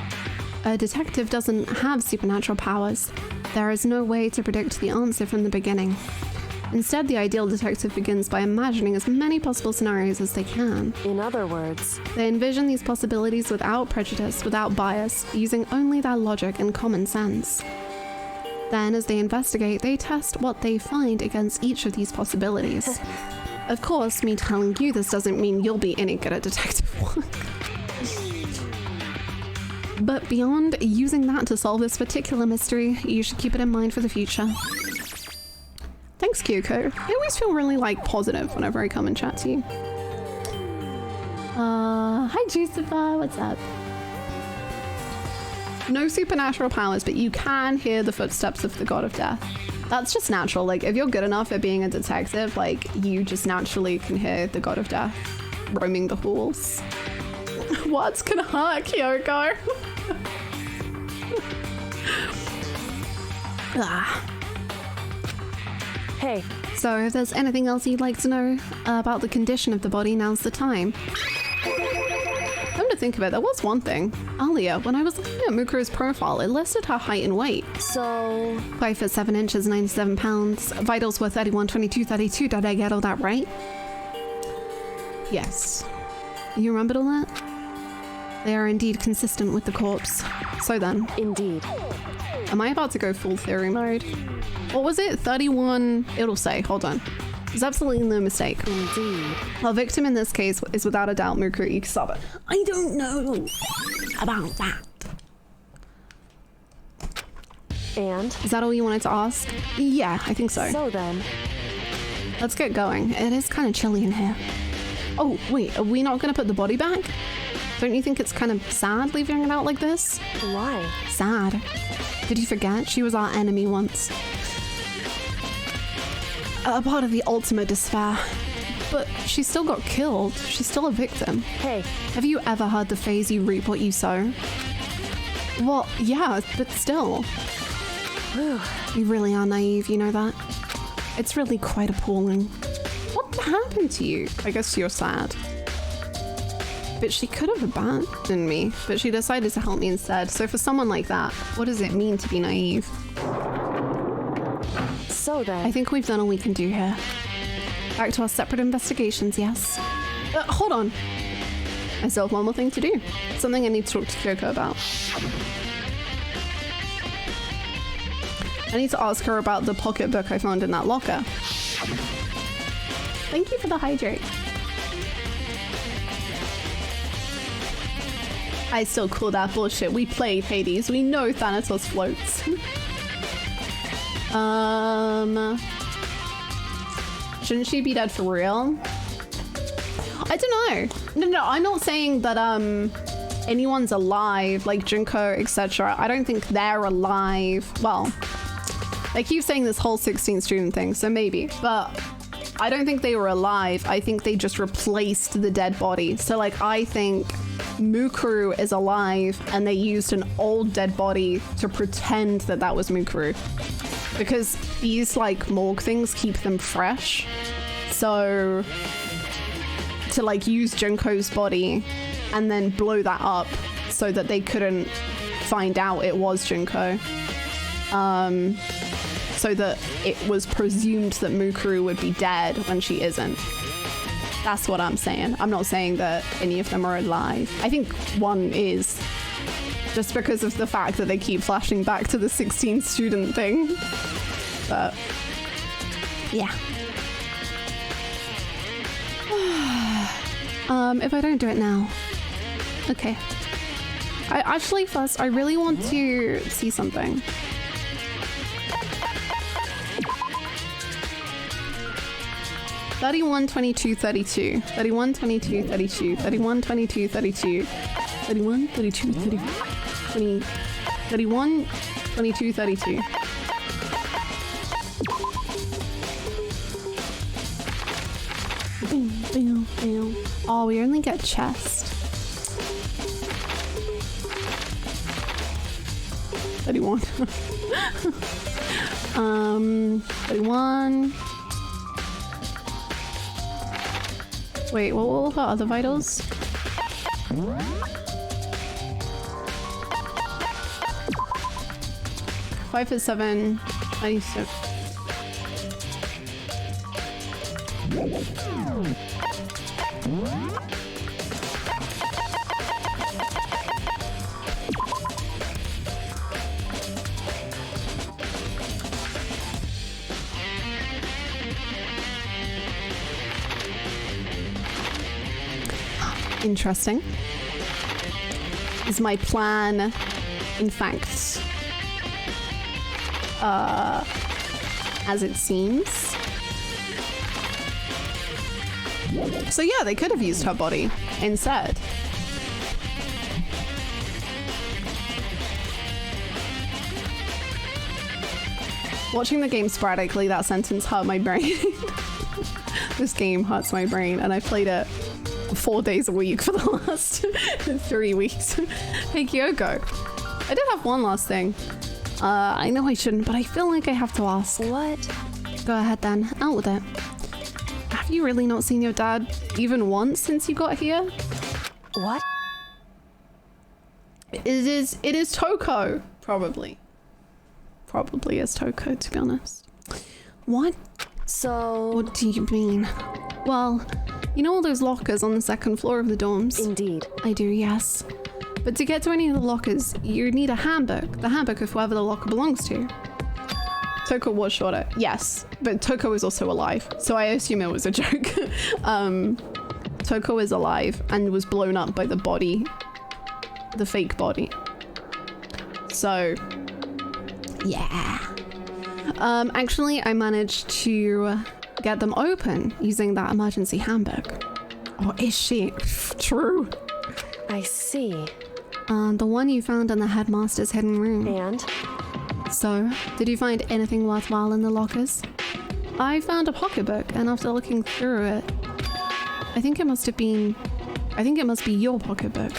A detective doesn't have supernatural powers. There is no way to predict the answer from the beginning. Instead, the ideal detective begins by imagining as many possible scenarios as they can. In other words, They envision these possibilities without prejudice, without bias, using only their logic and common sense. Then, as they investigate, they test what they find against each of these possibilities. Of course, me telling you this doesn't mean you'll be any good at detective work. But beyond using that to solve this particular mystery, you should keep it in mind for the future. Thanks, Kyoko. I always feel really, positive whenever I come and chat to you. Hi, Jucifer. What's up? No supernatural powers, but you can hear the footsteps of the god of death. That's just natural. If you're good enough at being a detective, you just naturally can hear the god of death roaming the halls. What's gonna hurt, Kyoko? hey, So if there's anything else you'd like to know about the condition of the body, now's the time. Come to think of it, there was one thing. Earlier, when I was looking at Mukuru's profile, it listed her height and weight. so 5 foot 7 inches, 97 pounds. Vitals were 31, 22, 32. Did I get all that right? Yes. You remembered all that? They are indeed consistent with the corpse. So then, indeed. am I about to go full theory mode? What was it? 31, it'll say, hold on. There's absolutely no mistake. Indeed. Our victim in this case is without a doubt Mukuru Ikusaba. I don't know about that. And Is that all you wanted to ask? Yeah, I think so. so then, Let's get going. It is kind of chilly in here. Oh, wait, are we not going to put the body back? Don't you think it's kind of sad leaving it out like this? why? Sad. Did you forget? She was our enemy once. A part of the ultimate despair. But she still got killed. She's still a victim. Hey, Have you ever heard the phrase, you reap what you sow? Well, yeah, but still. You really are naive, you know that? It's really quite appalling. What happened to you? I guess you're sad. But she could have abandoned me, but she decided to help me instead. So for someone like that, what does it mean to be naive? so then, I think we've done all we can do here. Back to our separate investigations, yes? Hold on. I still have one more thing to do. Something I need to talk to Kyoko about. I need to ask her about the pocketbook I found in that locker. Thank you for the hydrate. I still call that bullshit. We played Hades. We know Thanatos floats. Shouldn't she be dead for real? I don't know. No, I'm not saying that anyone's alive, like Junko, etc. I don't think they're alive. Well, they keep saying this whole 16 student thing, so maybe. But I don't think they were alive. I think they just replaced the dead body. So like, I think Mukuru is alive and they used an old dead body to pretend that that was Mukuru. Because these like morgue things keep them fresh. So to like use Junko's body and then blow that up so that they couldn't find out it was Junko. So that it was presumed that Mukuru would be dead when she isn't. That's what I'm saying. I'm not saying that any of them are alive. I think one is, just because of the fact that they keep flashing back to the 16 student thing. But yeah. If I don't do it now. Okay. First, I really want to see something. 31, 22, 32. 31, 22, 32. 31, 22, 32. 31, 22, 30, 20. 31, 22, 32. Oh, we only get chest. 31. 31. Wait, what were her other vitals? Five for 7. 96. Interesting. Is my plan, in fact, as it seems? So yeah, they could have used her body instead. Watching the game sporadically, that sentence hurt my brain. This game hurts my brain, and I played it 4 days a week for the last 3 weeks. Hey Kyoko, I did have one last thing. I know I shouldn't, but I feel like I have to ask. What? Go ahead then, out with it. Have you really not seen your dad even once since you got here? What? It is Toko, probably. Probably is Toko, to be honest. What? So... What do you mean? Well, you know all those lockers on the second floor of the dorms? Indeed. I do, yes. But to get to any of the lockers, you need a handbook. The handbook of whoever the locker belongs to. Toko was shorter, yes. But Toko is also alive, so I assume it was a joke. Toko is alive and was blown up by the body. The fake body. So, yeah. Actually, I managed to get them open using that emergency handbook. Oh, is she? True. I see. The one you found in the headmaster's hidden room. And? So, did you find anything worthwhile in the lockers? I found a pocketbook, and after looking through it, I think it must be your pocketbook.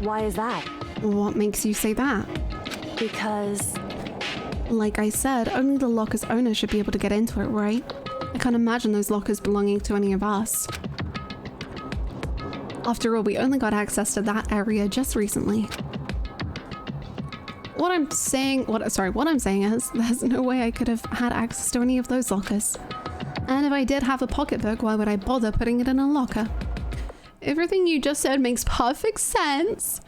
Why is that? What makes you say that? Because... Like I said, only the locker's owner should be able to get into it, right? I can't imagine those lockers belonging to any of us. After all, we only got access to that area just recently. What I'm saying is, there's no way I could have had access to any of those lockers. And if I did have a pocketbook, why would I bother putting it in a locker? Everything you just said makes perfect sense,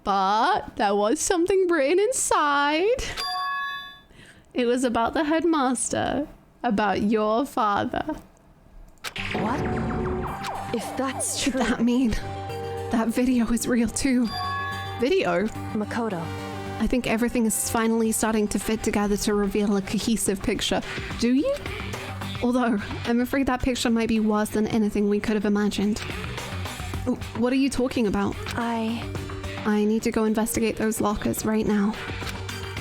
but there was something written inside. It was about the headmaster, about your father. What? If that's true... Could that mean that video is real too? Video? Makoto. I think everything is finally starting to fit together to reveal a cohesive picture. Do you? Although, I'm afraid that picture might be worse than anything we could have imagined. What are you talking about? I need to go investigate those lockers right now.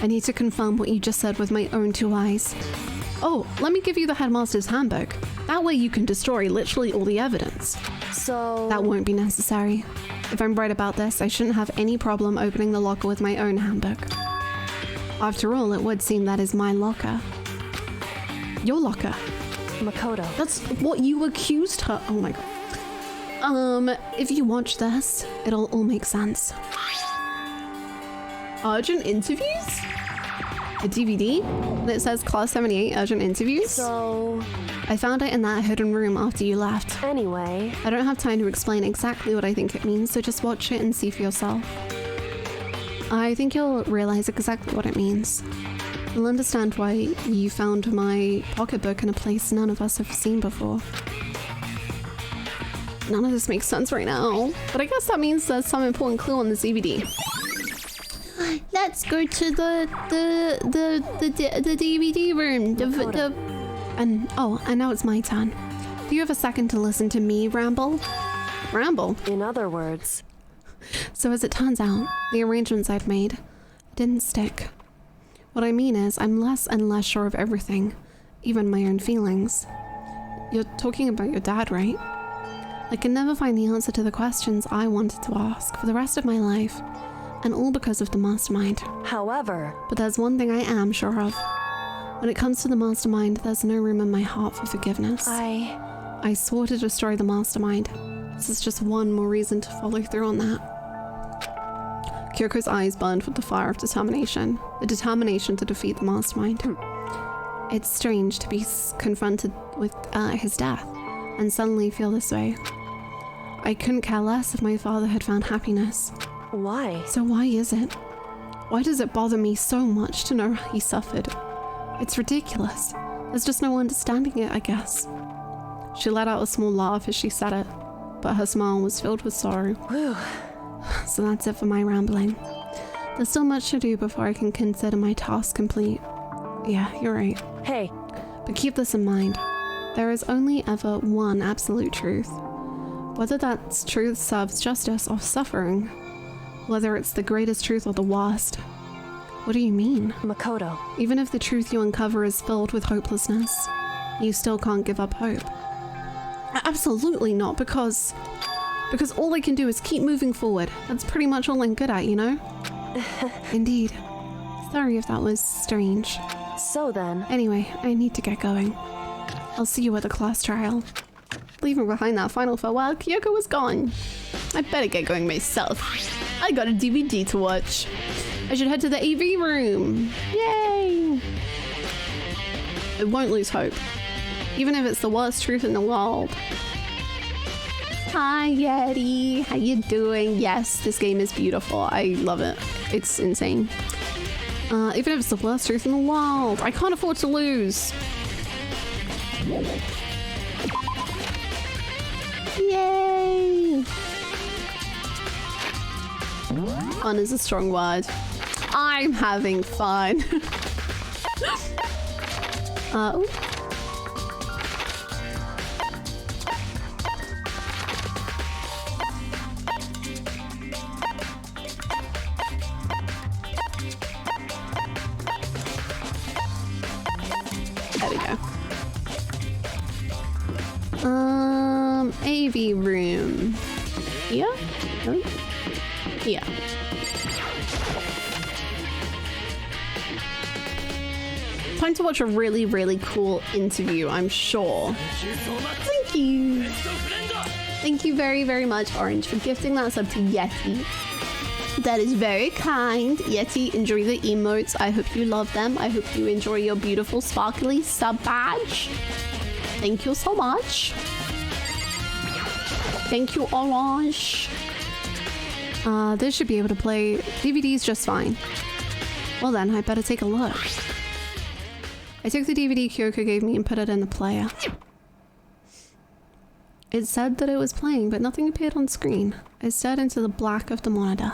I need to confirm what you just said with my own 2 eyes. Oh, let me give you the headmaster's handbook. That way you can destroy literally all the evidence. So... That won't be necessary. If I'm right about this, I shouldn't have any problem opening the locker with my own handbook. After all, it would seem that is my locker. Your locker. Makoto. That's what you accused her. Oh my god. If you watch this, it'll all make sense. Urgent interviews? A DVD that says Class 78 urgent interviews? So... I found it in that hidden room after you left. Anyway... I don't have time to explain exactly what I think it means, so just watch it and see for yourself. I think you'll realize exactly what it means. You'll understand why you found my pocketbook in a place none of us have seen before. None of this makes sense right now, but I guess that means there's some important clue on this DVD. Let's go to the DVD room. And now it's my turn. Do you have a second to listen to me ramble? Ramble? In other words... So as it turns out, the arrangements I've made didn't stick. What I mean is, I'm less and less sure of everything, even my own feelings. You're talking about your dad, right? I can never find the answer to the questions I wanted to ask for the rest of my life, and all because of the mastermind. However... But there's one thing I am sure of. When it comes to the mastermind, there's no room in my heart for forgiveness. I swore to destroy the mastermind. This is just one more reason to follow through on that. Kyoko's eyes burned with the fire of determination. The determination to defeat the mastermind. It's strange to be confronted with his death and suddenly feel this way. I couldn't care less if my father had found happiness. Why? So why is it? Why does it bother me so much to know he suffered? It's ridiculous. There's just no understanding it, I guess. She let out a small laugh as she said it, but her smile was filled with sorrow. Whew. So that's it for my rambling. There's still much to do before I can consider my task complete. Yeah, you're right. Hey. But keep this in mind. There is only ever one absolute truth. Whether that truth serves justice or suffering. Whether it's the greatest truth or the worst. What do you mean? Makoto. Even if the truth you uncover is filled with hopelessness, you still can't give up hope. Absolutely not, because all I can do is keep moving forward. That's pretty much all I'm good at, you know? Indeed. Sorry if that was strange. So then... Anyway, I need to get going. I'll see you at the class trial. Leaving behind that final farewell, Kyoko was gone. I better get going myself. I got a DVD to watch. I should head to the AV room. Yay! I won't lose hope. Even if it's the worst truth in the world. Hi, Yeti. How you doing? Yes, this game is beautiful. I love it. It's insane. Even if it's the worst truth in the world. I can't afford to lose. Yay! Fun is a strong word. I'm having fun. Ooh. There we go. AV room. Here? No? Here. Time to watch a really, really cool interview, I'm sure. Thank you. Thank you very, very much, Orange, for gifting that sub to Yeti. That is very kind. Yeti, enjoy the emotes. I hope you love them. I hope you enjoy your beautiful sparkly sub badge. Thank you so much. Thank you, Orange. This should be able to play DVDs just fine. Well then, I better take a look. I took the DVD Kyoko gave me and put it in the player. It said that it was playing, but nothing appeared on screen. I stared into the black of the monitor.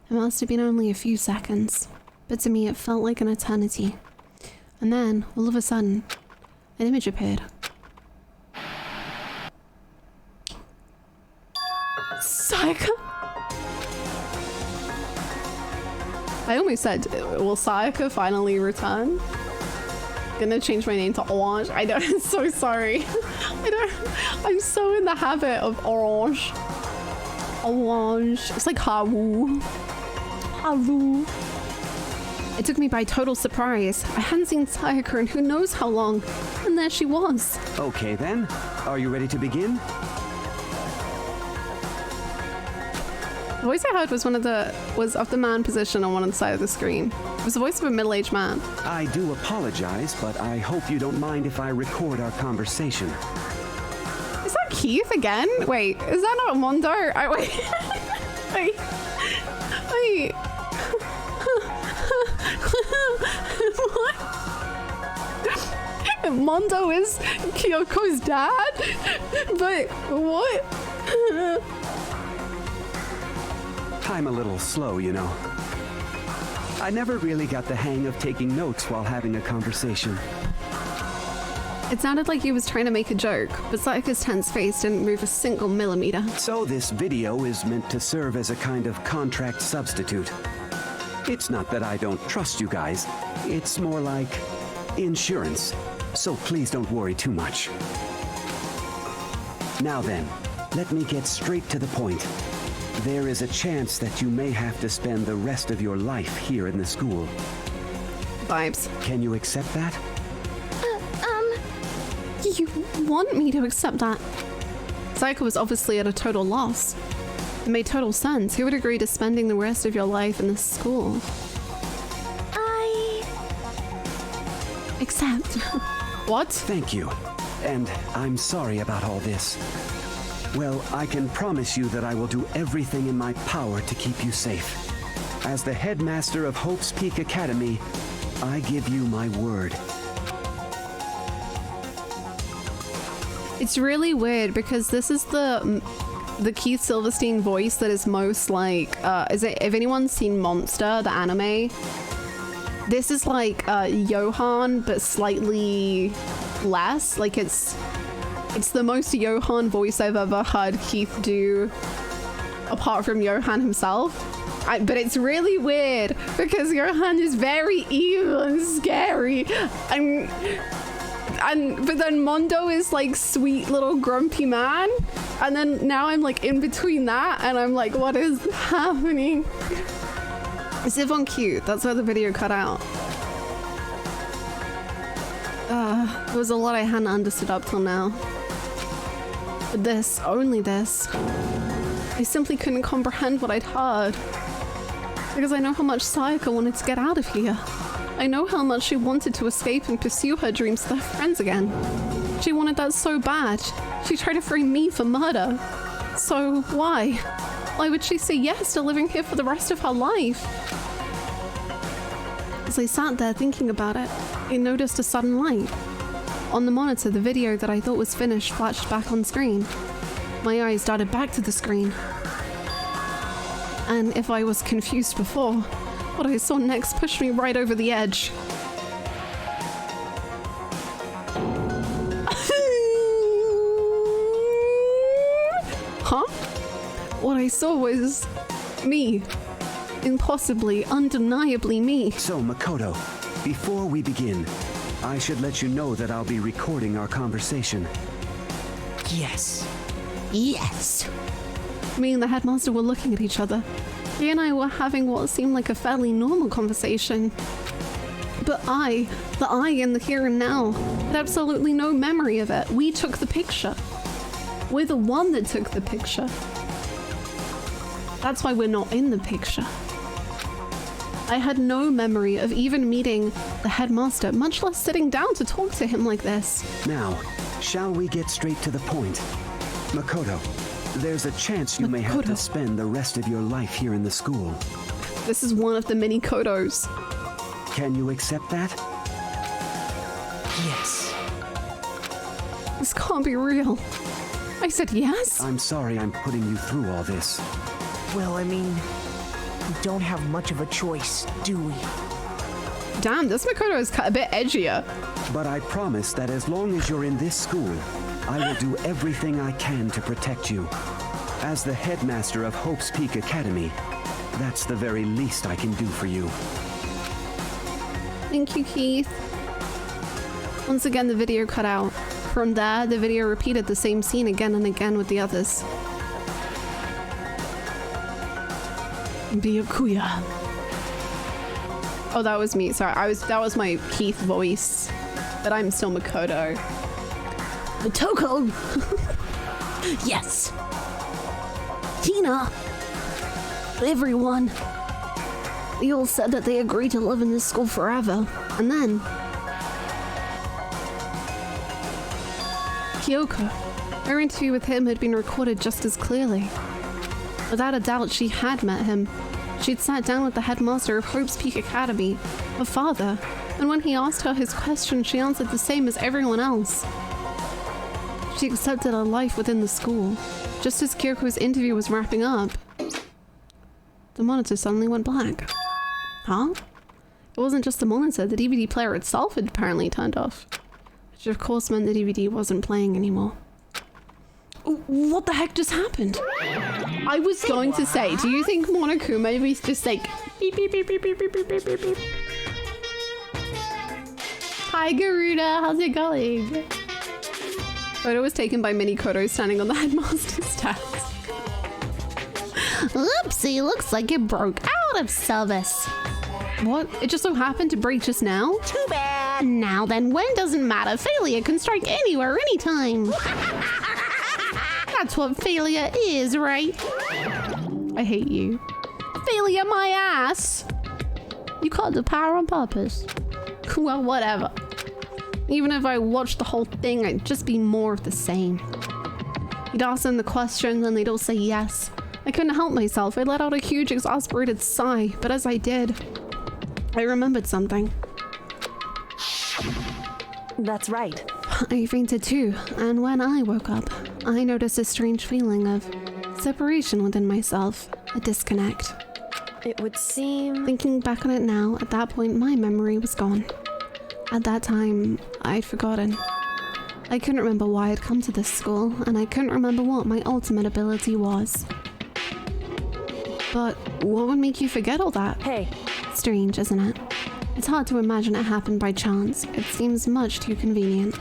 It must have been only a few seconds, but to me it felt like an eternity. And then, all of a sudden, an image appeared. Sayaka? I almost said, will Sayaka finally return? gonna change my name to Orange. I don't. I'm so sorry. I'm so in the habit of Orange. Orange. It's like Haru. Haru. It took me by total surprise. I hadn't seen Sayaka in who knows how long, and there she was. Okay then, are you ready to begin? The voice I heard was of the man position on one side of the screen. It was the voice of a middle-aged man. I do apologize, but I hope you don't mind if I record our conversation. Is that Keith again? Wait, is that not Mondo? Wait. Wait. What? Mondo is Kyoko's dad? But what? I'm a little slow, you know. I never really got the hang of taking notes while having a conversation. It sounded like he was trying to make a joke, but Sayaka's tense face didn't move a single millimeter. So this video is meant to serve as a kind of contract substitute. It's not that I don't trust you guys. It's more like insurance. So please don't worry too much. Now then, let me get straight to the point. There is a chance that you may have to spend the rest of your life here in the school. Vibes. Can you accept that? You want me to accept that? Sayaka was obviously at a total loss. It made total sense. Who would agree to spending the rest of your life in this school? I accept. What? Thank you. And I'm sorry about all this. Well, I can promise you that I will do everything in my power to keep you safe. As the headmaster of Hope's Peak Academy, I give you my word. It's really weird because this is the Keith Silverstein voice that is most like, if anyone's seen Monster, the anime, this is like Johan, but slightly less. Like it's the most Johan voice I've ever heard Keith do, apart from Johan himself. But it's really weird because Johan is very evil and scary, but then Mondo is like sweet little grumpy man, and then now I'm like in between that, and I'm like, what is happening? Is Yvonne cute? That's where the video cut out. There was a lot I hadn't understood up till now. But this, only this, I simply couldn't comprehend what I'd heard. Because I know how much Sayaka wanted to get out of here. I know how much she wanted to escape and pursue her dreams with her friends again. She wanted that so bad. She tried to frame me for murder. So why? Why would she say yes to living here for the rest of her life? As I sat there thinking about it, I noticed a sudden light. On the monitor, the video that I thought was finished flashed back on screen. My eyes darted back to the screen. And if I was confused before, what I saw next pushed me right over the edge. Huh? What I saw was me. Impossibly, undeniably me. So, Makoto, before we begin, I should let you know that I'll be recording our conversation. Yes. Yes. Me and the headmaster were looking at each other. He and I were having what seemed like a fairly normal conversation. But the I in the here and now, had absolutely no memory of it. We took the picture. We're the one that took the picture. That's why we're not in the picture. I had no memory of even meeting the headmaster, much less sitting down to talk to him like this. Now, shall we get straight to the point? Makoto, there's a chance you may have to spend the rest of your life here in the school. This is one of the many Kodos. Can you accept that? Yes. This can't be real. I said yes? I'm sorry I'm putting you through all this. Well, I mean, we don't have much of a choice, do we? Damn, this Makoto is a bit edgier. But I promise that as long as you're in this school, I will do everything I can to protect you. As the headmaster of Hope's Peak Academy, that's the very least I can do for you. Thank you, Keith. Once again, the video cut out. From there, the video repeated the same scene again and again with the others. Byakuya. Oh, that was me. Sorry, that was my Keith voice. But I'm still Makoto. Motoko! Yes! Tina! Everyone! They all said that they agreed to live in this school forever. And then... Kyoko. Her interview with him had been recorded just as clearly. Without a doubt, she had met him. She'd sat down with the headmaster of Hope's Peak Academy, her father, and when he asked her his question, she answered the same as everyone else. She accepted a life within the school. Just as Kyoko's interview was wrapping up, the monitor suddenly went black. Huh? It wasn't just the monitor, the DVD player itself had apparently turned off. Which of course meant the DVD wasn't playing anymore. What the heck just happened? I was going to say, do you think Monokuma was just like beep beep beep beep beep beep beep beep beep beep? Hi Garuda, how's it going? Photo was taken by Mini Koto standing on the headmaster's desk. Oopsie, looks like it broke out of service. What? It just so happened to break just now? Too bad. Now then, when doesn't matter. Failure can strike anywhere, anytime. That's what failure is, right? I hate you. Failure my ass. You caught the power on purpose. Well, whatever. Even if I watched the whole thing, I'd just be more of the same. You'd ask them the question, then they'd all say yes. I couldn't help myself. I let out a huge, exasperated sigh, but as I did, I remembered something. That's right. I fainted too, and when I woke up, I noticed a strange feeling of separation within myself, a disconnect. It would seem... Thinking back on it now, at that point my memory was gone. At that time, I'd forgotten. I couldn't remember why I'd come to this school, and I couldn't remember what my ultimate ability was. But what would make you forget all that? Hey. Strange, isn't it? It's hard to imagine it happened by chance. It seems much too convenient.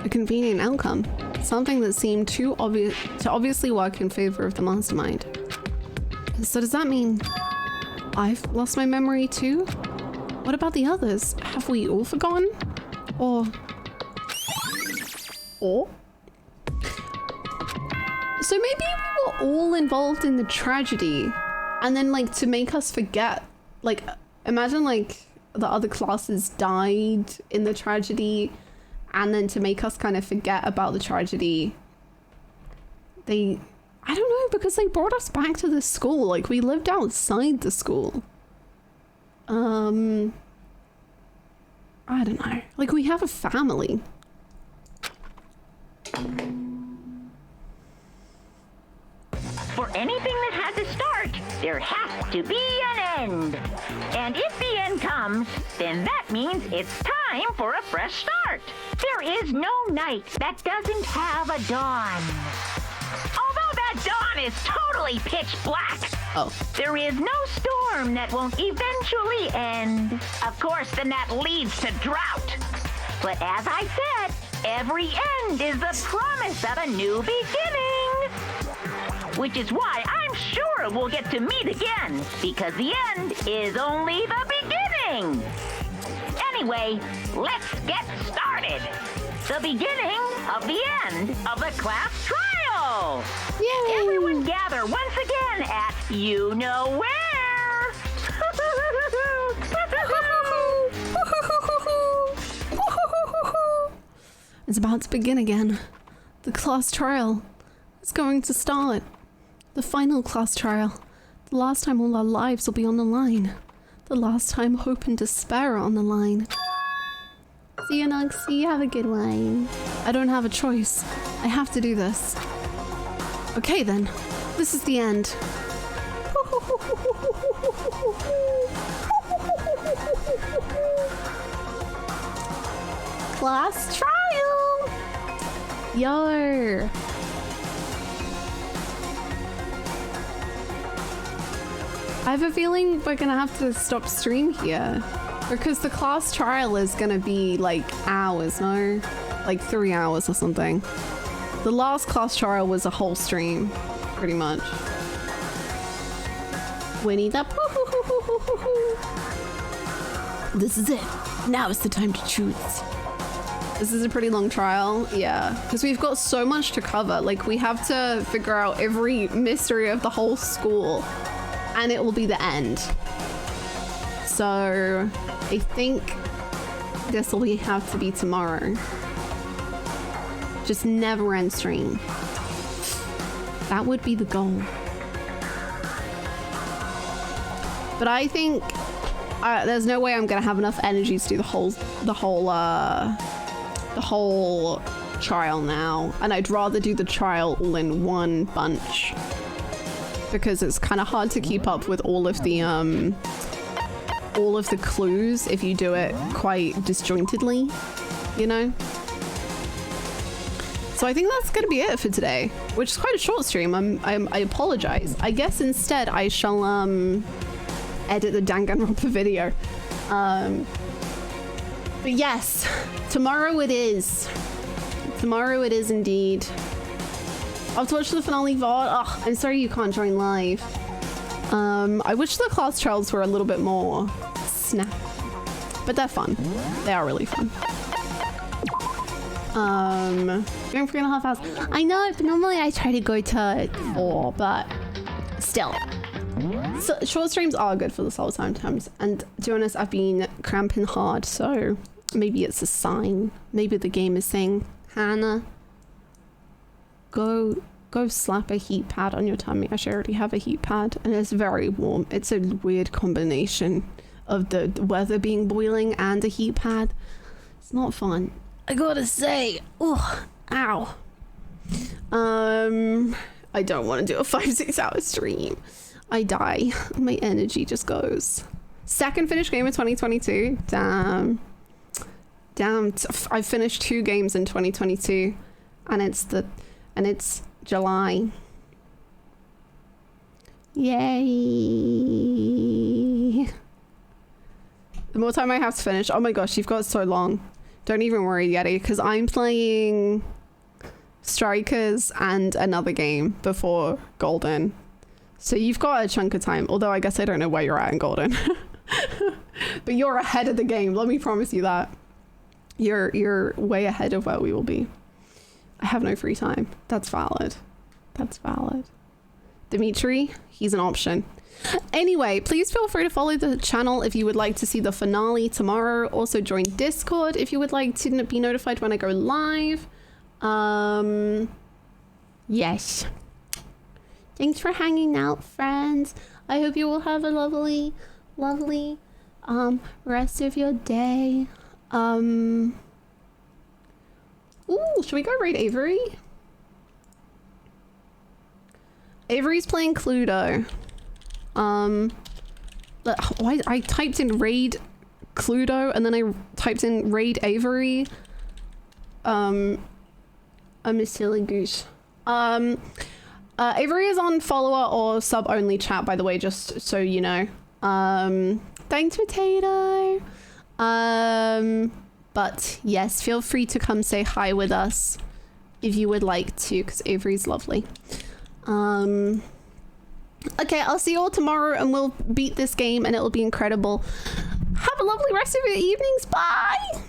A convenient outcome. Something that seemed too obvious to obviously work in favor of the mastermind. So does that mean I've lost my memory too? What about the others? Have we all forgotten? Or... So maybe we were all involved in the tragedy, and then like to make us forget, like imagine like the other classes died in the tragedy, and then to make us kind of forget about the tragedy, I don't know, because they brought us back to the school, like we lived outside the school. I don't know, like we have a family. For anything that has a start, there has to be an end. And if the end comes, then that means it's time for a fresh start. There is no night that doesn't have a dawn. Although that dawn is totally pitch black. Oh. There is no storm that won't eventually end. Of course, then that leads to drought. But as I said, every end is the promise of a new beginning. Which is why I'm sure we'll get to meet again, because the end is only the beginning. Anyway, let's get started. The beginning of the end of the class trial. Yay! Everyone gather once again at you know where. It's about to begin again. The class trial is going to start. The final class trial. The last time all our lives will be on the line. The last time hope and despair are on the line. See you, Nuxie. Have a good one. I don't have a choice. I have to do this. Okay then. This is the end. Class trial! Yo! I have a feeling we're gonna have to stop stream here. Because the class trial is gonna be like hours, no? Like 3 hours or something. The last class trial was a whole stream, pretty much. Winnie the Pooh. This is it. Now is the time to choose. This is a pretty long trial, yeah. Because we've got so much to cover. Like, we have to figure out every mystery of the whole school. And it will be the end. So, I think this will have to be tomorrow. Just never end stream. That would be the goal. But I think there's no way I'm gonna have enough energy to do the whole trial now, and I'd rather do the trial all in one bunch because it's kind of hard to keep up with all of the clues if you do it quite disjointedly, you know. So I think that's gonna be it for today, which is quite a short stream. I apologize. I guess instead I shall edit the Danganronpa video. But yes, tomorrow it is. Tomorrow it is indeed. I'll watch the finale VOD. Oh, I'm sorry you can't join live. I wish the class trials were a little bit more snap, but they're fun. They are really fun. Going 3.5 hours. I know, but normally I try to go to 4, but still. So, short streams are good for the soul sometimes, and to be honest, I've been cramping hard, so maybe it's a sign. Maybe the game is saying, Hannah, go slap a heat pad on your tummy. Actually, I already have a heat pad, and it's very warm. It's a weird combination of the weather being boiling and a heat pad. It's not fun. I gotta say, oh, ow. I don't want to do a 5-6 hour stream. I die. My energy just goes. Second finished game of 2022. Damn. I finished 2 games in 2022, and it's July. Yay. The more time I have to finish. Oh my gosh, you've got so long. Don't even worry, Yeti, because I'm playing Strikers and another game before Golden. So you've got a chunk of time, although I guess I don't know where you're at in Golden. But you're ahead of the game, let me promise you that. You're way ahead of where we will be. I have no free time. That's valid. That's valid. Dimitri, he's an option. Anyway, please feel free to follow the channel if you would like to see the finale tomorrow. Also join Discord if you would like to be notified when I go live. Yes. Thanks for hanging out, friends. I hope you will have a lovely rest of your day. Ooh, should we go raid Avery? Avery's playing Cluedo. I typed in raid Cluedo and then I typed in raid Avery. I'm a silly goose. Avery is on follower or sub only chat, by the way, just so you know. Thanks, Potato. But yes, feel free to come say hi with us if you would like to, because Avery's lovely. Okay, I'll see you all tomorrow and we'll beat this game and it'll be incredible. Have a lovely rest of your evenings. Bye!